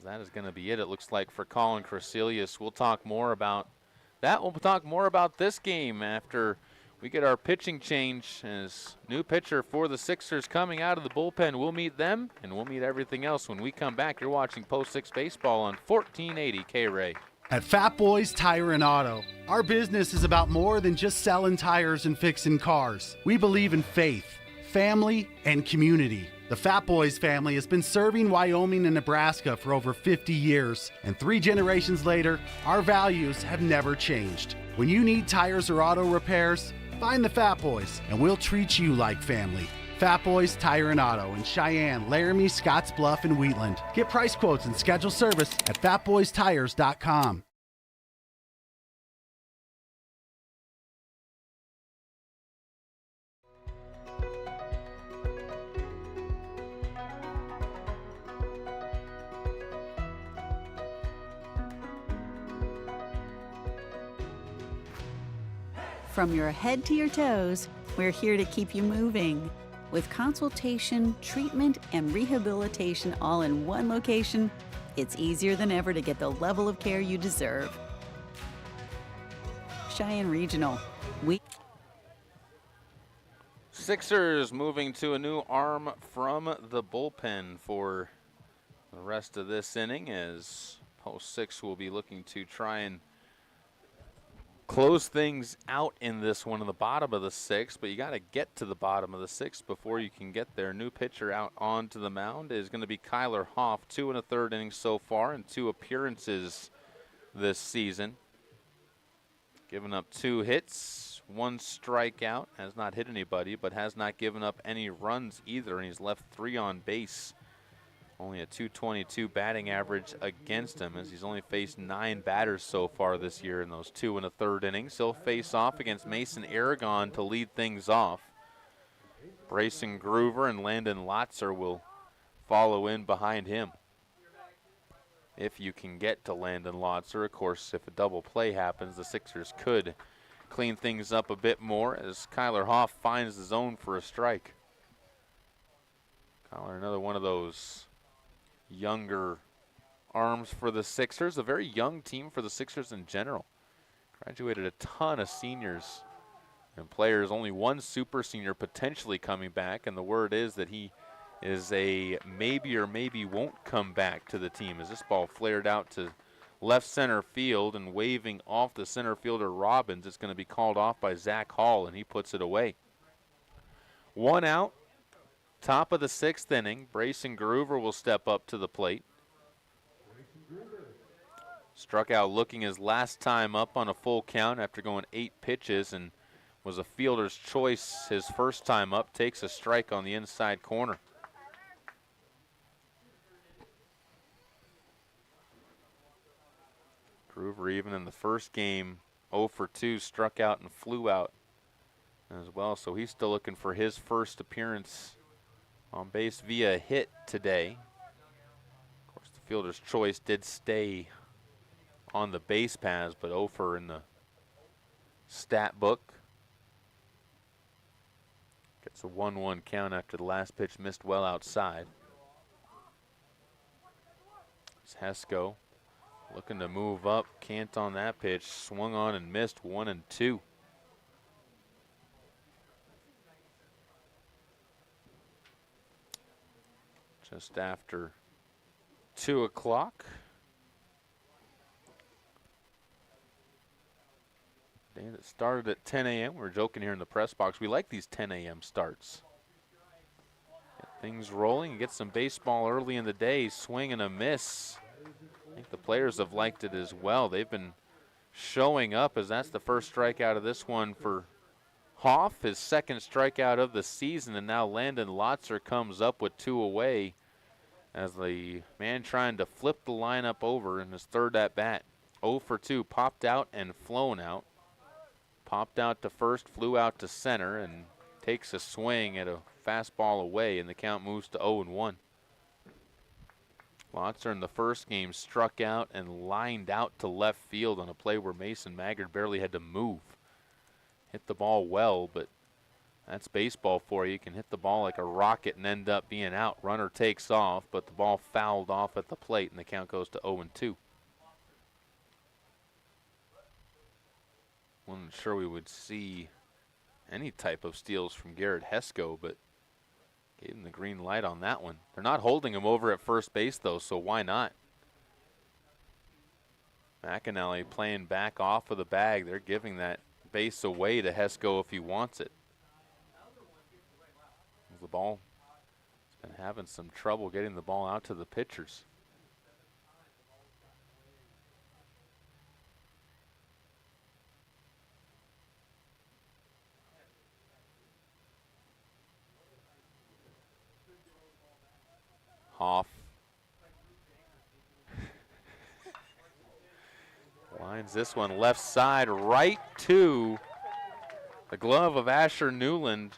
That is going to be it, it looks like, for Colin Crecelius. We'll talk more about that. We'll talk more about this game after we get our pitching change. As new pitcher for the Sixers coming out of the bullpen. We'll meet them, and we'll meet everything else when we come back. You're watching Post 6 Baseball on 1480 K-Ray. At Fat Boys Tire and Auto, our business is about more than just selling tires and fixing cars. We believe in faith, family, and community. The Fat Boys family has been serving Wyoming and Nebraska for over 50 years, and 3 generations later, our values have never changed. When you need tires or auto repairs, find the Fat Boys, and we'll treat you like family. Fat Boys Tire and Auto in Cheyenne, Laramie, Scottsbluff, and Wheatland. Get price quotes and schedule service at fatboystires.com. From your head to your toes, we're here to keep you moving. With consultation, treatment, and rehabilitation all in one location, it's easier than ever to get the level of care you deserve. Cheyenne Regional. Sixers moving to a new arm from the bullpen for the rest of this inning, as post 6 will be looking to try and close things out in this one in the bottom of the 6th, but you got to get to the bottom of the 6th before you can get there. New pitcher out onto the mound is going to be Kyler Hoff, 2 1/3 innings so far and 2 appearances this season. Given up 2 hits, 1 strikeout, has not hit anybody, but has not given up any runs either, and he's left 3 on base. Only a .222 batting average against him, as he's only faced 9 batters so far this year in those 2 1/3 innings. He'll face off against Mason Aragon to lead things off. Brayson Groover and Landon Lotzer will follow in behind him. If you can get to Landon Lotzer, of course, if a double play happens, the Sixers could clean things up a bit more as Kyler Hoff finds the zone for a strike. Kyler, another one of those younger arms for the Sixers. A very young team for the Sixers in general. Graduated a ton of seniors and players. Only 1 super senior potentially coming back, and the word is that he is a maybe or maybe won't come back to the team, as this ball flared out to left center field and waving off the center fielder Robbins. It's going to be called off by Zach Hall, and he puts it away. 1 out. Top of the 6th inning, Brayson Groover will step up to the plate. Struck out looking his last time up on a full count after going 8 pitches and was a fielder's choice his first time up. Takes a strike on the inside corner. Groover, even in the first game, 0 for 2, struck out and flew out as well, so he's still looking for his first appearance on base via a hit today. Of course, the fielder's choice did stay on the base paths, but 0 for in the stat book. Gets a 1-1 count after the last pitch missed well outside. It's Hesko looking to move up, can't on that pitch, swung on and missed, 1-2. Just after 2 o'clock. Day that started at 10 a.m. We're joking here in the press box. We like these 10 a.m. starts. Get things rolling and get some baseball early in the day. Swing and a miss. I think the players have liked it as well. They've been showing up, as that's the first strikeout of this one for Hoff, his 2nd strikeout of the season, and now Landon Lotzer comes up with 2 away as the man trying to flip the lineup over in his 3rd at bat. 0 for 2, popped out and flown out. Popped out to first, flew out to center, and takes a swing at a fastball away, and the count moves to 0-1. Lotzer in the first game struck out and lined out to left field on a play where Mason Maggard barely had to move. Hit the ball well, but that's baseball for you. You can hit the ball like a rocket and end up being out. Runner takes off, but the ball fouled off at the plate, and the count goes to 0-2. Wasn't sure we would see any type of steals from Garrett Hesko, but gave him the green light on that one. They're not holding him over at first base, though, so why not? McAnally playing back off of the bag. They're giving that base away to Hesko if he wants it. The ball has been having some trouble getting the ball out to the pitchers. Slides this one left side right to the glove of Asher Newland.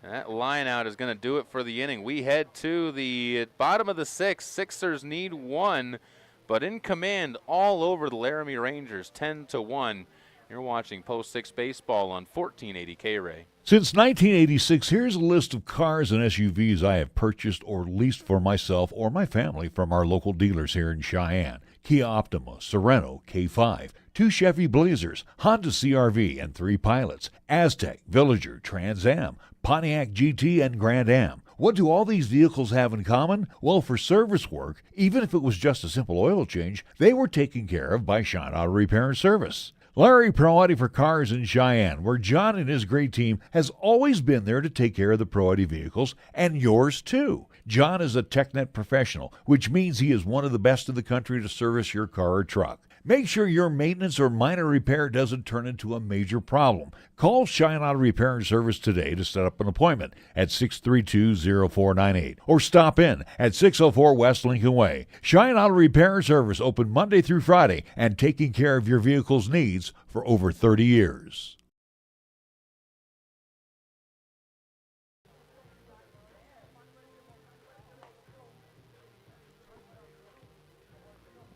And that line out is going to do it for the inning. We head to the bottom of the sixth. Sixers need one, but in command all over the Laramie Rangers, 10-1. You're watching Post 6 Baseball on 1480 K-Ray. Since 1986, here's a list of cars and SUVs I have purchased or leased for myself or my family from our local dealers here in Cheyenne. Kia Optima, Sorento, K5, 2 Chevy Blazers, Honda CR-V and 3 Pilots, Aztec, Villager, Trans Am, Pontiac GT, and Grand Am. What do all these vehicles have in common? Well, for service work, even if it was just a simple oil change, they were taken care of by Shine Auto Repair and Service. Larry Pro-Audi for Cars in Cheyenne, where John and his great team has always been there to take care of the Pro-Audi vehicles, and yours too. John is a TechNet professional, which means he is one of the best in the country to service your car or truck. Make sure your maintenance or minor repair doesn't turn into a major problem. Call Shine Auto Repair and Service today to set up an appointment at 632-0498 or stop in at 604 West Lincoln Way. Shine Auto Repair and Service open Monday through Friday and taking care of your vehicle's needs for over 30 years.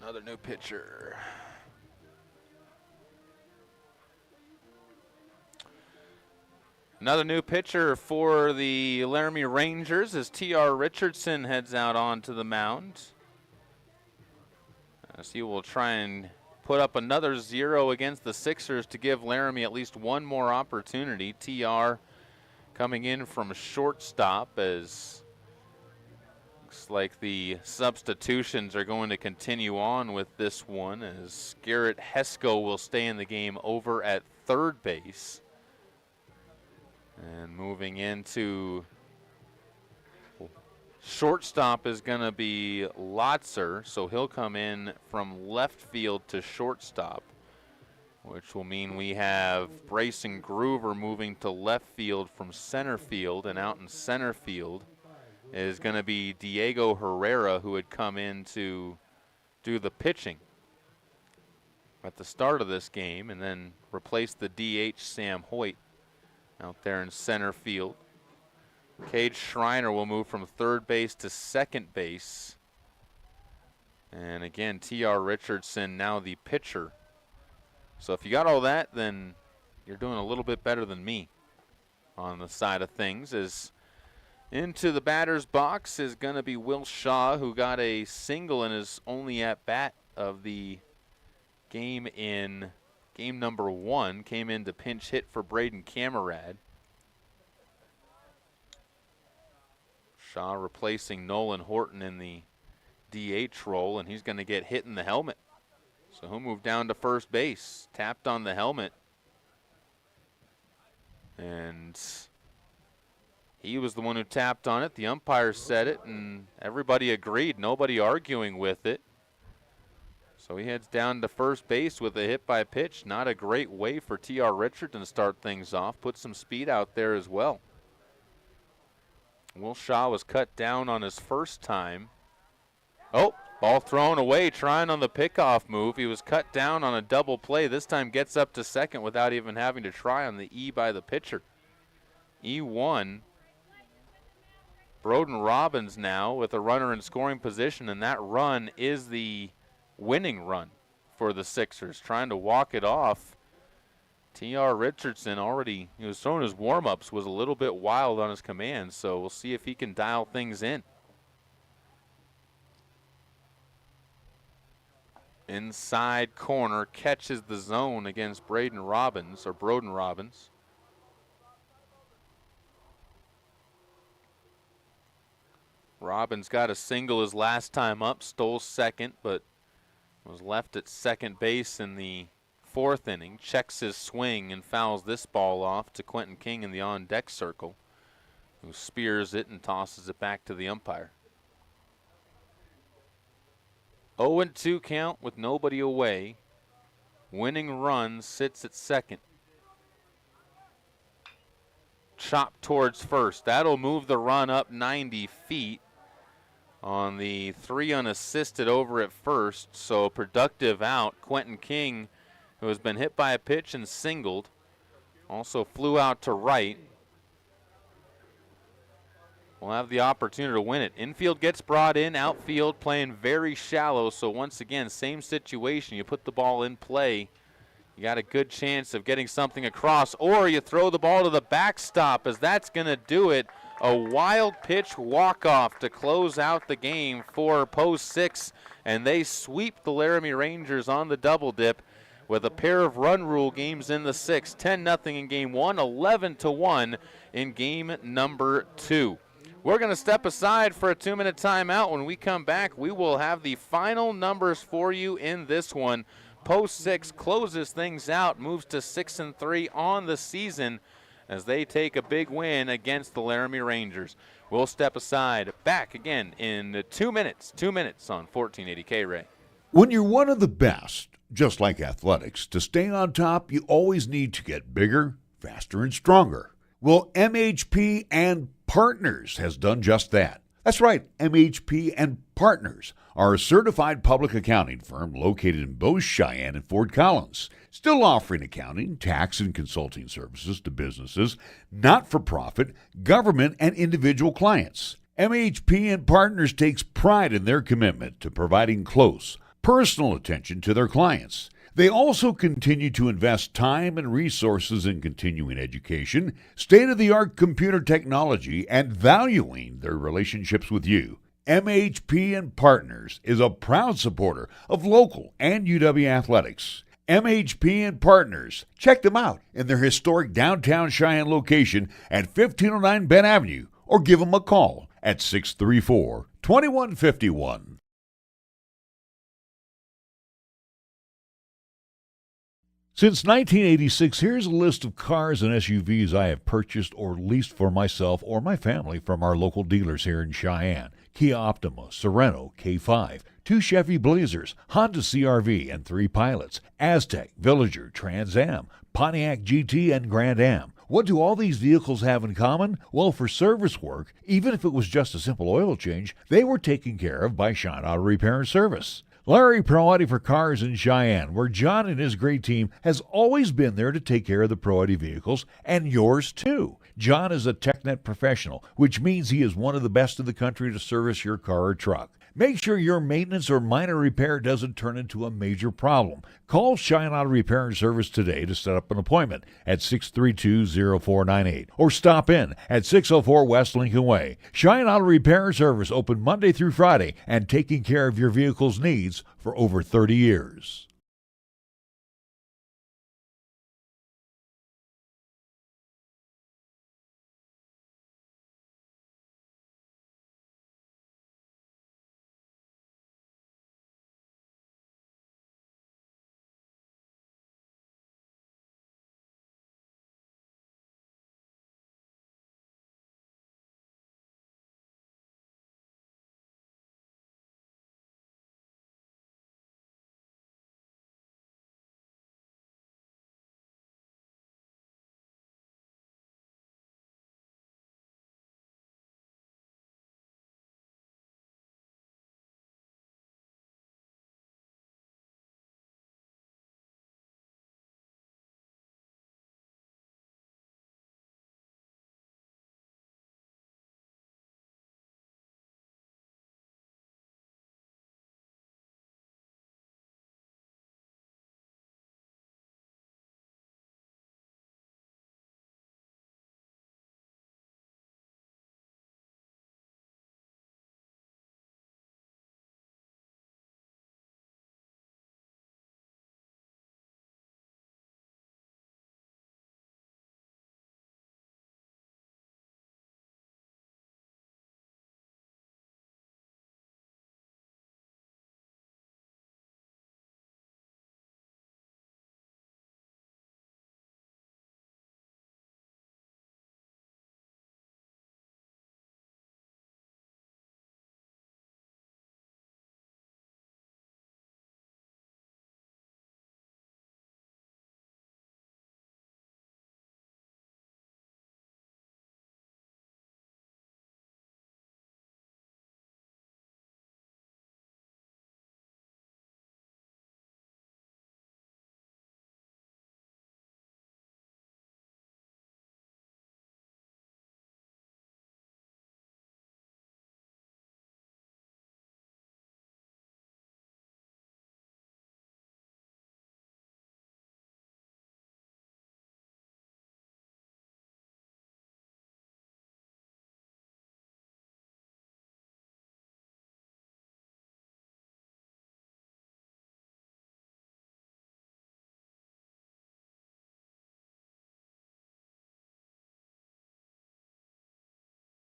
Another new pitcher. Another new pitcher for the Laramie Rangers as T.R. Richardson heads out onto the mound. As he will try and put up another 0 against the Sixers to give Laramie at least one more opportunity. T.R. coming in from shortstop as looks like the substitutions are going to continue on with this one as Garrett Hesko will stay in the game over at third base. And moving into shortstop is going to be Lotzer, so he'll come in from left field to shortstop, which will mean we have Brayson Groover moving to left field from center field, and out in center field is going to be Diego Herrera, who had come in to do the pitching at the start of this game and then replace the DH Sam Hoyt out there in center field. Cade Schreiner will move from third base to second base. And again, T.R. Richardson now the pitcher. So if you got all that, then you're doing a little bit better than me on the side of things. As into the batter's box is going to be Will Shaw, who got a single in his only at-bat of the game in game number 1, came in to pinch hit for Braden Camerad. Shaw replacing Nolan Horton in the DH role, and he's going to get hit in the helmet. So he'll move down to first base, tapped on the helmet. And he was the one who tapped on it. The umpire said it, and everybody agreed, nobody arguing with it. So he heads down to first base with a hit by pitch. Not a great way for T.R. Richardson to start things off. Put some speed out there as well. Will Shaw was cut down on his first time. Oh, ball thrown away, trying on the pickoff move. He was cut down on a double play. This time gets up to second without even having to try on the E by the pitcher. E1. Broden Robbins now with a runner in scoring position, and that run is the winning run for the Sixers, trying to walk it off. T.R. Richardson already, he was throwing his warm-ups, was a little bit wild on his command, so we'll see if he can dial things in. Inside corner, catches the zone against Broden Robbins. Robbins got a single his last time up, stole second, but was left at second base in the 4th inning. Checks his swing and fouls this ball off to Quentin King in the on-deck circle, who spears it and tosses it back to the umpire. 0-2 count with nobody away. Winning run sits at second. Chop towards first. That'll move the run up 90 feet. on the 3 unassisted over at first, so productive out. Quentin King, who has been hit by a pitch and singled, also flew out to right. Will have the opportunity to win it. Infield gets brought in, outfield playing very shallow, so once again, same situation. You put the ball in play, you got a good chance of getting something across, or you throw the ball to the backstop, as that's going to do it. A wild pitch walk-off to close out the game for Post 6, and they sweep the Laramie Rangers on the double dip with a pair of run rule games in the 6th. 10-0 in game 1, 11-1 in game number 2. We're going to step aside for a 2-minute timeout. When we come back, we will have the final numbers for you in this one. Post 6 closes things out, moves to 6-3 on the season as they take a big win against the Laramie Rangers. We'll step aside, back again in 2 minutes. 2 minutes on 1480 K-Ray. When you're one of the best, just like athletics, to stay on top, you always need to get bigger, faster, and stronger. Well, MHP and Partners has done just that. That's right, MHP and Partners are a certified public accounting firm located in both Cheyenne and Fort Collins, still offering accounting, tax, and consulting services to businesses, not-for-profit, government, and individual clients. MHP and Partners takes pride in their commitment to providing close, personal attention to their clients. They also continue to invest time and resources in continuing education, state-of-the-art computer technology, and valuing their relationships with you. MHP and Partners is a proud supporter of local and UW athletics. MHP and Partners. Check them out in their historic downtown Cheyenne location at 1509 Bend Avenue, or give them a call at 634-2151. Since 1986, here's a list of cars and SUVs I have purchased or leased for myself or my family from our local dealers here in Cheyenne. Kia Optima, Sorento, K5, 2 Chevy Blazers, Honda CR-V and 3 Pilots, Aztec, Villager, Trans Am, Pontiac GT, and Grand Am. What do all these vehicles have in common? Well, for service work, even if it was just a simple oil change, they were taken care of by Shine Auto Repair and Service. Larry Pro Audi for Cars in Cheyenne, where John and his great team has always been there to take care of the Pro Audi vehicles, and yours too. John is a TechNet professional, which means he is one of the best in the country to service your car or truck. Make sure your maintenance or minor repair doesn't turn into a major problem. Call Shine Auto Repair and Service today to set up an appointment at 632-0498 or stop in at 604 West Lincoln Way. Shine Auto Repair and Service open Monday through Friday and taking care of your vehicle's needs for over 30 years.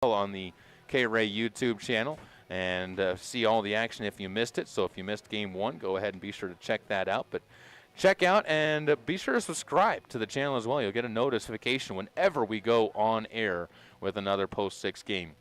well on the K-Ray YouTube channel and see all the action if you missed it. So if you missed Game 1, go ahead and be sure to check that out. But check out and be sure to subscribe to the channel as well. You'll get a notification whenever we go on air with another Post-6 game.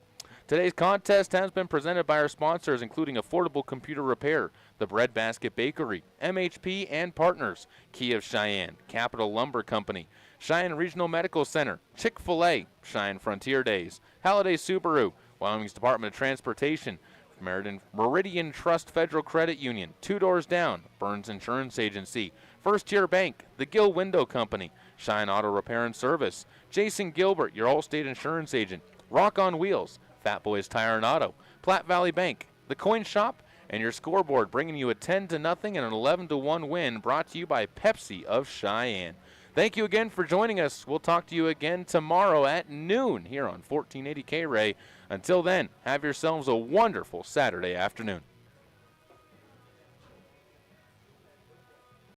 Today's contest has been presented by our sponsors, including Affordable Computer Repair, the Breadbasket Bakery, MHP and Partners, Key of Cheyenne, Capital Lumber Company, Cheyenne Regional Medical Center, Chick-fil-A, Cheyenne Frontier Days, Halliday Subaru, Wyoming's Department of Transportation, Meridian Trust Federal Credit Union, Two Doors Down, Burns Insurance Agency, First Tier Bank, the Gill Window Company, Cheyenne Auto Repair and Service, Jason Gilbert, your Allstate Insurance Agent, Rock on Wheels, Fat Boys Tire and Auto, Platte Valley Bank, the Coin Shop, and your scoreboard, bringing you a 10-0 and an 11-1 win, brought to you by Pepsi of Cheyenne. Thank you again for joining us. We'll talk to you again tomorrow at noon here on 1480 K-Ray. Until then, have yourselves a wonderful Saturday afternoon.